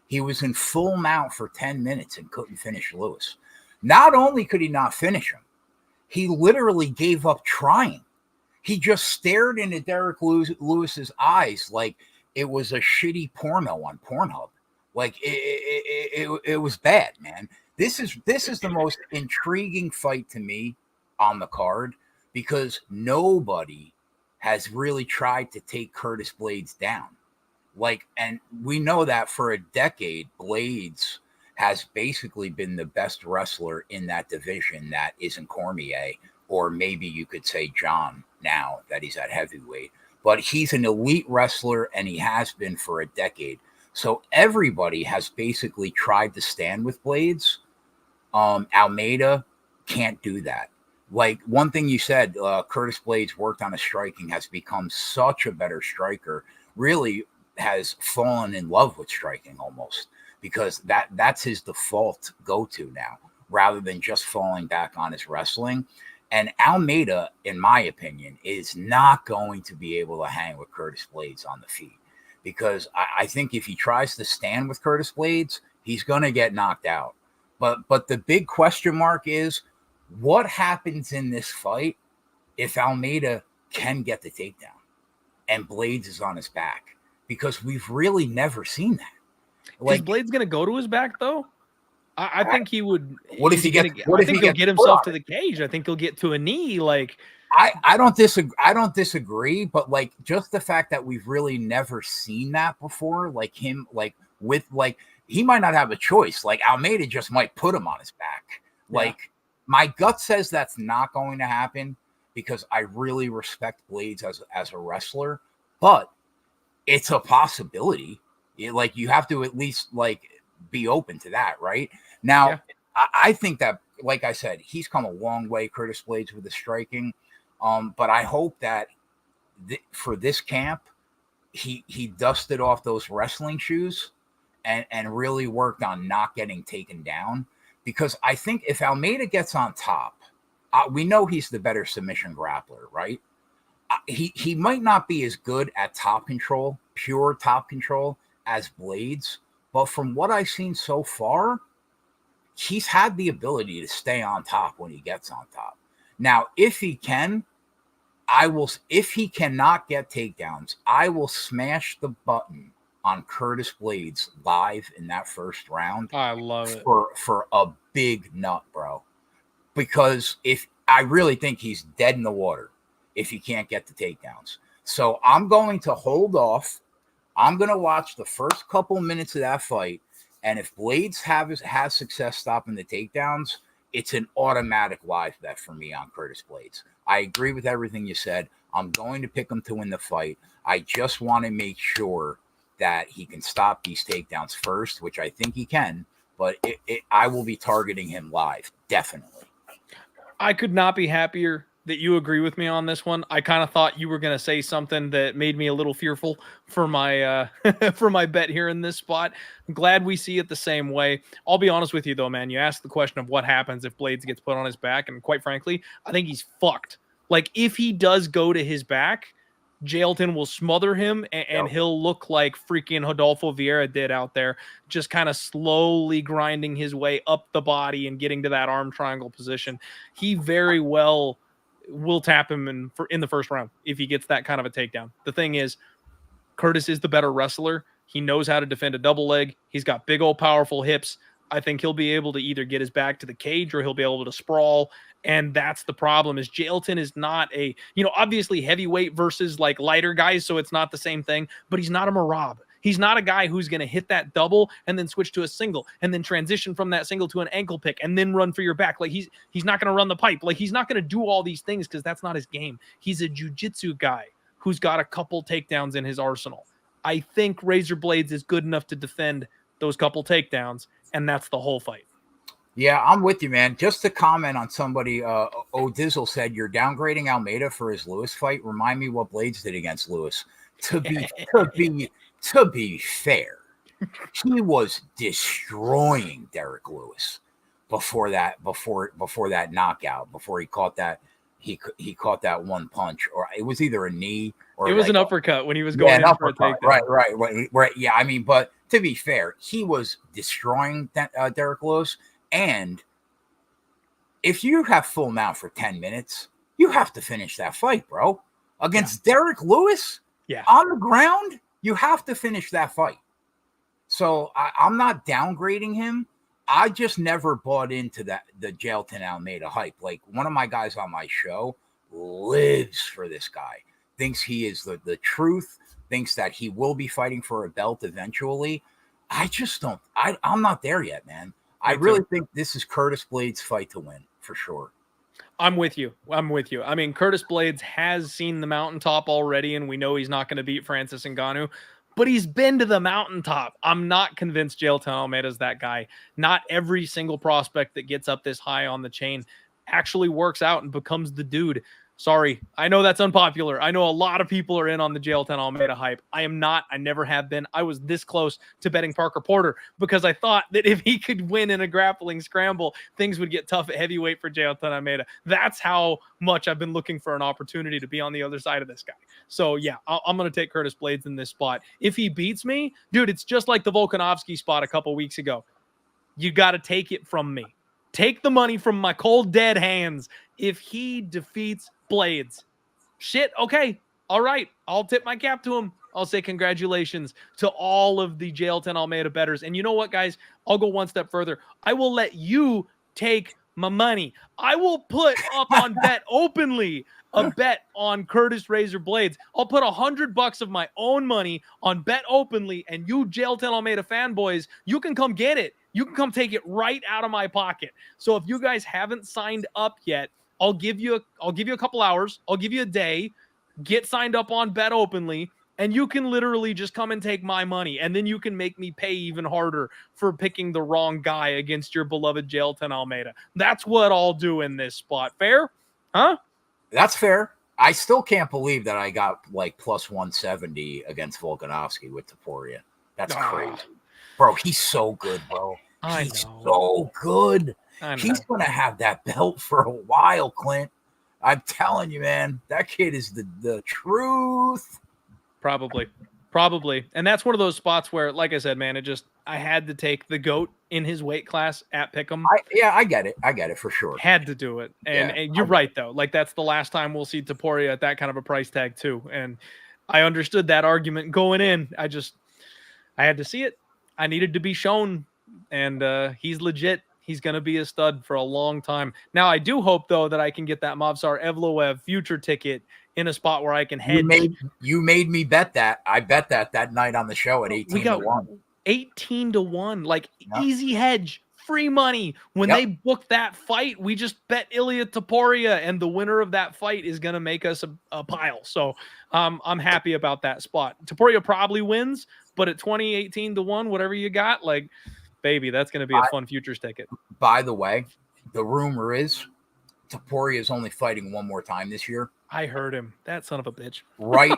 He was in full mount for 10 minutes and couldn't finish Lewis. Not only could he not finish him, he literally gave up trying. He just stared into Derek Lewis's eyes like it was a shitty porno on Pornhub. Like it was bad, man. This is the most intriguing fight to me on the card because nobody has really tried to take Curtis Blaydes down. Like, and we know that for a decade, Blaydes has basically been the best wrestler in that division that isn't Cormier, or maybe you could say John now that he's at heavyweight. But he's an elite wrestler, and he has been for a decade. So everybody has basically tried to stand with Blaydes. Almeida can't do that. Like one thing you said, Curtis Blaydes worked on his striking, has become such a better striker, really has fallen in love with striking almost, because that's his default go-to now, rather than just falling back on his wrestling. And Almeida, in my opinion, is not going to be able to hang with Curtis Blaydes on the feet, because I think if he tries to stand with Curtis Blaydes, he's going to get knocked out. But the big question mark is, what happens in this fight if Almeida can get the takedown and Blaydes is on his back? Because we've really never seen that. Like, is Blaydes going to go to his back, though? I think he would. What if he gets? I think he'll get himself to the cage. I think he'll get to a knee. Like, I don't disagree. I don't disagree, but like just the fact that we've really never seen that before, like him, like with like he might not have a choice. Like Almeida just might put him on his back. Like my gut says that's not going to happen because I really respect Blaydes as a wrestler, but it's a possibility. Like you have to at least like be open to that, right? Now, I think that, like I said, he's come a long way, Curtis Blaydes, with the striking. But I hope that for this camp, he dusted off those wrestling shoes and really worked on not getting taken down. Because I think if Almeida gets on top, we know he's the better submission grappler, right? He might not be as good at top control, pure top control, as Blaydes, but from what I've seen so far, he's had the ability to stay on top when he gets on top. Now, if he can, if he cannot get takedowns, I will smash the button on Curtis Blaydes live in that first round. I love it. For a big nut, bro. Because I really think he's dead in the water if he can't get the takedowns. So I'm going to hold off. I'm going to watch the first couple minutes of that fight. And if Blaydes has success stopping the takedowns, it's an automatic live bet for me on Curtis Blaydes. I agree with everything you said. I'm going to pick him to win the fight. I just want to make sure that he can stop these takedowns first, which I think he can. But I will be targeting him live, definitely. I could not be happier that you agree with me on this one. I kind of thought you were going to say something that made me a little fearful for my for my bet here in this spot. I'm glad we see it the same way. I'll be honest with you though, man. You asked the question of what happens if Blaydes gets put on his back, and quite frankly, I think he's fucked. Like if he does go to his back, Jailton will smother him, and he'll look like freaking Rodolfo Vieira did out there, just kind of slowly grinding his way up the body and getting to that arm triangle position. He very well will tap him in the first round if he gets that kind of a takedown. The thing is, Curtis is the better wrestler. He knows how to defend a double leg. He's got big old powerful hips. I think he'll be able to either get his back to the cage or he'll be able to sprawl. And that's the problem is Jailton is not obviously heavyweight versus like lighter guys. So it's not the same thing, but he's not a Moroz. He's not a guy who's going to hit that double and then switch to a single and then transition from that single to an ankle pick and then run for your back. Like he's not going to run the pipe. Like he's not going to do all these things because that's not his game. He's a jiu-jitsu guy who's got a couple takedowns in his arsenal. I think Razor Blaydes is good enough to defend those couple takedowns, and that's the whole fight. Yeah, I'm with you, man. Just to comment on somebody, O'Dizzle said, you're downgrading Almeida for his Lewis fight. Remind me what Blaydes did against Lewis. To be fair, he was destroying Derek Lewis before that knockout, before he caught that he caught that one punch, or it was either a knee or it was an uppercut when he was going in for a takedown. Right. Yeah, I mean, but to be fair, he was destroying Derek Lewis. And if you have full mount for 10 minutes, you have to finish that fight, bro. Against Derek Lewis on the ground, you have to finish that fight. So I'm not downgrading him. I just never bought into the Jailton Almeida hype. Like one of my guys on my show lives for this guy, thinks he is the truth, thinks that he will be fighting for a belt eventually. I just don't. I'm not there yet, man. I really think this is Curtis Blaydes' fight to win, for sure. I'm with you. I mean, Curtis Blaydes has seen the mountaintop already, and we know he's not going to beat Francis Ngannou, but he's been to the mountaintop. I'm not convinced Jailton Almeida's that guy. Not every single prospect that gets up this high on the chain actually works out and becomes the dude. Sorry, I know that's unpopular. I know a lot of people are in on the Jailton Almeida hype. I am not. I never have been. I was this close to betting Parker Porter because I thought that if he could win in a grappling scramble, things would get tough at heavyweight for Jailton Almeida. That's how much I've been looking for an opportunity to be on the other side of this guy. So, yeah, I'm going to take Curtis Blaydes in this spot. If he beats me, dude, it's just like the Volkanovski spot a couple weeks ago. You got to take it from me. Take the money from my cold, dead hands. If he defeats Blaydes, shit, okay, all right, I'll tip my cap to him. I'll say congratulations to all of the Jailton Almeida bettors. And you know what, guys? I'll go one step further. I will let you take my money. I will put up on Bet Openly a bet on Curtis Razor Blaydes. I'll put $100 of my own money on Bet Openly, and you Jailton Almeida fanboys, you can come get it. You can come take it right out of my pocket. So if you guys haven't signed up yet, I'll give you a couple hours. I'll give you a day. Get signed up on Bet Openly, and you can literally just come and take my money, and then you can make me pay even harder for picking the wrong guy against your beloved Jailton Almeida. That's what I'll do in this spot. Fair? Huh? That's fair. I still can't believe that I got like plus 170 against Volkanovski with Topuria. That's crazy. Bro, he's so good, bro. He's so good. He's going to have that belt for a while, Clint. I'm telling you, man, that kid is the truth. Probably. And that's one of those spots where, like I said, man, I had to take the GOAT in his weight class at Pick'em. I get it for sure. Had to do it. And you're right, though. Like, that's the last time we'll see Topuria at that kind of a price tag, too. And I understood that argument going in. I had to see it. I needed to be shown. And he's legit. He's going to be a stud for a long time. Now, I do hope, though, that I can get that Movsar Evloev future ticket in a spot where I can hedge. You made me bet that. I bet that night on the show at 18-1. 18-1, like easy hedge, free money. When they book that fight, we just bet Ilia Topuria, and the winner of that fight is going to make us a pile. So I'm happy about that spot. Topuria probably wins, but at 18-1, whatever you got, like, baby, that's going to be a fun futures ticket. By the way, the rumor is Topuria is only fighting one more time this year. I heard him. That son of a bitch. Right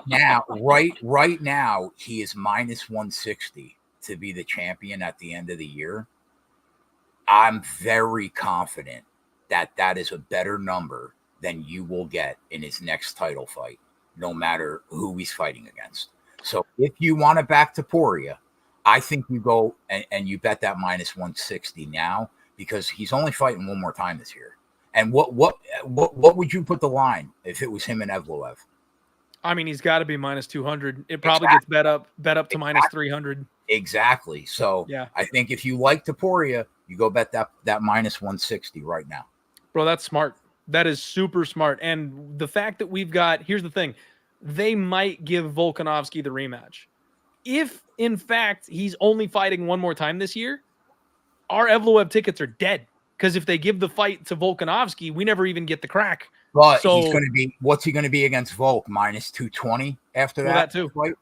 now, he is minus 160 to be the champion at the end of the year. I'm very confident that that is a better number than you will get in his next title fight, no matter who he's fighting against. So if you want to back Topuria, I think you go and you bet that minus 160 now, because he's only fighting one more time this year. And what would you put the line if it was him and Evloev? I mean, he's got to be minus 200. It probably gets bet up to minus 300. Exactly. So yeah, I think if you like Topuria, you go bet that minus 160 right now. Bro, that's smart. That is super smart. And the fact that we've got, here's the thing, they might give Volkanovski the rematch. If, in fact, he's only fighting one more time this year, our Evloev tickets are dead. Because if they give the fight to Volkanovski, we never even get the crack. But he's going to be, what's he going to be against Volk? Minus 220 after that too. Fight?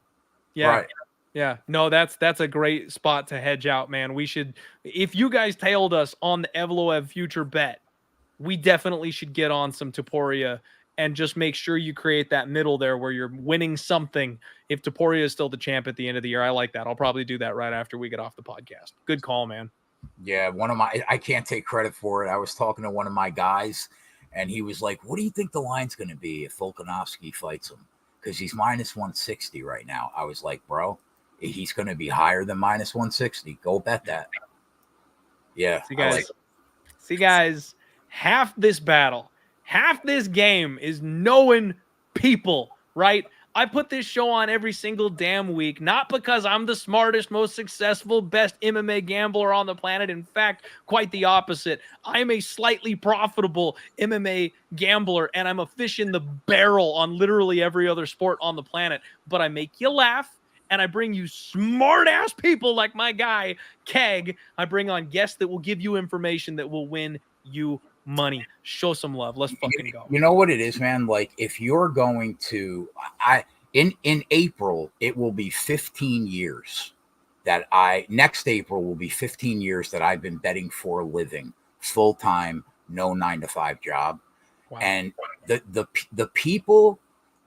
Yeah. Right. Yeah. No, that's a great spot to hedge out, man. We should, if you guys tailed us on the Evloev future bet, we definitely should get on some Topuria and just make sure you create that middle there where you're winning something. If Topuria is still the champ at the end of the year, I like that. I'll probably do that right after we get off the podcast. Good call, man. Yeah, I can't take credit for it. I was talking to one of my guys, and he was like, what do you think the line's going to be if Volkanovski fights him? Because he's minus 160 right now. I was like, bro, he's going to be higher than minus 160. Go bet that. Yeah. See, guys, half this battle, half this game is knowing people, right? I put this show on every single damn week, not because I'm the smartest, most successful, best MMA gambler on the planet. In fact, quite the opposite. I'm a slightly profitable MMA gambler, and I'm a fish in the barrel on literally every other sport on the planet. But I make you laugh, and I bring you smart-ass people like my guy, Keg. I bring on guests that will give you information that will win you money. Show some love. Let's fucking go. You know what it is, man? Like, if you're going to, in April, it will be 15 years that next April will be 15 years that I've been betting for a living, full-time, no 9-to-5 job. Wow. And the people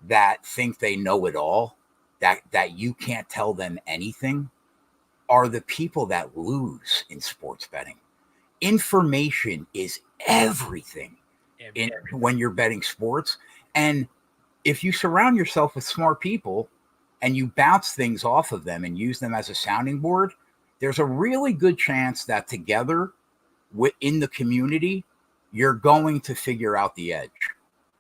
that think they know it all, that you can't tell them anything, are the people that lose in sports betting. Information is everything when you're betting sports. And if you surround yourself with smart people and you bounce things off of them and use them as a sounding board, there's a really good chance that together within the community, you're going to figure out the edge.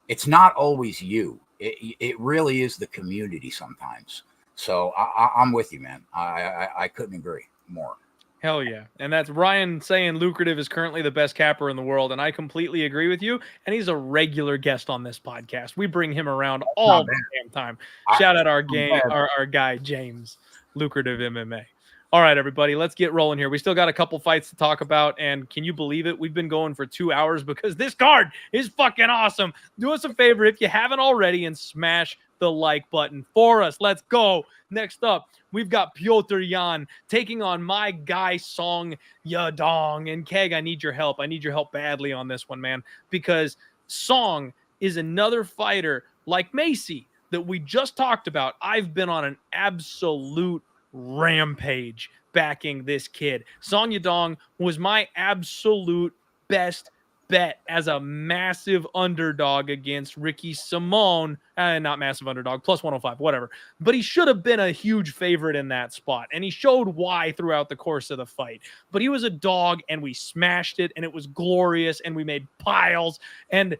It's not always you. It really is the community sometimes. So I'm with you, man. I couldn't agree more. Hell yeah. And that's Ryan saying Lucrative is currently the best capper in the world. And I completely agree with you. And he's a regular guest on this podcast. We bring him around all the damn time. Shout out our guy, James, Lucrative MMA. All right, everybody, let's get rolling here. We still got a couple fights to talk about. And can you believe it? We've been going for 2 hours because this card is fucking awesome. Do us a favor if you haven't already and smash the like button for us. Let's go. Next up, we've got Piotr Yan taking on my guy Song Yadong. And Keg, I need your help. I need your help badly on this one, man, because Song is another fighter like Maycee that we just talked about. I've been on an absolute rampage backing this kid. Song Yadong was my absolute best bet as a massive underdog against Ricky Simon. Not massive underdog, plus 105, whatever. But he should have been a huge favorite in that spot. And he showed why throughout the course of the fight. But he was a dog, and we smashed it, and it was glorious, and we made piles. And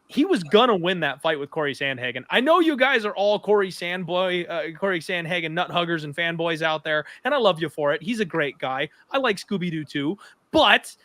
he was going to win that fight with Corey Sandhagen. I know you guys are all Corey Sandhagen nut huggers and fanboys out there, and I love you for it. He's a great guy. I like Scooby-Doo too. But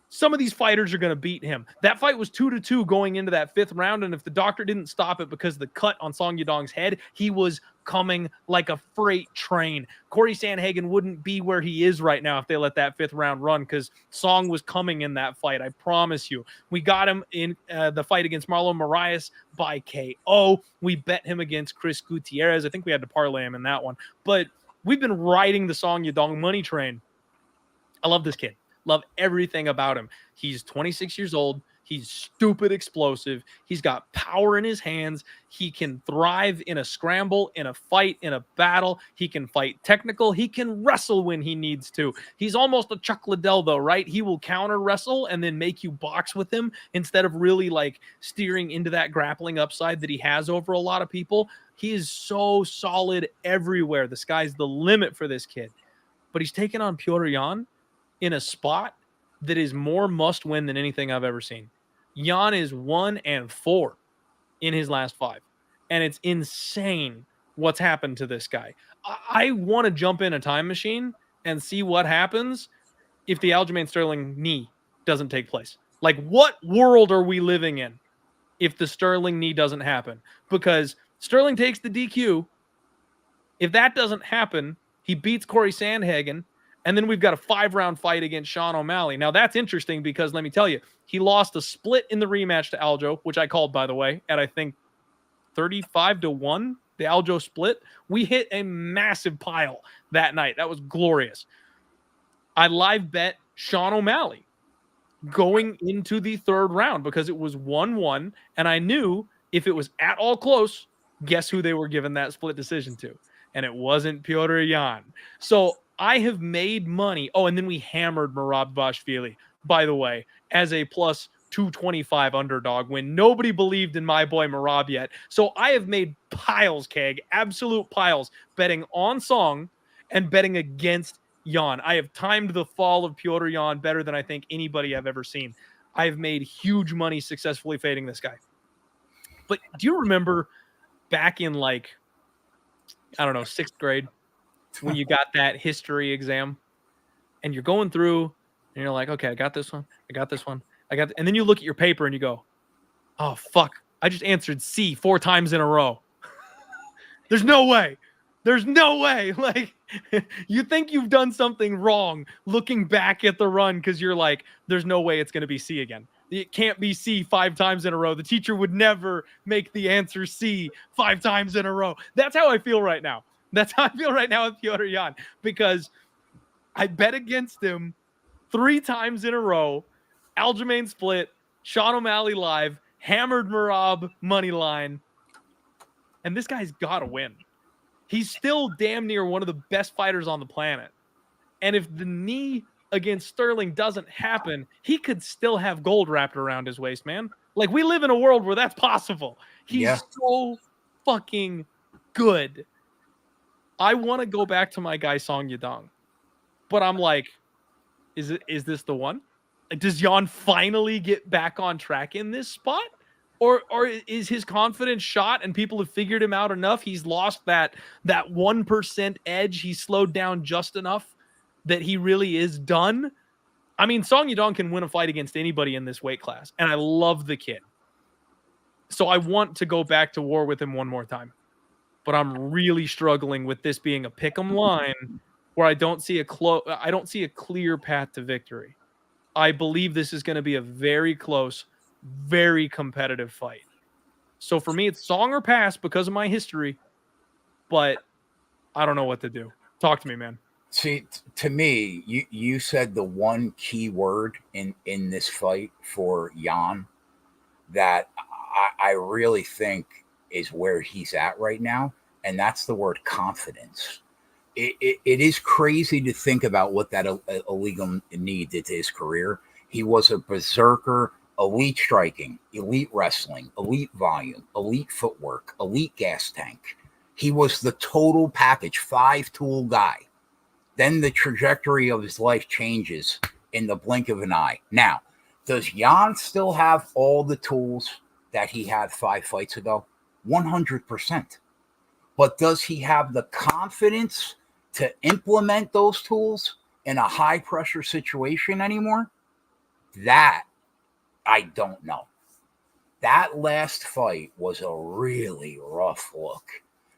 some of these fighters are going to beat him. That fight was 2-2 going into that 5th round, and if the doctor didn't stop it because of the cut on Song Yadong's head, he was coming like a freight train. Corey Sandhagen wouldn't be where he is right now if they let that 5th round run, because Song was coming in that fight. I promise you. We got him in the fight against Marlon Moraes by KO. We bet him against Chris Gutierrez. I think we had to parlay him in that one. But we've been riding the Song Yadong money train. I love this kid. Love everything about him. He's 26 years old. He's stupid explosive. He's got power in his hands. He can thrive in a scramble, in a fight, in a battle. He can fight technical. He can wrestle when he needs to. He's almost a Chuck Liddell, though, right? He will counter wrestle and then make you box with him instead of really like steering into that grappling upside that he has over a lot of people. He is so solid everywhere. The sky's the limit for this kid. But he's taken on Petr Yan in a spot that is more must-win than anything I've ever seen. Yan is 1-4 in his last 5. And it's insane what's happened to this guy. I want to jump in a time machine and see what happens if the Aljamain Sterling knee doesn't take place. Like, what world are we living in if the Sterling knee doesn't happen? Because Sterling takes the DQ. If that doesn't happen, he beats Corey Sandhagen. And then we've got a 5-round fight against Sean O'Malley. Now, that's interesting because, let me tell you, he lost a split in the rematch to Aljo, which I called, by the way, at, I think, 35-1, the Aljo split. We hit a massive pile that night. That was glorious. I live bet Sean O'Malley going into the 3rd round because it was 1-1, and I knew if it was at all close, guess who they were giving that split decision to? And it wasn't Petr Yan. So I have made money. Oh, and then we hammered Merab Bashvili, by the way, as a plus 225 underdog when nobody believed in my boy Merab yet. So I have made piles, Keg, absolute piles, betting on Song and betting against Yan. I have timed the fall of Petr Yan better than I think anybody I've ever seen. I've made huge money successfully fading this guy. But do you remember back in, like, I don't know, 6th grade, when you got that history exam and you're going through and you're like, okay, I got this one. And then you look at your paper and you go, oh, fuck. I just answered C 4 times in a row. There's no way. Like, you think you've done something wrong looking back at the run because you're like, there's no way it's going to be C again. It can't be C 5 times in a row. The teacher would never make the answer C 5 times in a row. That's how I feel right now. That's how I feel right now with Petr Yan, because I bet against him 3 times in a row. Aljamain split, Sean O'Malley live, hammered Merab money line, and this guy's got to win. He's still damn near one of the best fighters on the planet. And if the knee against Sterling doesn't happen, he could still have gold wrapped around his waist, man. Like, we live in a world where that's possible. He's so fucking good. I want to go back to my guy Song Yadong, but I'm like, is this the one? Like, does Yan finally get back on track in this spot, or is his confidence shot and people have figured him out enough? He's lost that 1% edge. He's slowed down just enough that he really is done. I mean, Song Yadong can win a fight against anybody in this weight class, and I love the kid. So I want to go back to war with him one more time. But I'm really struggling with this being a pick'em line where I don't see a clear path to victory. I believe this is going to be a very close, very competitive fight. So for me, it's Song or pass because of my history, but I don't know what to do. Talk to me, man. See, to me, you said the one key word in this fight for Yan that I really think is where he's at right now, and that's the word confidence. It is crazy to think about what that illegal knee did to his career. He was a berserker, elite striking, elite wrestling, elite volume, elite footwork, elite gas tank. He was the total package, 5-tool guy. Then the trajectory of his life changes in the blink of an eye. Now, does Yan still have all the tools that he had 5 fights ago? 100%. But does he have the confidence to implement those tools in a high-pressure situation anymore? That I don't know. That last fight was a really rough look.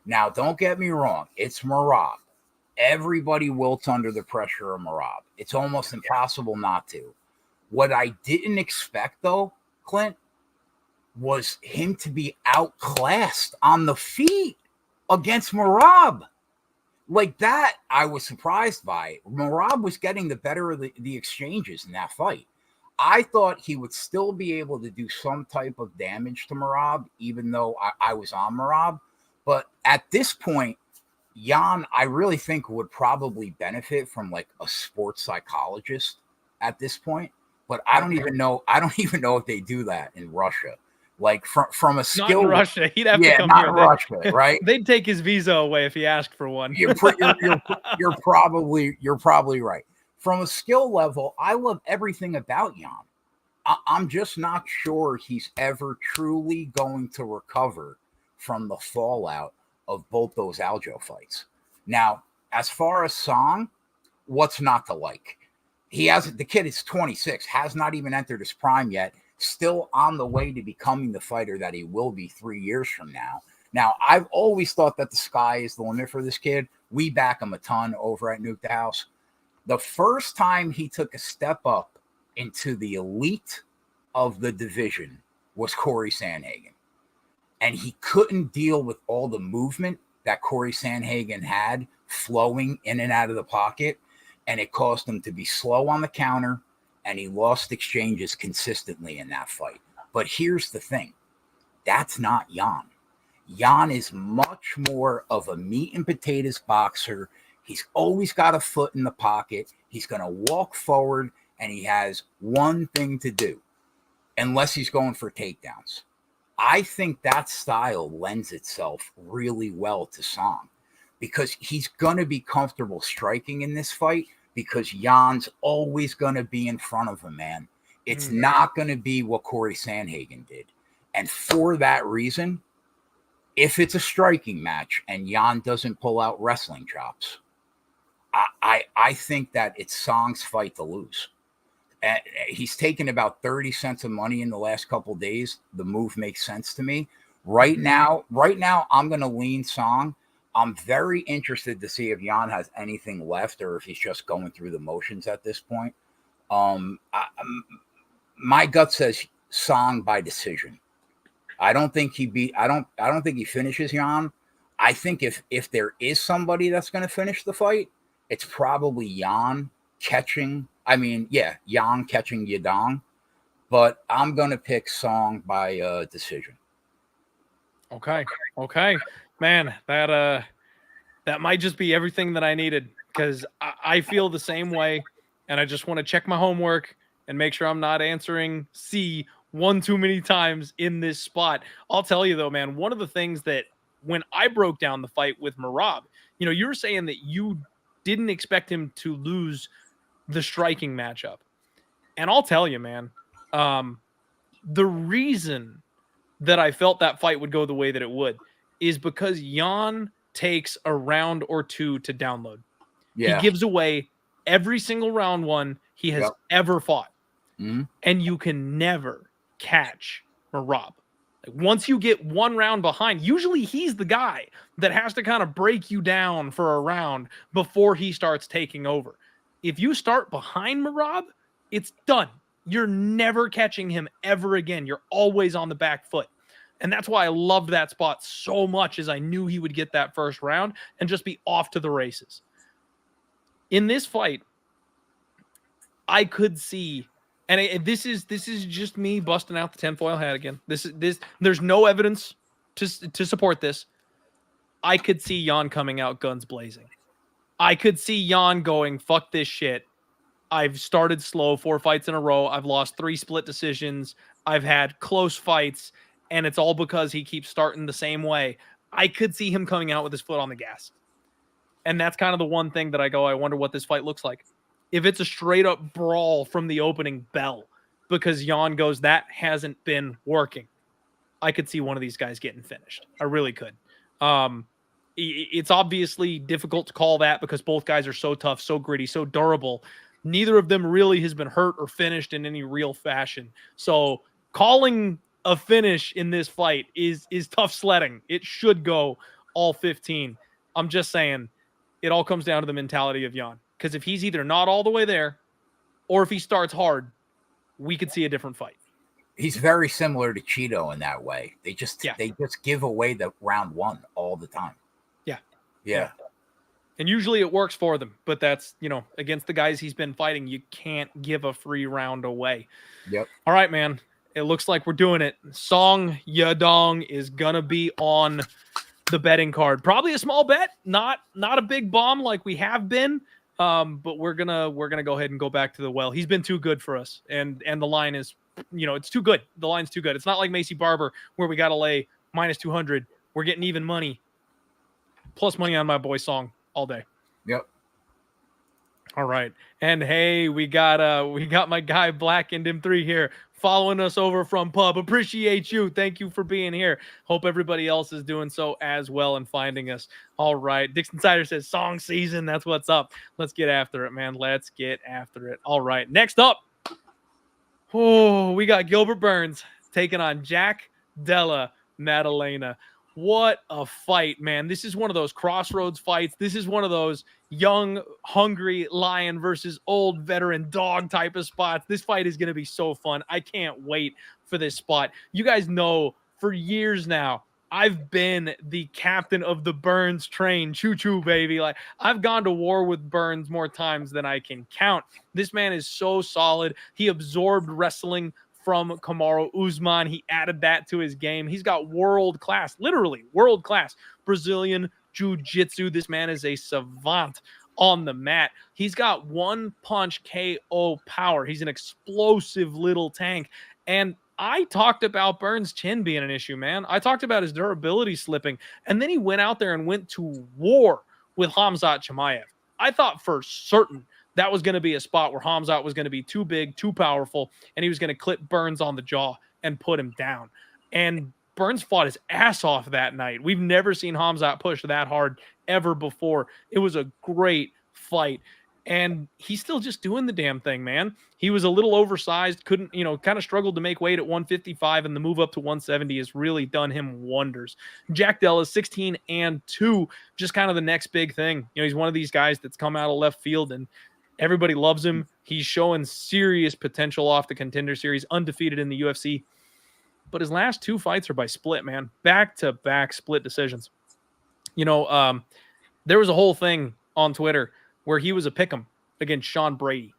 Now, don't get me wrong. It's Moroz. Everybody wilts under the pressure of Moroz. It's almost impossible not to. What I didn't expect, though, Clint, was him to be outclassed on the feet against Moroz. Like that, I was surprised by. Moroz was getting the better of the exchanges in that fight. I thought he would still be able to do some type of damage to Moroz, even though I was on Moroz. But at this point, Jan, I really think would probably benefit from like a sports psychologist at this point. But I don't even know. I don't even know if they do that in Russia. Like from a skill, not in Russia. He'd have to come not here. In Russia, right? They'd take his visa away if he asked for one. You're probably right. From a skill level, I love everything about Jan. I'm just not sure he's ever truly going to recover from the fallout of both those Aljo fights. Now, as far as Song, what's not to like? The kid is 26, has not even entered his prime yet, still on the way to becoming the fighter that he will be 3 years from now. Now, I've always thought that the sky is the limit for this kid. We back him a ton over at Nuke the House. The first time he took a step up into the elite of the division was Corey Sandhagen. And he couldn't deal with all the movement that Corey Sandhagen had flowing in and out of the pocket. And it caused him to be slow on the counter. And he lost exchanges consistently in that fight. But here's the thing. That's not Jan. Jan is much more of a meat and potatoes boxer. He's always got a foot in the pocket. He's going to walk forward, and he has one thing to do, unless he's going for takedowns. I think that style lends itself really well to Song because he's going to be comfortable striking in this fight because Jan's always going to be in front of him, man. It's not going to be what Corey Sandhagen did. And for that reason, if it's a striking match and Jan doesn't pull out wrestling chops, I think that it's Song's fight to lose. He's taken about 30 cents of money in the last couple of days. The move makes sense to me. Right now, I'm going to lean Song. I'm very interested to see if Jan has anything left or if he's just going through the motions at this point. My gut says Song by decision. I don't think I don't think he finishes Jan. I think if there is somebody that's going to finish the fight, it's probably Jan catching Yadong. But I'm going to pick Song by decision. Okay. Man, that might just be everything that I needed because I feel the same way. And I just want to check my homework and make sure I'm not answering C one too many times in this spot. I'll tell you though, man, one of the things that when I broke down the fight with Moroz, you were saying that you didn't expect him to lose the striking matchup. And I'll tell you, man, the reason that I felt that fight would go the way that it would is because Jan takes a round or two to download. Yeah. He gives away every single round one he has ever fought. Mm-hmm. And you can never catch Moroz. Like once you get one round behind, usually he's the guy that has to kind of break you down for a round before he starts taking over. If you start behind Moroz, it's done. You're never catching him ever again. You're always on the back foot. And that's why I loved that spot so much, as I knew he would get that first round and just be off to the races. In this fight, I could see, and this is just me busting out the tinfoil hat again. There's no evidence to support this. I could see Jan coming out guns blazing. I could see Jan going, fuck this shit. I've started slow 4 fights in a row. I've lost 3 split decisions. I've had close fights, and it's all because he keeps starting the same way. I could see him coming out with his foot on the gas. And that's kind of the one thing that I wonder what this fight looks like. If it's a straight up brawl from the opening bell, because Jan goes, that hasn't been working, I could see one of these guys getting finished. I really could. It's obviously difficult to call that because both guys are so tough, so gritty, so durable. Neither of them really has been hurt or finished in any real fashion. So calling a finish in this fight is tough sledding. It should go all 15. I'm just saying it all comes down to the mentality of Jan. Because if he's either not all the way there or if he starts hard, we could see a different fight. He's very similar to Cheeto in that way. They just give away the round one all the time. Yeah. And usually it works for them, but that's, against the guys he's been fighting, you can't give a free round away. Yep. All right, man. It looks like we're doing it. Song Yadong is going to be on the betting card. Probably a small bet, not a big bomb like we have been. But we're going to go ahead and go back to the well. He's been too good for us. And the line is, it's too good. The line's too good. It's not like Maycee Barber where we got to lay minus 200. We're getting even money. Plus money on my boy Song all day. Yep. All right. And hey, we got my guy Black and M3 here following us over from Pub. Appreciate you. Thank you for being here. Hope everybody else is doing so as well and finding us. All right. Dixon Sider says Song season. That's what's up. Let's get after it, man. Let's get after it. All right. Next up. Oh, we got Gilbert Burns taking on Jack Della Maddalena. What a fight, man. This is one of those crossroads fights. This is one of those young, hungry lion versus old veteran dog type of spots. This fight is going to be so fun. I can't wait for this spot. You guys know for years now, I've been the captain of the Burns train. Choo-choo, baby. Like, I've gone to war with Burns more times than I can count. This man is so solid. He absorbed wrestling from Kamaru Usman. He added that to his game. He's got world-class, literally world-class Brazilian jiu-jitsu. This man is a savant on the mat. He's got one-punch KO power. He's an explosive little tank. And I talked about Burns' chin being an issue, man. I talked about his durability slipping. And then he went out there and went to war with Khamzat Chimaev. I thought for certain that was going to be a spot where Khamzat was going to be too big, too powerful, and he was going to clip Burns on the jaw and put him down. And Burns fought his ass off that night. We've never seen Khamzat push that hard ever before. It was a great fight. And he's still just doing the damn thing, man. He was a little oversized, couldn't, kind of struggled to make weight at 155, and the move up to 170 has really done him wonders. Jack Della is 16-2, just kind of the next big thing. He's one of these guys that's come out of left field, and everybody loves him. He's showing serious potential off the Contender Series, undefeated in the UFC. But his last two fights are by split, man. Back-to-back split decisions. There was a whole thing on Twitter where he was a pick'em against Sean Brady.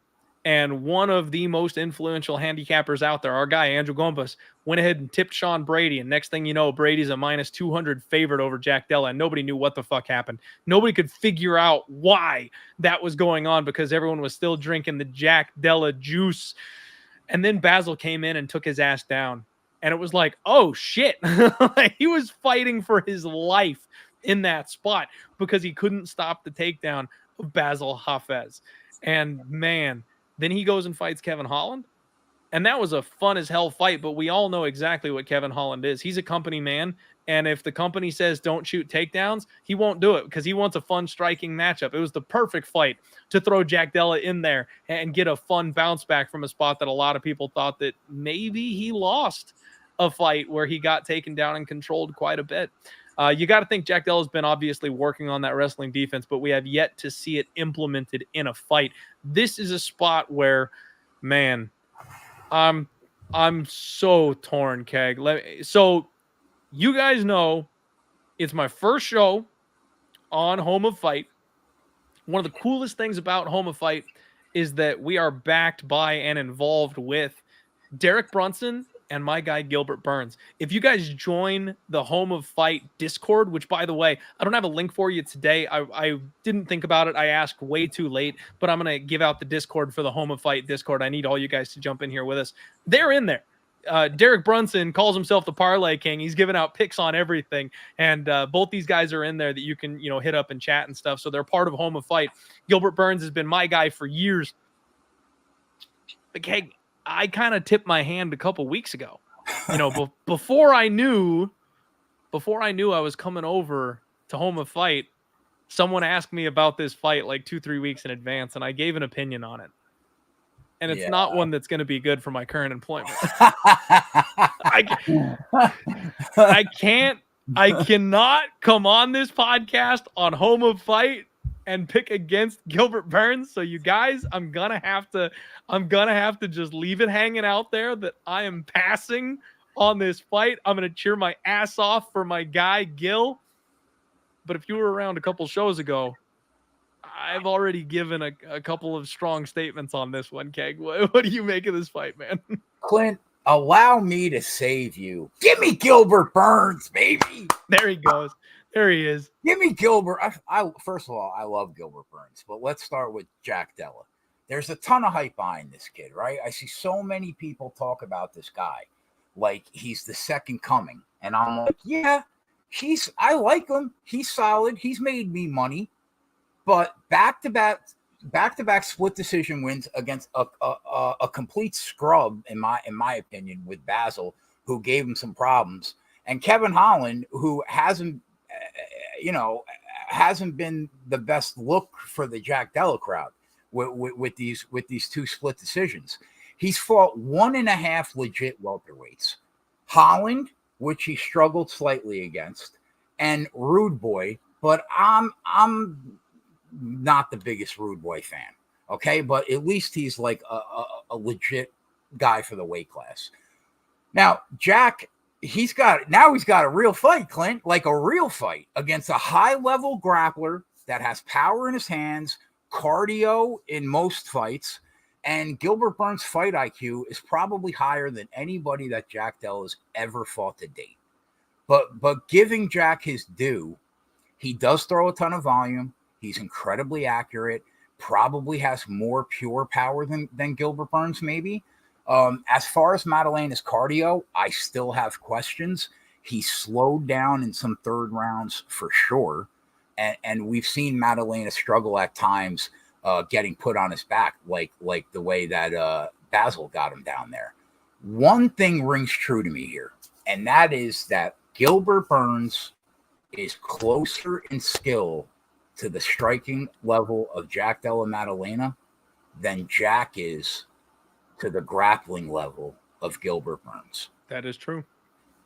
And one of the most influential handicappers out there, our guy, Andrew Gombas, went ahead and tipped Sean Brady. And next thing you know, Brady's a minus 200 favorite over Jack Della. And nobody knew what the fuck happened. Nobody could figure out why that was going on because everyone was still drinking the Jack Della juice. And then Basil came in and took his ass down. And it was like, oh, shit. He was fighting for his life in that spot because he couldn't stop the takedown of Basil Hafez. And, man, then he goes and fights Kevin Holland. And that was a fun as hell fight, but we all know exactly what Kevin Holland is. He's a company man, and if the company says don't shoot takedowns, he won't do it because he wants a fun striking matchup. It was the perfect fight to throw Jack Della in there and get a fun bounce back from a spot that a lot of people thought that maybe he lost a fight where he got taken down and controlled quite a bit. You got to think Jack Della's been obviously working on that wrestling defense, but we have yet to see it implemented in a fight. This is a spot where, man, I'm so torn, Keg. So you guys know it's my first show on Home of Fight. One of the coolest things about Home of Fight is that we are backed by and involved with Derek Brunson and my guy Gilbert Burns. If you guys join the Home of Fight Discord, which, by the way, I don't have a link for you today. I didn't think about it. I asked way too late, but I'm going to give out the Discord for the Home of Fight Discord. I need all you guys to jump in here with us. They're in there. Derek Brunson calls himself the Parlay King. He's giving out picks on everything. And both these guys are in there that you can, hit up and chat and stuff. So they're part of Home of Fight. Gilbert Burns has been my guy for years. But Keg, I kind of tipped my hand a couple weeks ago, before I knew I was coming over to Home of Fight. Someone asked me about this fight like 2-3 weeks in advance, and I gave an opinion on it. and it's not one that's going to be good for my current employment. I cannot come on this podcast on Home of Fight and pick against Gilbert Burns. So you guys, I'm gonna have to just leave it hanging out there that I am passing on this fight. I'm gonna cheer my ass off for my guy Gil. But if you were around a couple shows ago, I've already given a couple of strong statements on this one, Keg. What do you make of this fight, man? Clint, allow me to save you. Give me Gilbert Burns, baby. There he goes. There he is. Give me Gilbert. I first of all, I love Gilbert Burns, but let's start with Jack Della. There's a ton of hype behind this kid, right? I see so many people talk about this guy like he's the second coming. And I'm like, yeah, I like him. He's solid. He's made me money. But back-to-back split decision wins against a complete scrub, in my opinion, with Basil, who gave him some problems, and Kevin Holland, who hasn't been the best look for the Jack Della crowd with these two split decisions. He's fought 1.5 legit welterweights, Holland, which he struggled slightly against, and Rude Boy. But I'm not the biggest Rude Boy fan, okay? But at least he's like a legit guy for the weight class. Now, Jack, he's got a real fight, Clint, like a real fight against a high-level grappler that has power in his hands, cardio in most fights, and Gilbert Burns' fight IQ is probably higher than anybody that Jack Della has ever fought to date. But giving Jack his due, he does throw a ton of volume. He's incredibly accurate, probably has more pure power than Gilbert Burns, maybe. As far as Madalena's cardio, I still have questions. He slowed down in some third rounds for sure. And we've seen Madalena struggle at times getting put on his back, like the way that Basil got him down there. One thing rings true to me here, and that is that Gilbert Burns is closer in skill to the striking level of Jack Della Maddalena than Jack is to the grappling level of Gilbert Burns. That is true.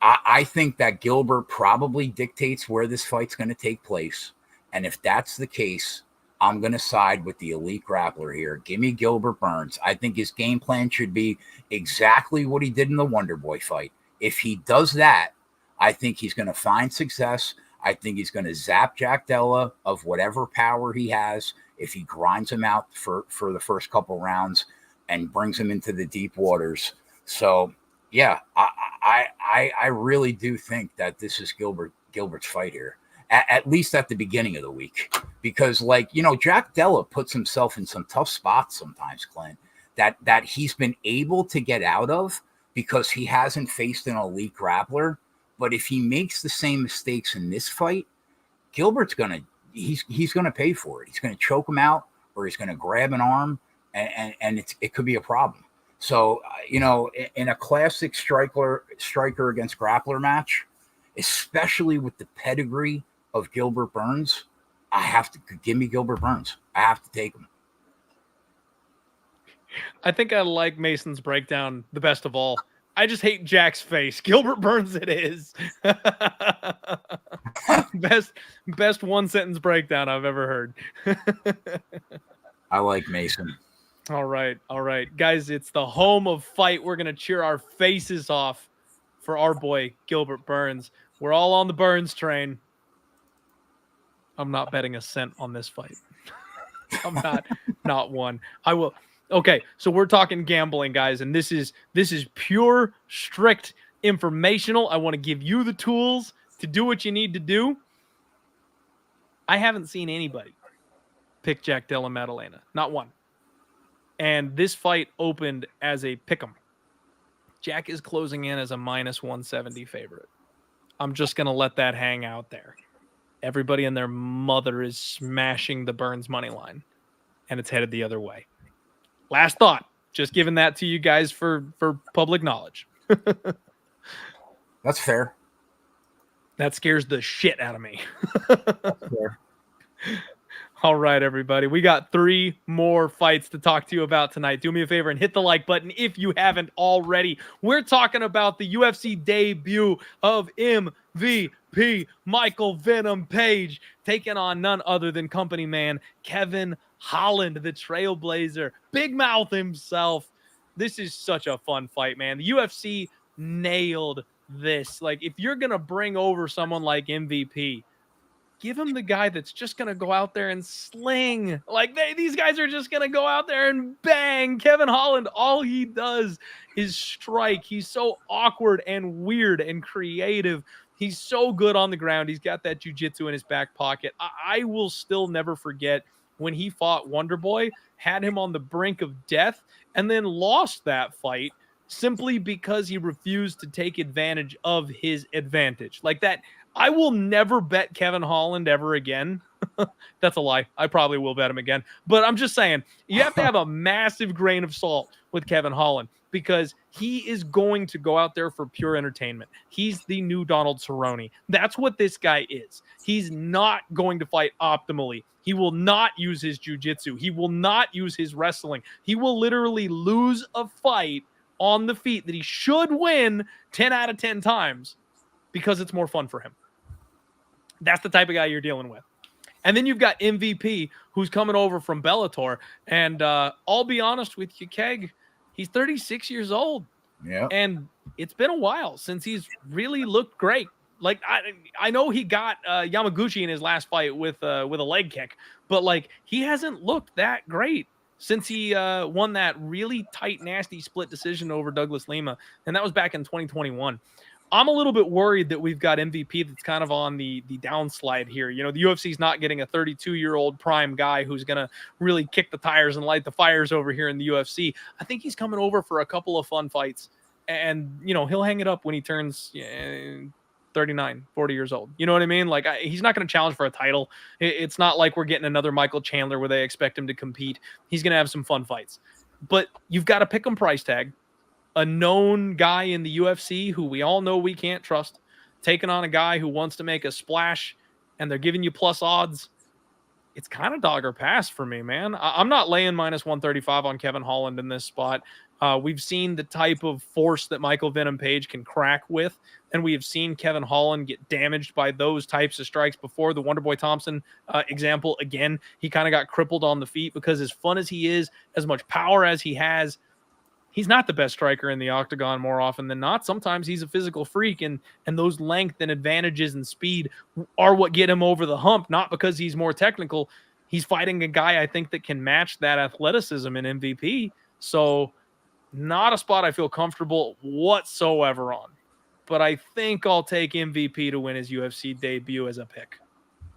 I think that Gilbert probably dictates where this fight's going to take place. And if that's the case, I'm going to side with the elite grappler here. Give me Gilbert Burns. I think his game plan should be exactly what he did in the Wonder Boy fight. If he does that, I think he's going to find success. I think he's going to zap Jack Della of whatever power he has if he grinds him out for the first couple rounds and brings him into the deep waters. So, yeah, I really do think that this is Gilbert's fight here, at least at the beginning of the week. Because, Jack Della puts himself in some tough spots sometimes, Clint, that he's been able to get out of because he hasn't faced an elite grappler. But if he makes the same mistakes in this fight, Gilbert's he's gonna pay for it. He's gonna choke him out, or he's gonna grab an arm, and it could be a problem. So in a classic striker against grappler match, especially with the pedigree of Gilbert Burns, I have to give me Gilbert Burns. I have to take him. I think I like Mason's breakdown the best of all. I just hate Jack's face. Gilbert Burns it is. Best one sentence breakdown I've ever heard. I like Mason. All right. Guys, it's the home of fight. We're going to cheer our faces off for our boy Gilbert Burns. We're all on the Burns train. I'm not betting a cent on this fight. I'm not one. I will. Okay, so we're talking gambling, guys, and this is pure, strict informational. I want to give you the tools to do what you need to do. I haven't seen anybody pick Jack Della Maddalena, not one. And this fight opened as a pick'em. Jack is closing in as a -170 favorite. I'm just going to let that hang out there. Everybody and their mother is smashing the Burns money line, and it's headed the other way. Last thought, just giving that to you guys for public knowledge. That's fair. That scares the shit out of me. That's fair. All right, everybody. We got 3 more fights to talk to you about tonight. Do me a favor and hit the like button if you haven't already. We're talking about the UFC debut of MVP Michael Venom Page taking on none other than company man Kevin Holland, the Trailblazer, Big Mouth himself. This is such a fun fight, man. The UFC nailed this. Like, if you're going to bring over someone like MVP, give him the guy that's just going to go out there and sling. Like, these guys are just going to go out there and bang. Kevin Holland, all he does is strike. He's so awkward and weird and creative. He's so good on the ground. He's got that jiu-jitsu in his back pocket. I will still never forget when he fought Wonder Boy, had him on the brink of death, and then lost that fight simply because he refused to take advantage of his advantage. Like that, I will never bet Kevin Holland ever again. That's a lie. I probably will bet him again. But I'm just saying, you have to have a massive grain of salt with Kevin Holland because he is going to go out there for pure entertainment. He's the new Donald Cerrone. That's what this guy is. He's not going to fight optimally. He will not use his jiu-jitsu. He will not use his wrestling. He will literally lose a fight on the feet that he should win 10 out of 10 times because it's more fun for him. That's the type of guy you're dealing with. And then you've got MVP, who's coming over from Bellator. And I'll be honest with you, Keg, he's 36 years old. Yeah. And it's been a while since he's really looked great. Like, I know he got Yamaguchi in his last fight with a leg kick, but like he hasn't looked that great since he won that really tight, nasty split decision over Douglas Lima. And that was back in 2021. I'm a little bit worried that we've got MVP that's kind of on the downslide here. You know, the UFC's not getting a 32-year-old prime guy who's going to really kick the tires and light the fires over here in the UFC. I think he's coming over for a couple of fun fights. And, you know, he'll hang it up when he turns 39, 40 years old. You know what I mean? Like, he's not going to challenge for a title. It's not like we're getting another Michael Chandler where they expect him to compete. He's going to have some fun fights. But you've got to pick him price tag. A known guy in the UFC who we all know we can't trust, taking on a guy who wants to make a splash, and they're giving you plus odds. It's kind of dog or pass for me, man. I'm not laying minus 135 on Kevin Holland in this spot. We've seen the type of force that Michael Venom Page can crack with, and we have seen Kevin Holland get damaged by those types of strikes before. The Wonderboy Thompson example, again, he kind of got crippled on the feet because as fun as he is, as much power as he has, he's not the best striker in the octagon more often than not. Sometimes he's a physical freak, and those length and advantages and speed are what get him over the hump, not because he's more technical. He's fighting a guy, I think, that can match that athleticism in MVP. So not a spot I feel comfortable whatsoever on. But I think I'll take MVP to win his UFC debut as a pick.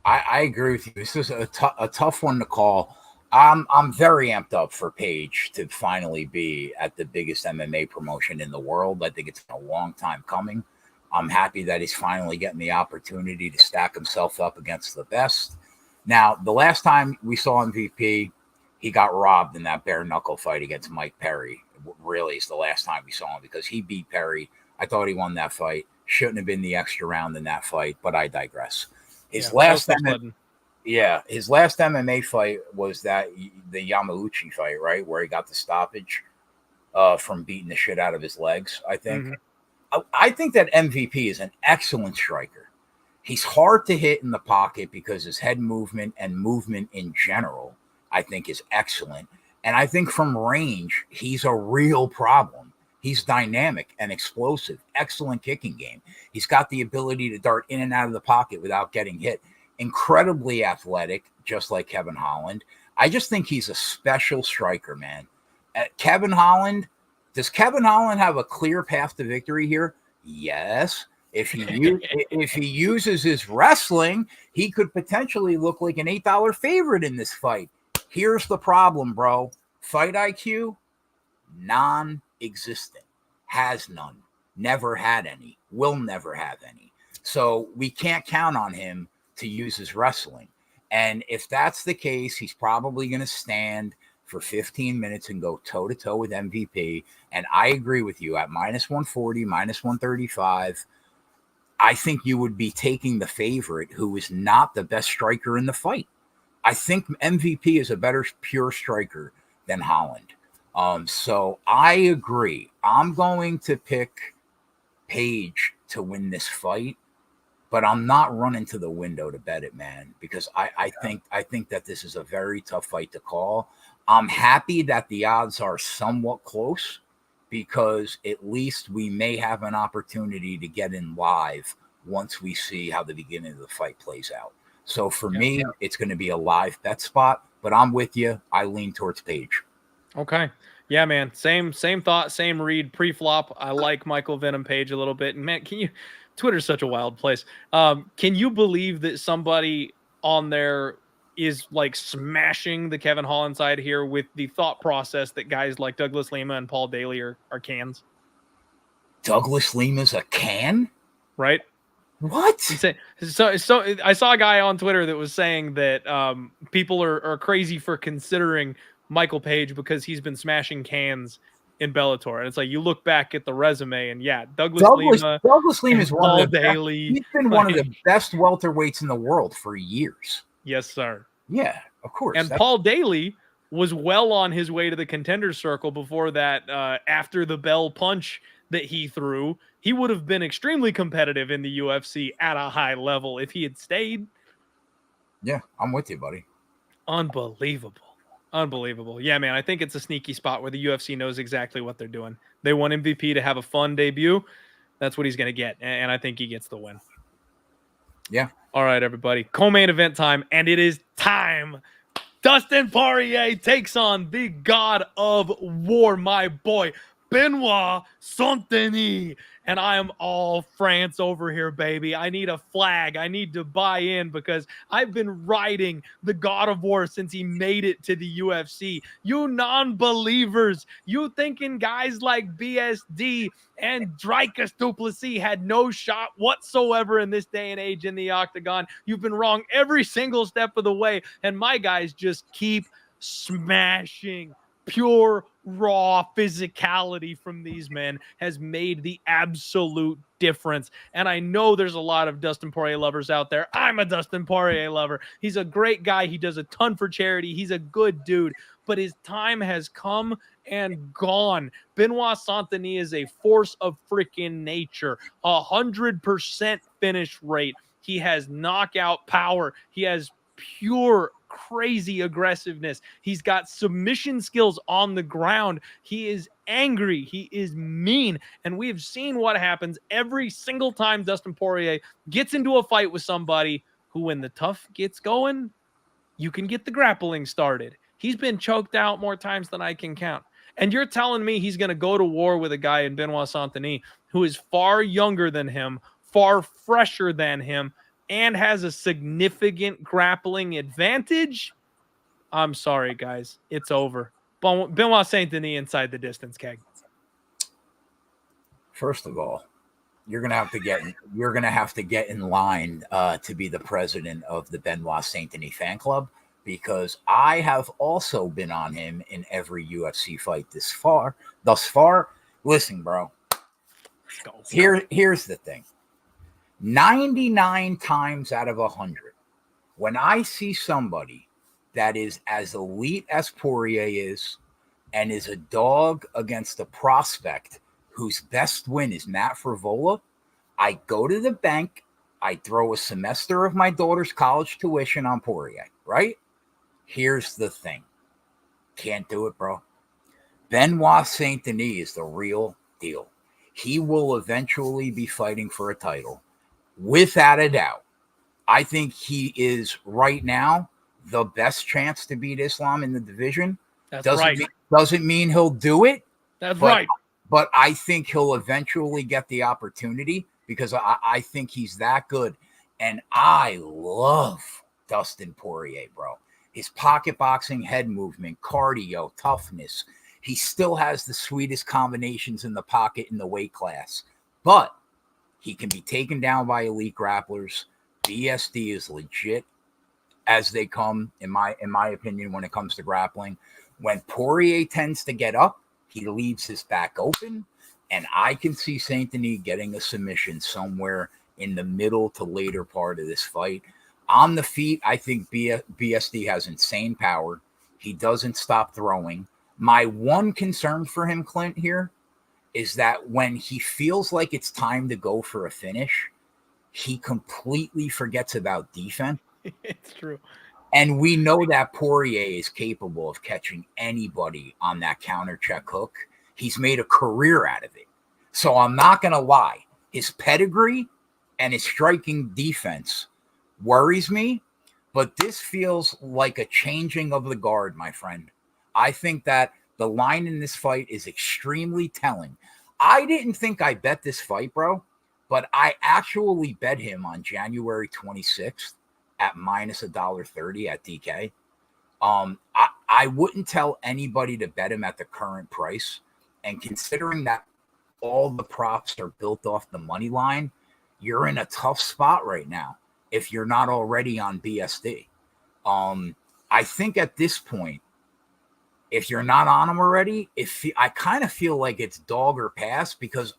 I agree with you. This is a tough one to call. I'm very amped up for Page to finally be at the biggest MMA promotion in the world. I think it's been a long time coming. I'm happy that he's finally getting the opportunity to stack himself up against the best. Now, the last time we saw MVP, he got robbed in that bare knuckle fight against Mike Perry. Really, it's the last time we saw him because he beat Perry. I thought he won that fight. Shouldn't have been the extra round in that fight, but I digress. His last MMA fight was the Yamauchi fight, right, where he got the stoppage from beating the shit out of his legs, I think. Mm-hmm. I think that MVP is an excellent striker. He's hard to hit in the pocket because his head movement and movement in general, I think, is excellent. And I think from range, he's a real problem. He's dynamic and explosive, excellent kicking game. He's got the ability to dart in and out of the pocket without getting hit. Incredibly athletic, just like Kevin Holland. I just think he's a special striker, man. Kevin Holland, does Kevin Holland have a clear path to victory here? Yes. If he uses his wrestling, he could potentially look like an $8 favorite in this fight. Here's the problem, bro. Fight IQ, non-existent. Has none. Never had any. Will never have any. So we can't count on him to use his wrestling. And if that's the case, he's probably going to stand for 15 minutes and go toe-to-toe with MVP. And I agree with you at minus 140, minus 135. I think you would be taking the favorite who is not the best striker in the fight. I think MVP is a better pure striker than Holland. So I agree. I'm going to pick Page to win this fight, but I'm not running to the window to bet it, man, because I think that this is a very tough fight to call. I'm happy that the odds are somewhat close because at least we may have an opportunity to get in live once we see how the beginning of the fight plays out. So for me, it's going to be a live bet spot, but I'm with you. I lean towards Page. Okay. Yeah, man. Same thought, same read. Pre-flop, I like Michael Venom Page a little bit. And man, Twitter's such a wild place. Can you believe that somebody on there is like smashing the Kevin Holland side here with the thought process that guys like Douglas Lima and Paul Daly are cans? Douglas Lima's a can? Right? What? So I saw a guy on Twitter that was saying that people are crazy for considering Michael Page because he's been smashing cans in Bellator. And it's like you look back at the resume and Douglas Lima is one of the Daly. He's been one of the best welterweights in the world for years. Yes, sir. Yeah, of course. And Paul Daly was well on his way to the contender circle before that. After the bell punch that he threw, he would have been extremely competitive in the UFC at a high level if he had stayed. Yeah, I'm with you, buddy. Unbelievable. Yeah, man, I think it's a sneaky spot where the UFC knows exactly what they're doing. They want MVP to have a fun debut. That's what he's going to get, and I think he gets the win. Yeah. All right, everybody. Co-main event time, and it is time. Dustin Poirier takes on the God of War, my boy, Benoit Saint-Denis. And I am all France over here, baby. I need a flag. I need to buy in because I've been riding the God of War since he made it to the UFC. You non-believers, you thinking guys like BSD and Dricus du Plessis had no shot whatsoever in this day and age in the octagon. You've been wrong every single step of the way. And my guys just keep smashing. Pure, raw physicality from these men has made the absolute difference. And I know there's a lot of Dustin Poirier lovers out there. I'm a Dustin Poirier lover. He's a great guy. He does a ton for charity. He's a good dude. But his time has come and gone. Benoit Saint-Denis is a force of freaking nature. 100% finish rate. He has knockout power. He has pure crazy aggressiveness. He's got submission skills on the ground. He is angry. He is mean. And we have seen what happens every single time Dustin Poirier gets into a fight with somebody who, when the tough gets going, you can get the grappling started. He's been choked out more times than I can count. And you're telling me he's going to go to war with a guy in Benoit Saint-Denis who is far younger than him, far fresher than him, and has a significant grappling advantage? I'm sorry, guys. It's over. Benoit Saint-Denis inside the distance, Keg. First of all, you're gonna have to get in line to be the president of the Benoit Saint-Denis fan club, because I have also been on him in every UFC fight thus far. Listen, bro. Here's the thing. 99 times out of 100, when I see somebody that is as elite as Poirier is and is a dog against a prospect whose best win is Matt Frevola, I go to the bank, I throw a semester of my daughter's college tuition on Poirier, right? Here's the thing. Can't do it, bro. Benoit Saint-Denis is the real deal. He will eventually be fighting for a title. Without a doubt, I think he is right now the best chance to beat Islam in the division. Doesn't mean he'll do it. That's right. But I think he'll eventually get the opportunity because I think he's that good. And I love Dustin Poirier, bro. His pocket boxing, head movement, cardio, toughness. He still has the sweetest combinations in the pocket in the weight class. But he can be taken down by elite grapplers. BSD is legit as they come, in my opinion, when it comes to grappling. When Poirier tends to get up, he leaves his back open, and I can see Saint-Denis getting a submission somewhere in the middle to later part of this fight. On the feet, I think BSD has insane power. He doesn't stop throwing. My one concern for him, Clint, here is that when he feels like it's time to go for a finish, he completely forgets about defense. It's true. And we know that Poirier is capable of catching anybody on that counter check hook. He's made a career out of it. So I'm not going to lie. His pedigree and his striking defense worries me, but this feels like a changing of the guard, my friend. I think that the line in this fight is extremely telling. I didn't think I bet this fight, bro, but I actually bet him on January 26th at minus $1.30 at DK. I wouldn't tell anybody to bet him at the current price. And considering that all the props are built off the money line, you're in a tough spot right now if you're not already on BSD. I think at this point, if you're not on him already, I kind of feel like it's dog or pass, because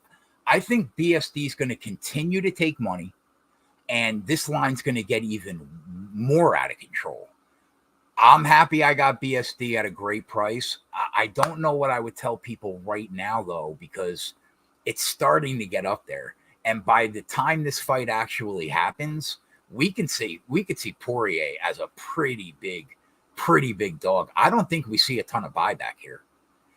I think BSD is going to continue to take money, and this line's going to get even more out of control. I'm happy I got BSD at a great price. I don't know what I would tell people right now, though, because it's starting to get up there. And by the time this fight actually happens, we could see Poirier as a pretty big dog. I don't think we see a ton of buyback here.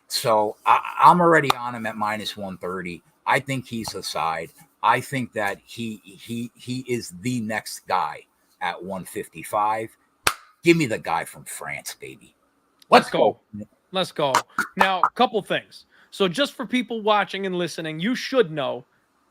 So I'm already on him at minus 130. I think he's the side. I think that he is the next guy at 155. Give me the guy from France, baby. Let's go. Let's go. Now, a couple things. So just for people watching and listening, you should know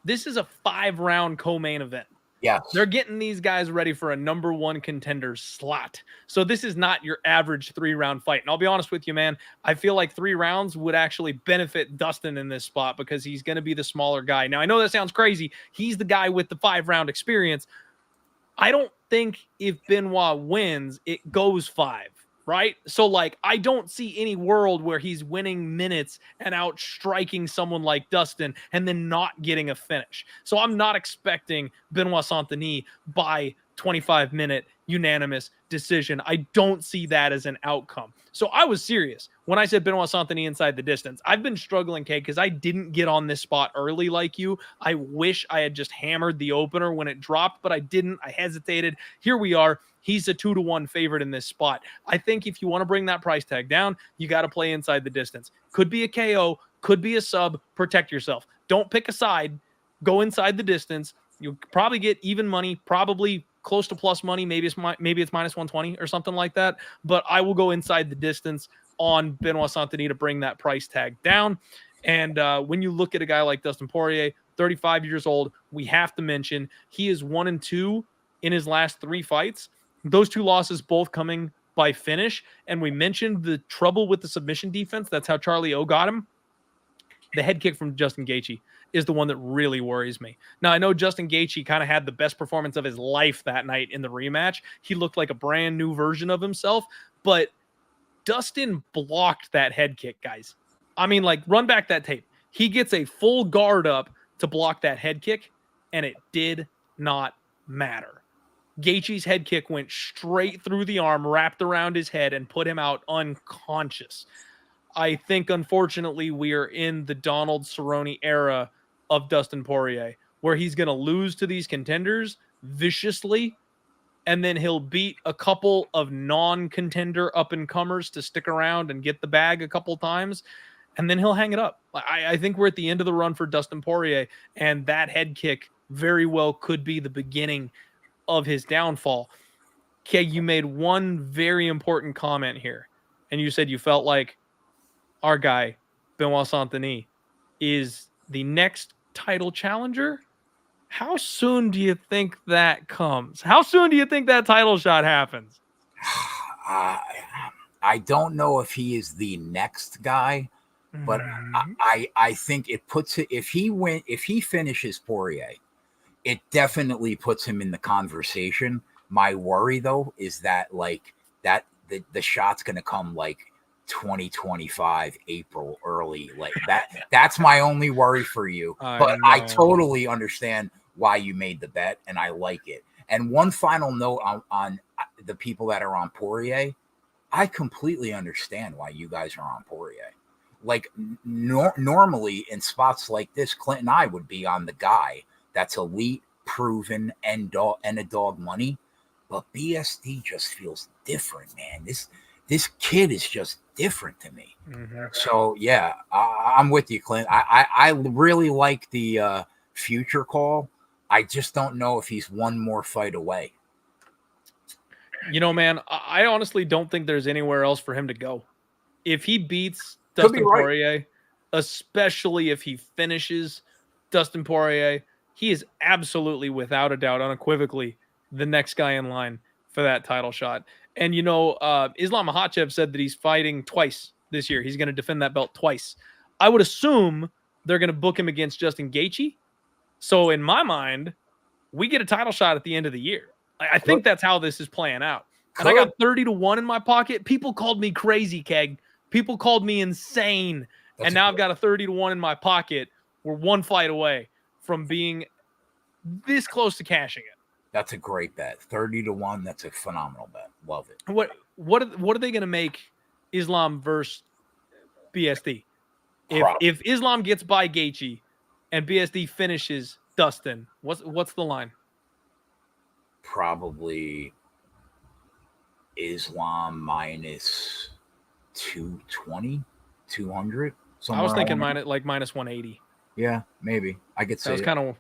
this is a 5-round co-main event. Yes. They're getting these guys ready for a number 1 contender slot. So this is not your average 3-round fight. And I'll be honest with you, man, I feel like 3 rounds would actually benefit Dustin in this spot because he's going to be the smaller guy. Now, I know that sounds crazy. He's the guy with the 5-round experience. I don't think if Benoit wins, it goes 5. Right? So, like, I don't see any world where he's winning minutes and out striking someone like Dustin and then not getting a finish. So I'm not expecting Benoit Saint-Denis by 25-minute unanimous decision. I don't see that as an outcome. So I was serious when I said Benoit Saint-Denis inside the distance. I've been struggling, Kay, because I didn't get on this spot early like you. I wish I had just hammered the opener when it dropped, but I didn't. I hesitated. Here we are. He's a 2-1 favorite in this spot. I think if you want to bring that price tag down, you got to play inside the distance. Could be a KO, could be a sub. Protect yourself. Don't pick a side. Go inside the distance. You'll probably get even money, probably close to plus money. Maybe it's minus 120 or something like that. But I will go inside the distance on Benoit Saint-Denis to bring that price tag down. And when you look at a guy like Dustin Poirier, 35 years old, we have to mention he is 1-2 in his last 3 fights. Those 2 losses both coming by finish. And we mentioned the trouble with the submission defense. That's how Charlie O got him. The head kick from Justin Gaethje is the one that really worries me. Now, I know Justin Gaethje kind of had the best performance of his life that night in the rematch. He looked like a brand new version of himself, but Dustin blocked that head kick, guys. I mean, like, run back that tape. He gets a full guard up to block that head kick, and it did not matter. Gaethje's head kick went straight through the arm, wrapped around his head, and put him out unconscious. I think, unfortunately, we are in the Donald Cerrone era of Dustin Poirier, where he's going to lose to these contenders viciously, and then he'll beat a couple of non-contender up-and-comers to stick around and get the bag a couple times, and then he'll hang it up. I think we're at the end of the run for Dustin Poirier, and that head kick very well could be the beginning of his downfall. Okay, you made one very important comment here, and you said you felt like our guy, Benoit Saint-Denis, is the next title challenger. How soon do you think that comes? How soon do you think that title shot happens? I don't know if he is the next guy, but I think it puts it, if he finishes Poirier, it definitely puts him in the conversation. My worry, though, is that the shot's going to come like 2025 April early, like that. That's my only worry for you. But I totally understand why you made the bet, and I like it. And one final note on the people that are on Poirier. I completely understand why you guys are on Poirier. Like normally in spots like this, Clint and I would be on the guy that's elite, proven, and a dog money. But BSD just feels different, man. This kid is just different to me. Mm-hmm. So yeah, I'm with you, Clint. I really like the future call. I just don't know if he's one more fight away. You know, man, I honestly don't think there's anywhere else for him to go. If he beats Dustin Poirier, especially if he finishes Dustin Poirier, he is absolutely, without a doubt, unequivocally, the next guy in line for that title shot. And, you know, Islam Makhachev said that he's fighting twice this year. He's going to defend that belt twice. I would assume they're going to book him against Justin Gaethje. So in my mind, we get a title shot at the end of the year. I think that's how this is playing out. And I got 30-1 in my pocket. People called me crazy, Keg. People called me insane. And now I've got a 30-1 in my pocket. We're one fight away from being this close to cashing it. That's a great bet. 30-1. That's a phenomenal bet. Love it. What are they going to make Islam versus BSD? If Islam gets by Gaethje and BSD finishes Dustin, what's the line? Probably Islam minus 220, 200. I was thinking minus 180. Yeah, maybe. I could say that was kind of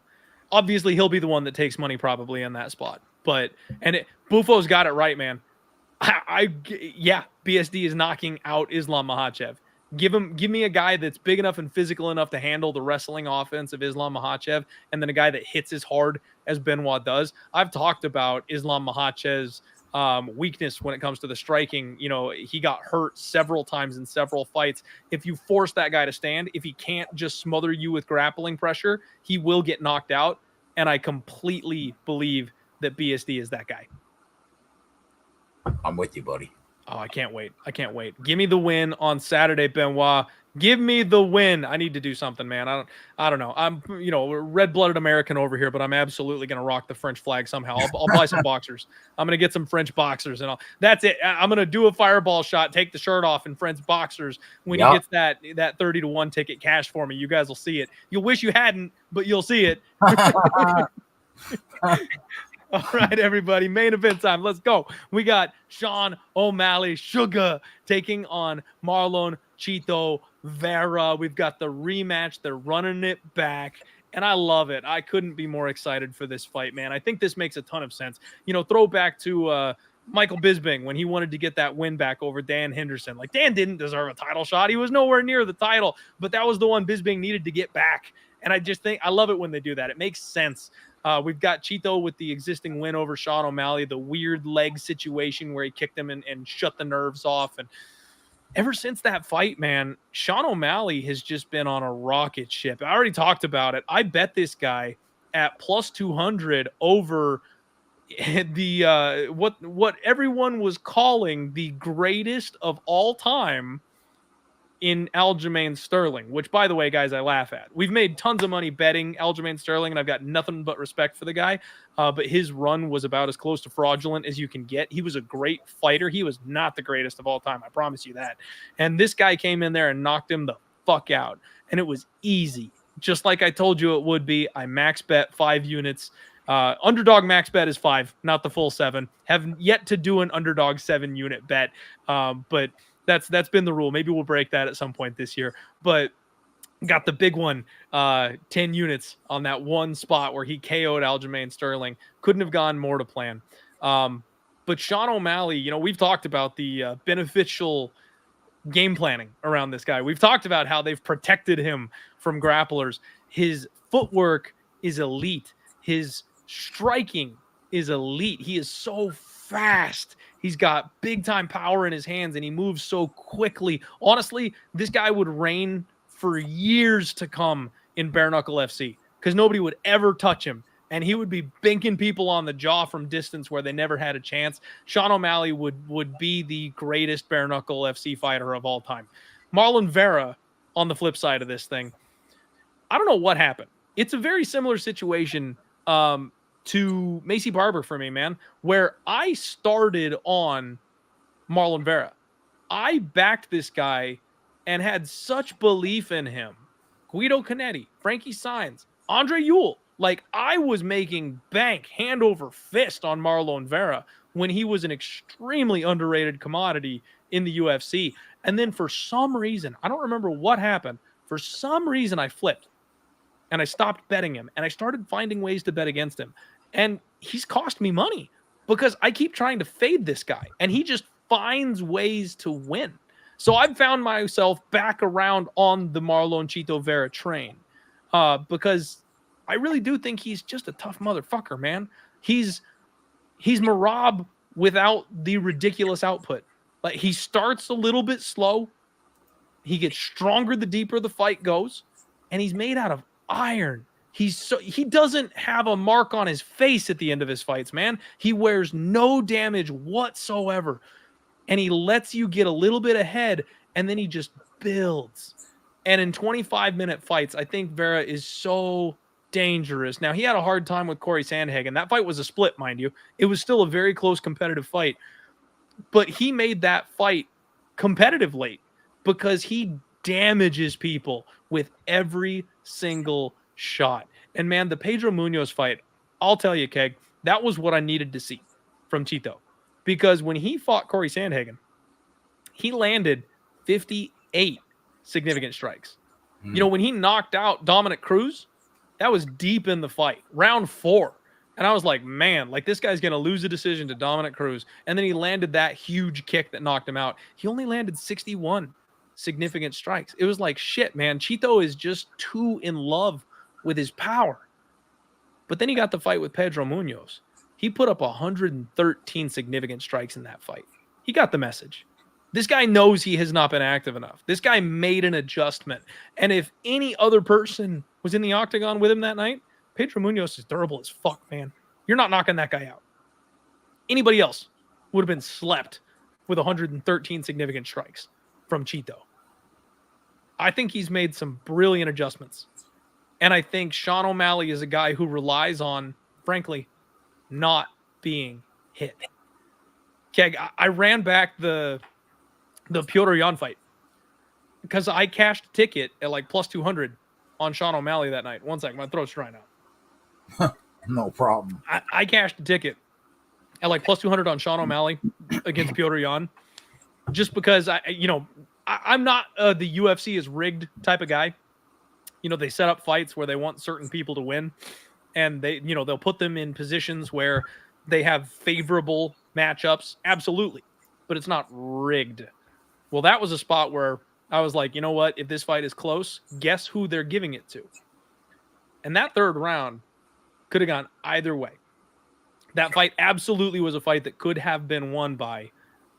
obviously he'll be the one that takes money probably in that spot. But Bufo's got it right, man. BSD is knocking out Islam Makhachev. Give me a guy that's big enough and physical enough to handle the wrestling offense of Islam Makhachev, and then a guy that hits as hard as Benoit does. I've talked about Islam Makhachev's weakness when it comes to the striking. You know, he got hurt several times in several fights. If you force that guy to stand, if he can't just smother you with grappling pressure, he will get knocked out. And I completely believe that BSD is that guy. I'm with you, buddy. Oh, I can't wait. Give me the win on Saturday, Benoit. Give me the win. I need to do something, man. I don't know. I'm, red-blooded American over here, but I'm absolutely going to rock the French flag somehow. I'll buy some boxers. I'm going to get some French boxers, and that's it. I'm going to do a fireball shot, take the shirt off in French boxers when he gets that 30-1 ticket cash for me. You guys will see it. You'll wish you hadn't, but you'll see it. All right, everybody. Main event time. Let's go. We got Sean O'Malley Sugar taking on Marlon Chito Vera. We've got the rematch. They're running it back, and I love it. I couldn't be more excited for this fight, man. I think this makes a ton of sense. Throw back to Michael Bisping when he wanted to get that win back over Dan Henderson. Like, Dan didn't deserve a title shot. He was nowhere near the title, but that was the one Bisping needed to get back. And I just think I love it when they do that. It makes sense. We've got Chito with the existing win over Sean O'Malley, the weird leg situation where he kicked him and shut the nerves off. And ever since that fight, man, Sean O'Malley has just been on a rocket ship. I already talked about it. I bet this guy at plus 200 over the what everyone was calling the greatest of all time in Aljamain Sterling, which, by the way, guys, I laugh at. We've made tons of money betting Aljamain Sterling, and I've got nothing but respect for the guy. But his run was about as close to fraudulent as you can get. He was a great fighter. He was not the greatest of all time. I promise you that. And this guy came in there and knocked him the fuck out. And it was easy. Just like I told you it would be. I max bet 5 units. Underdog max bet is 5, not the full 7. Have yet to do an underdog 7 unit bet. But that's been the rule. Maybe we'll break that at some point this year. But got the big one, 10 units on that one spot where he KO'd Aljamain Sterling. Couldn't have gone more to plan. But Sean O'Malley, we've talked about the beneficial game planning around this guy. We've talked about how they've protected him from grapplers. His footwork is elite. His striking is elite. He is so fast. He's got big time power in his hands and he moves so quickly. Honestly, this guy would reign for years to come in bare knuckle FC because nobody would ever touch him. And he would be binking people on the jaw from distance where they never had a chance. Sean O'Malley would be the greatest bare knuckle FC fighter of all time. Marlon Vera on the flip side of this thing. I don't know what happened. It's a very similar situation to Maycee Barber for me, man, where I started on Marlon Vera. I backed this guy and had such belief in him. Guido Canetti, Frankie Saenz, Andre Ewell. Like, I was making bank hand over fist on Marlon Vera when he was an extremely underrated commodity in the UFC. And then for some reason, I don't remember what happened. For some reason, I flipped and I stopped betting him and I started finding ways to bet against him. And he's cost me money because I keep trying to fade this guy and he just finds ways to win. So I've found myself back around on the Marlon Chito Vera train because I really do think he's just a tough motherfucker, man. He's Moroz without the ridiculous output. Like, he starts a little bit slow. He gets stronger the deeper the fight goes, and he's made out of iron. He doesn't have a mark on his face at the end of his fights, man. He wears no damage whatsoever. And he lets you get a little bit ahead, and then he just builds. And in 25-minute fights, I think Vera is so dangerous. Now, he had a hard time with Corey Sandhagen. That fight was a split, mind you. It was still a very close competitive fight. But he made that fight competitive late because he damages people with every single shot. And, man, the Pedro Munhoz fight, I'll tell you, Keg, that was what I needed to see from Chito. Because when he fought Corey Sandhagen, he landed 58 significant strikes. You know, when he knocked out Dominic Cruz, that was deep in the fight, round 4. And I was like, man, like, this guy's going to lose a decision to Dominic Cruz. And then he landed that huge kick that knocked him out. He only landed 61 significant strikes. It was like, shit, man. Chito is just too in love with his power. But then he got the fight with Pedro Munhoz. He put up 113 significant strikes in that fight. He got the message. This guy knows he has not been active enough. This guy made an adjustment. And if any other person was in the octagon with him that night, Pedro Munhoz is durable as fuck, man. You're not knocking that guy out. Anybody else would have been slept with 113 significant strikes from Chito. I think he's made some brilliant adjustments. And I think Sean O'Malley is a guy who relies on, frankly, not being hit. Keg, I ran back the Petr Yan fight because I cashed a ticket at like plus 200 on Sean O'Malley that night. One second, my throat's drying out. No problem. I cashed a ticket at like plus 200 on Sean O'Malley against Petr Yan just because I'm not the UFC is rigged type of guy. You know, they set up fights where they want certain people to win, and they'll put them in positions where they have favorable matchups. Absolutely. But it's not rigged. Well, that was a spot where I was like, you know what? If this fight is close, guess who they're giving it to? And that third round could have gone either way. That fight absolutely was a fight that could have been won by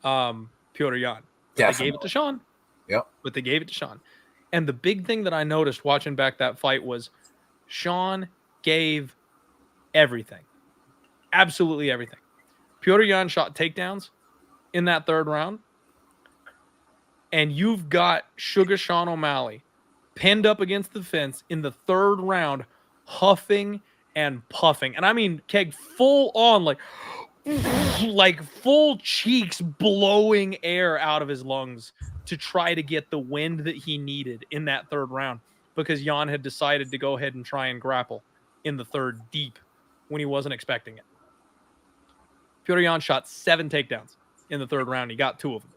Petr Yan. They gave it to Sean. Yep. But they gave it to Sean. And the big thing that I noticed watching back that fight was Sean gave everything. Absolutely everything. Petr Yan shot takedowns in that third round. And you've got Sugar Sean O'Malley pinned up against the fence in the third round, huffing and puffing. And I mean, Keg, full on, like full cheeks blowing air out of his lungs to try to get the wind that he needed in that third round because Yan had decided to go ahead and try and grapple in the third deep when he wasn't expecting it. Petr Yan shot 7 takedowns in the third round. He got 2 of them.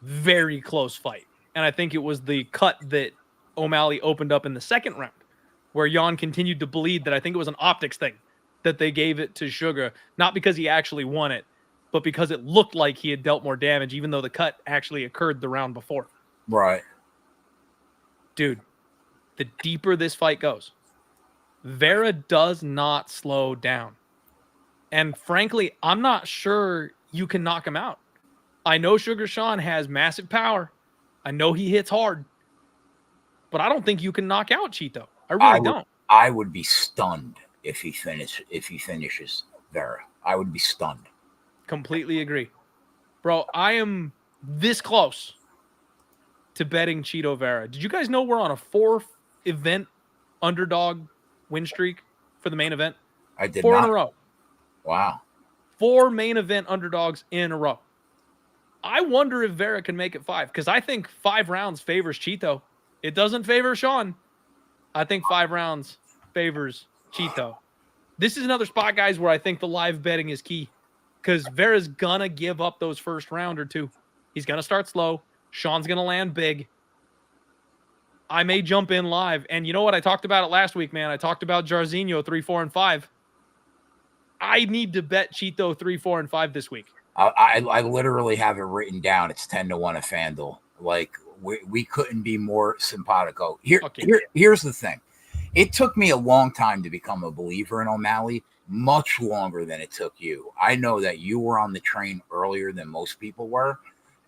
Very close fight. And I think it was the cut that O'Malley opened up in the second round where Yan continued to bleed that I think it was an optics thing that they gave it to Sugar, not because he actually won it, but because it looked like he had dealt more damage, even though the cut actually occurred the round before. Right. Dude, the deeper this fight goes, Vera does not slow down. And frankly, I'm not sure you can knock him out. I know Sugar Sean has massive power. I know he hits hard. But I don't think you can knock out Chito. I really don't. I would be stunned if he finishes Vera. I would be stunned. Completely agree. Bro, I am this close to betting Chito Vera. Did you guys know we're on a 4-event underdog win streak for the main event? I did 4 not. in a row. Wow. 4 main event underdogs in a row. I wonder if Vera can make it 5, because I think 5 rounds favors Chito. It doesn't favor Sean. I think 5 rounds favors Chito. This is another spot, guys, where I think the live betting is key, because Vera's going to give up those first round or two. He's going to start slow. Sean's going to land big. I may jump in live. And you know what? I talked about it last week, man. I talked about Jairzinho 3, 4, and 5. I need to bet Chito 3, 4, and 5 this week. I literally have it written down. It's 10-1 a FanDuel. Like, we couldn't be more simpatico. Here's the thing. It took me a long time to become a believer in O'Malley, much longer than it took you. I know that you were on the train earlier than most people were,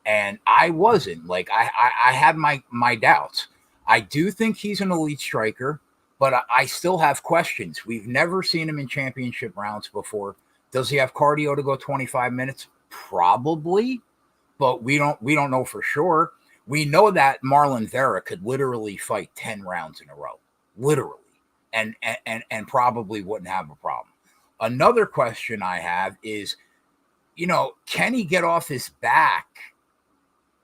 and I wasn't. Like, I had my doubts. I do think he's an elite striker, but I still have questions. We've never seen him in championship rounds before. Does he have cardio to go 25 minutes? Probably, but we don't know for sure. We know that Marlon Vera could literally fight 10 rounds in a row, literally, and probably wouldn't have a problem. Another question I have is, can he get off his back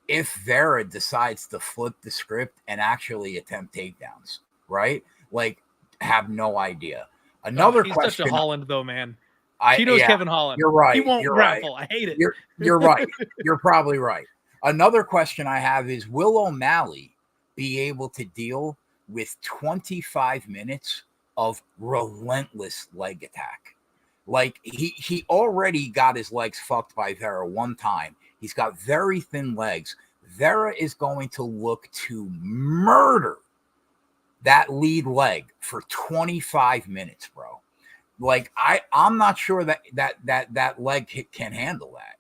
if Vera decides to flip the script and actually attempt takedowns, right? Like, have no idea. Another he's question. Such a Holland, though, man. Chito's Kevin Holland. You're right. He won't you're grapple. Right. I hate it. You're right. You're probably right. Another question I have is, will O'Malley be able to deal with 25 minutes of relentless leg attack? Like, he already got his legs fucked by Vera one time. He's got very thin legs. Vera is going to look to murder that lead leg for 25 minutes, bro. Like, I'm not sure that leg can handle that.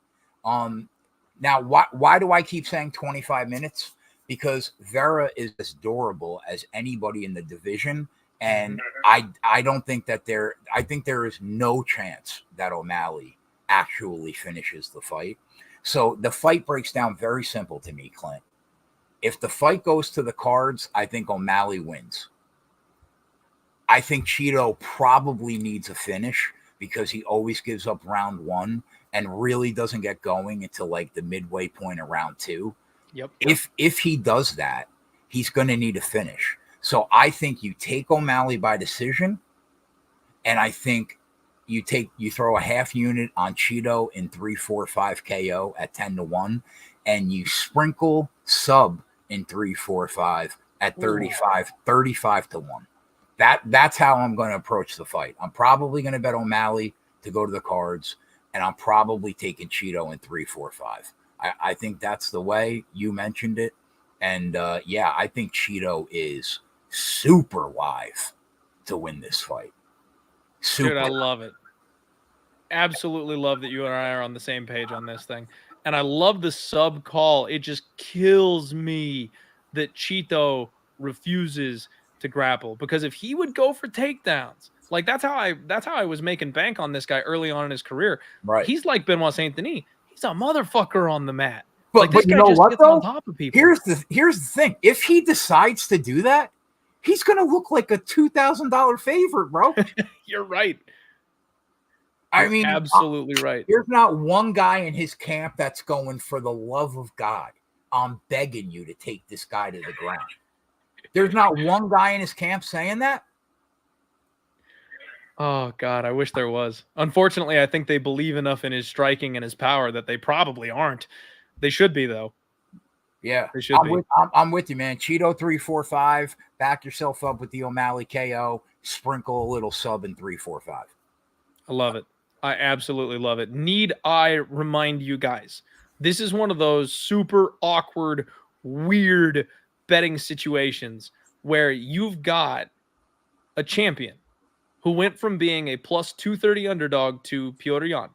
Now, why do I keep saying 25 minutes? Because Vera is as durable as anybody in the division, and I don't think that I think there is no chance that O'Malley actually finishes the fight. So the fight breaks down very simple to me, Clint. If the fight goes to the cards, I think O'Malley wins. I think Chito probably needs a finish because he always gives up round 1 and really doesn't get going until like the midway point of round 2. Yep. If he does that, he's going to need a finish. So I think you take O'Malley by decision, and I think you throw a half unit on Chito in 3, 4, 5 KO at 10-1, and you sprinkle sub in 3, 4, 5 at 35-1. That's how I'm going to approach the fight. I'm probably going to bet O'Malley to go to the cards, and I'm probably taking Chito in 3, 4, 5. I think that's the way you mentioned it. And I think Chito is super live to win this fight. Super. Dude, I love it. Absolutely love that you and I are on the same page on this thing. And I love the sub call. It just kills me that Chito refuses to grapple, because if he would go for takedowns, like that's how I was making bank on this guy early on in his career. Right. He's like Benoit Saint-Denis. He's a motherfucker on the mat. But this you guy know just what, gets though? on top of people. Here's the thing. If he decides to do that, he's going to look like a $2,000 favorite, bro. You're right. I mean, absolutely right. There's not one guy in his camp that's going, for the love of God, I'm begging you to take this guy to the ground. There's not one guy in his camp saying that. Oh, God, I wish there was. Unfortunately, I think they believe enough in his striking and his power that they probably aren't. They should be, though. Yeah, they should be. I'm with you, man. Chito 3, 4, 5. Back yourself up with the O'Malley KO. Sprinkle a little sub in 3, 4, 5. I love it. I absolutely love it. Need I remind you guys, this is one of those super awkward, weird betting situations where you've got a champion who went from being a plus 230 underdog to Petr Yan,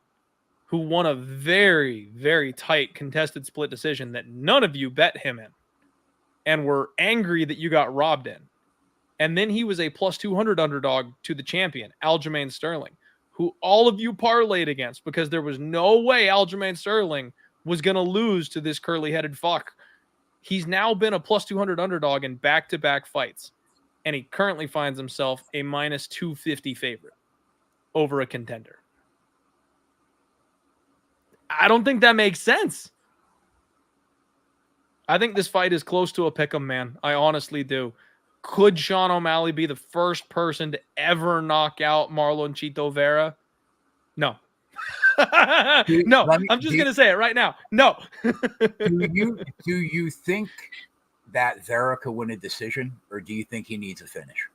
who won a very, very tight contested split decision that none of you bet him in and were angry that you got robbed in. And then he was a plus 200 underdog to the champion, Aljamain Sterling, who all of you parlayed against because there was no way Aljamain Sterling was going to lose to this curly-headed fuck. He's now been a plus 200 underdog in back-to-back fights, and he currently finds himself a minus 250 favorite. over a contender. I don't think that makes sense. I think this fight is close to a pick'em, man. I honestly do. Could Sean O'Malley be the first person to ever knock out Marlon Chito Vera? No. No, I'm just going to say it right now. No. do you think that Vera could win a decision, or do you think he needs a finish?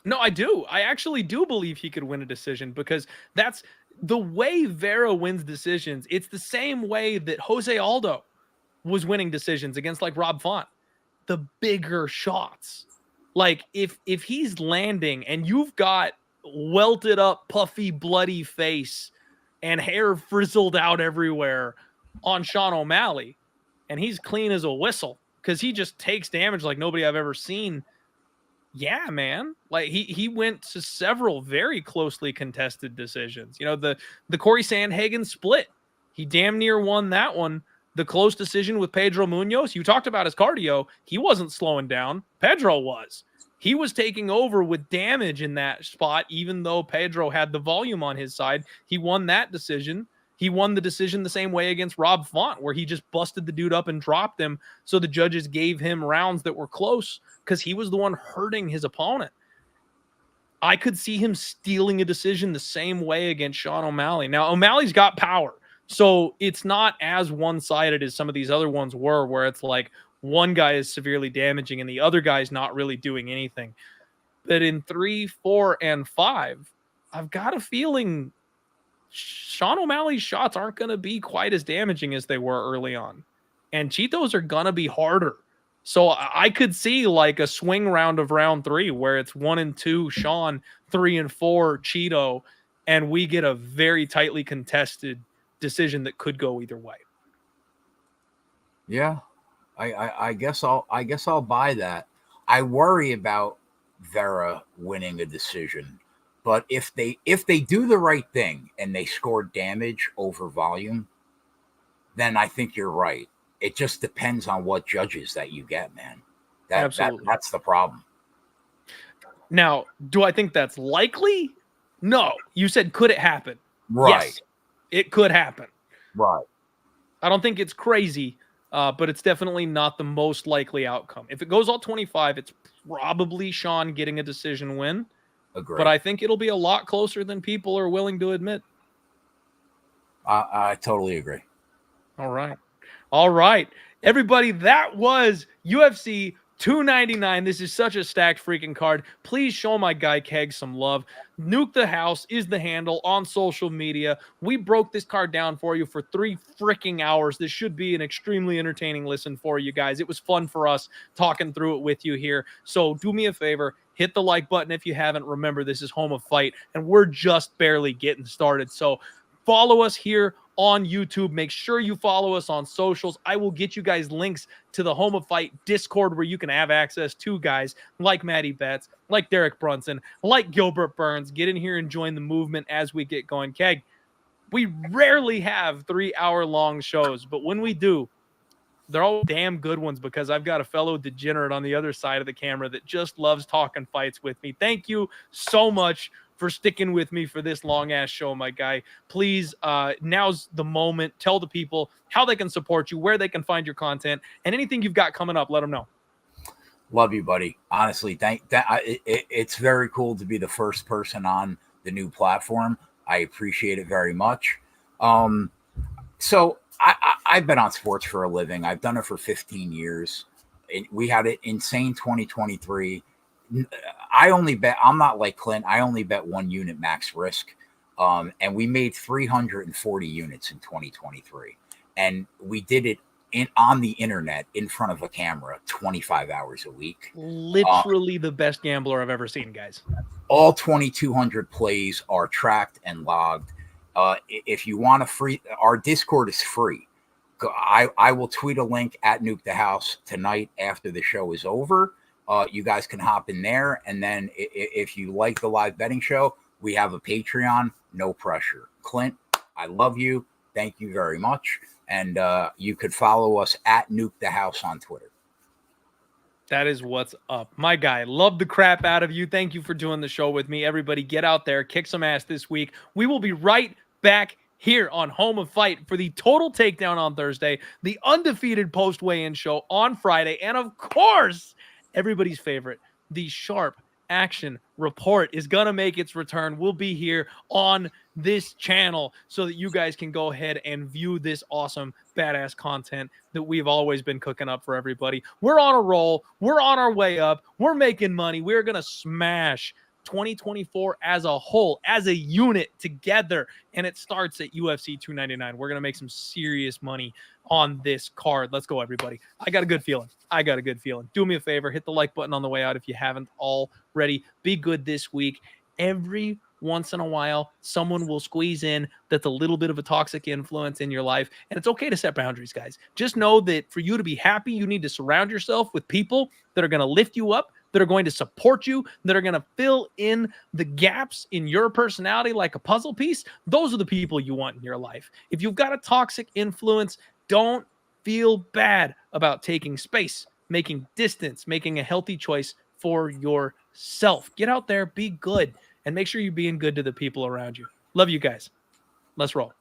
No, I do. I actually do believe he could win a decision, because that's the way Vera wins decisions. It's the same way that Jose Aldo was winning decisions against like Rob Font. The bigger shots. Like if he's landing and you've got welted up, puffy, bloody face and hair frizzled out everywhere on Sean O'Malley, and he's clean as a whistle because he just takes damage like nobody I've ever seen. Yeah, man. Like he went to several very closely contested decisions. You know, the Corey Sandhagen split. He damn near won that one. The close decision with Pedro Munhoz. You talked about his cardio. He wasn't slowing down. Pedro was. He was taking over with damage in that spot, even though Pedro had the volume on his side. He won that decision. He won the decision the same way against Rob Font, where he just busted the dude up and dropped him. So the judges gave him rounds that were close because he was the one hurting his opponent. I could see him stealing a decision the same way against Sean O'Malley. Now, O'Malley's got power, so it's not as one-sided as some of these other ones were, where it's like one guy is severely damaging and the other guy's not really doing anything. But in 3, 4, and 5, I've got a feeling Sean O'Malley's shots aren't going to be quite as damaging as they were early on. And Chito's are going to be harder. So I could see like a swing round of round 3 where it's 1 and 2 Sean, 3 and 4 Chito, and we get a very tightly contested decision that could go either way. Yeah, I guess I'll buy that. I worry about Vera winning a decision, but if they do the right thing and they score damage over volume, then I think you're right. It just depends on what judges that you get, man. That's the problem. Now, do I think that's likely? No. You said, could it happen? Right. Yes, it could happen. Right. I don't think it's crazy, but it's definitely not the most likely outcome. If it goes all 25, it's probably Sean getting a decision win. Agreed. But I think it'll be a lot closer than people are willing to admit. I totally agree. All right. Everybody, that was UFC 299. This is such a stacked freaking card. Please show my guy Keg some love. Nuke the House is the handle on social media. We broke this card down for you for 3 freaking hours. This should be an extremely entertaining listen for you guys. It was fun for us talking through it with you here. So do me a favor, hit the like button if you haven't. Remember, this is Home of Fight, and we're just barely getting started. So follow us here on YouTube. Make sure you follow us on socials. I will get you guys links to the Home of Fight Discord, where you can have access to guys like Matty Betts, like Derek Brunson, like Gilbert Burns. Get in here and join the movement as we get going. Keg, we rarely have 3-hour-long shows, but when we do, they're all damn good ones, because I've got a fellow degenerate on the other side of the camera that just loves talking fights with me. Thank you so much for sticking with me for this long-ass show, my guy. Please, now's the moment. Tell the people how they can support you, where they can find your content, and anything you've got coming up, let them know. Love you, buddy. Honestly, it's very cool to be the first person on the new platform. I appreciate it very much. So I've been on sports for a living. I've done it for 15 years. We had an insane 2023. I only bet, I'm not like Clint, I only bet 1 unit max risk. And we made 340 units in 2023. And we did it on the internet in front of a camera 25 hours a week. Literally the best gambler I've ever seen, guys. All 2,200 plays are tracked and logged. If you want our Discord is free. I will tweet a link at Nuke the House tonight after the show is over. You guys can hop in there. And then if you like the live betting show, we have a Patreon, no pressure. Clint, I love you. Thank you very much. And you could follow us at Nuke the House on Twitter. That is what's up. My guy, love the crap out of you. Thank you for doing the show with me. Everybody get out there, kick some ass this week. We will be right back here on Home of Fight for the Total Takedown on Thursday, the undefeated post-weigh-in show on Friday, and of course, everybody's favorite, the Sharp Action Report is going to make its return. We'll be here on this channel so that you guys can go ahead and view this awesome, badass content that we've always been cooking up for everybody. We're on a roll. We're on our way up. We're making money. We're going to smash 2024 as a whole, as a unit together, and it starts at UFC 299. We're going to make some serious money on this card. Let's go, everybody. I got a good feeling. Do me a favor, hit the like button on the way out if you haven't already. Be good this week. Every once in a while, someone will squeeze in that's a little bit of a toxic influence in your life, and it's okay to set boundaries, guys. Just know that for you to be happy, you need to surround yourself with people that are going to lift you up, that are going to support you, that are going to fill in the gaps in your personality like a puzzle piece. Those are the people you want in your life. If you've got a toxic influence, don't feel bad about taking space, making distance, making a healthy choice for yourself. Get out there, be good, and make sure you're being good to the people around you. Love you guys. Let's roll.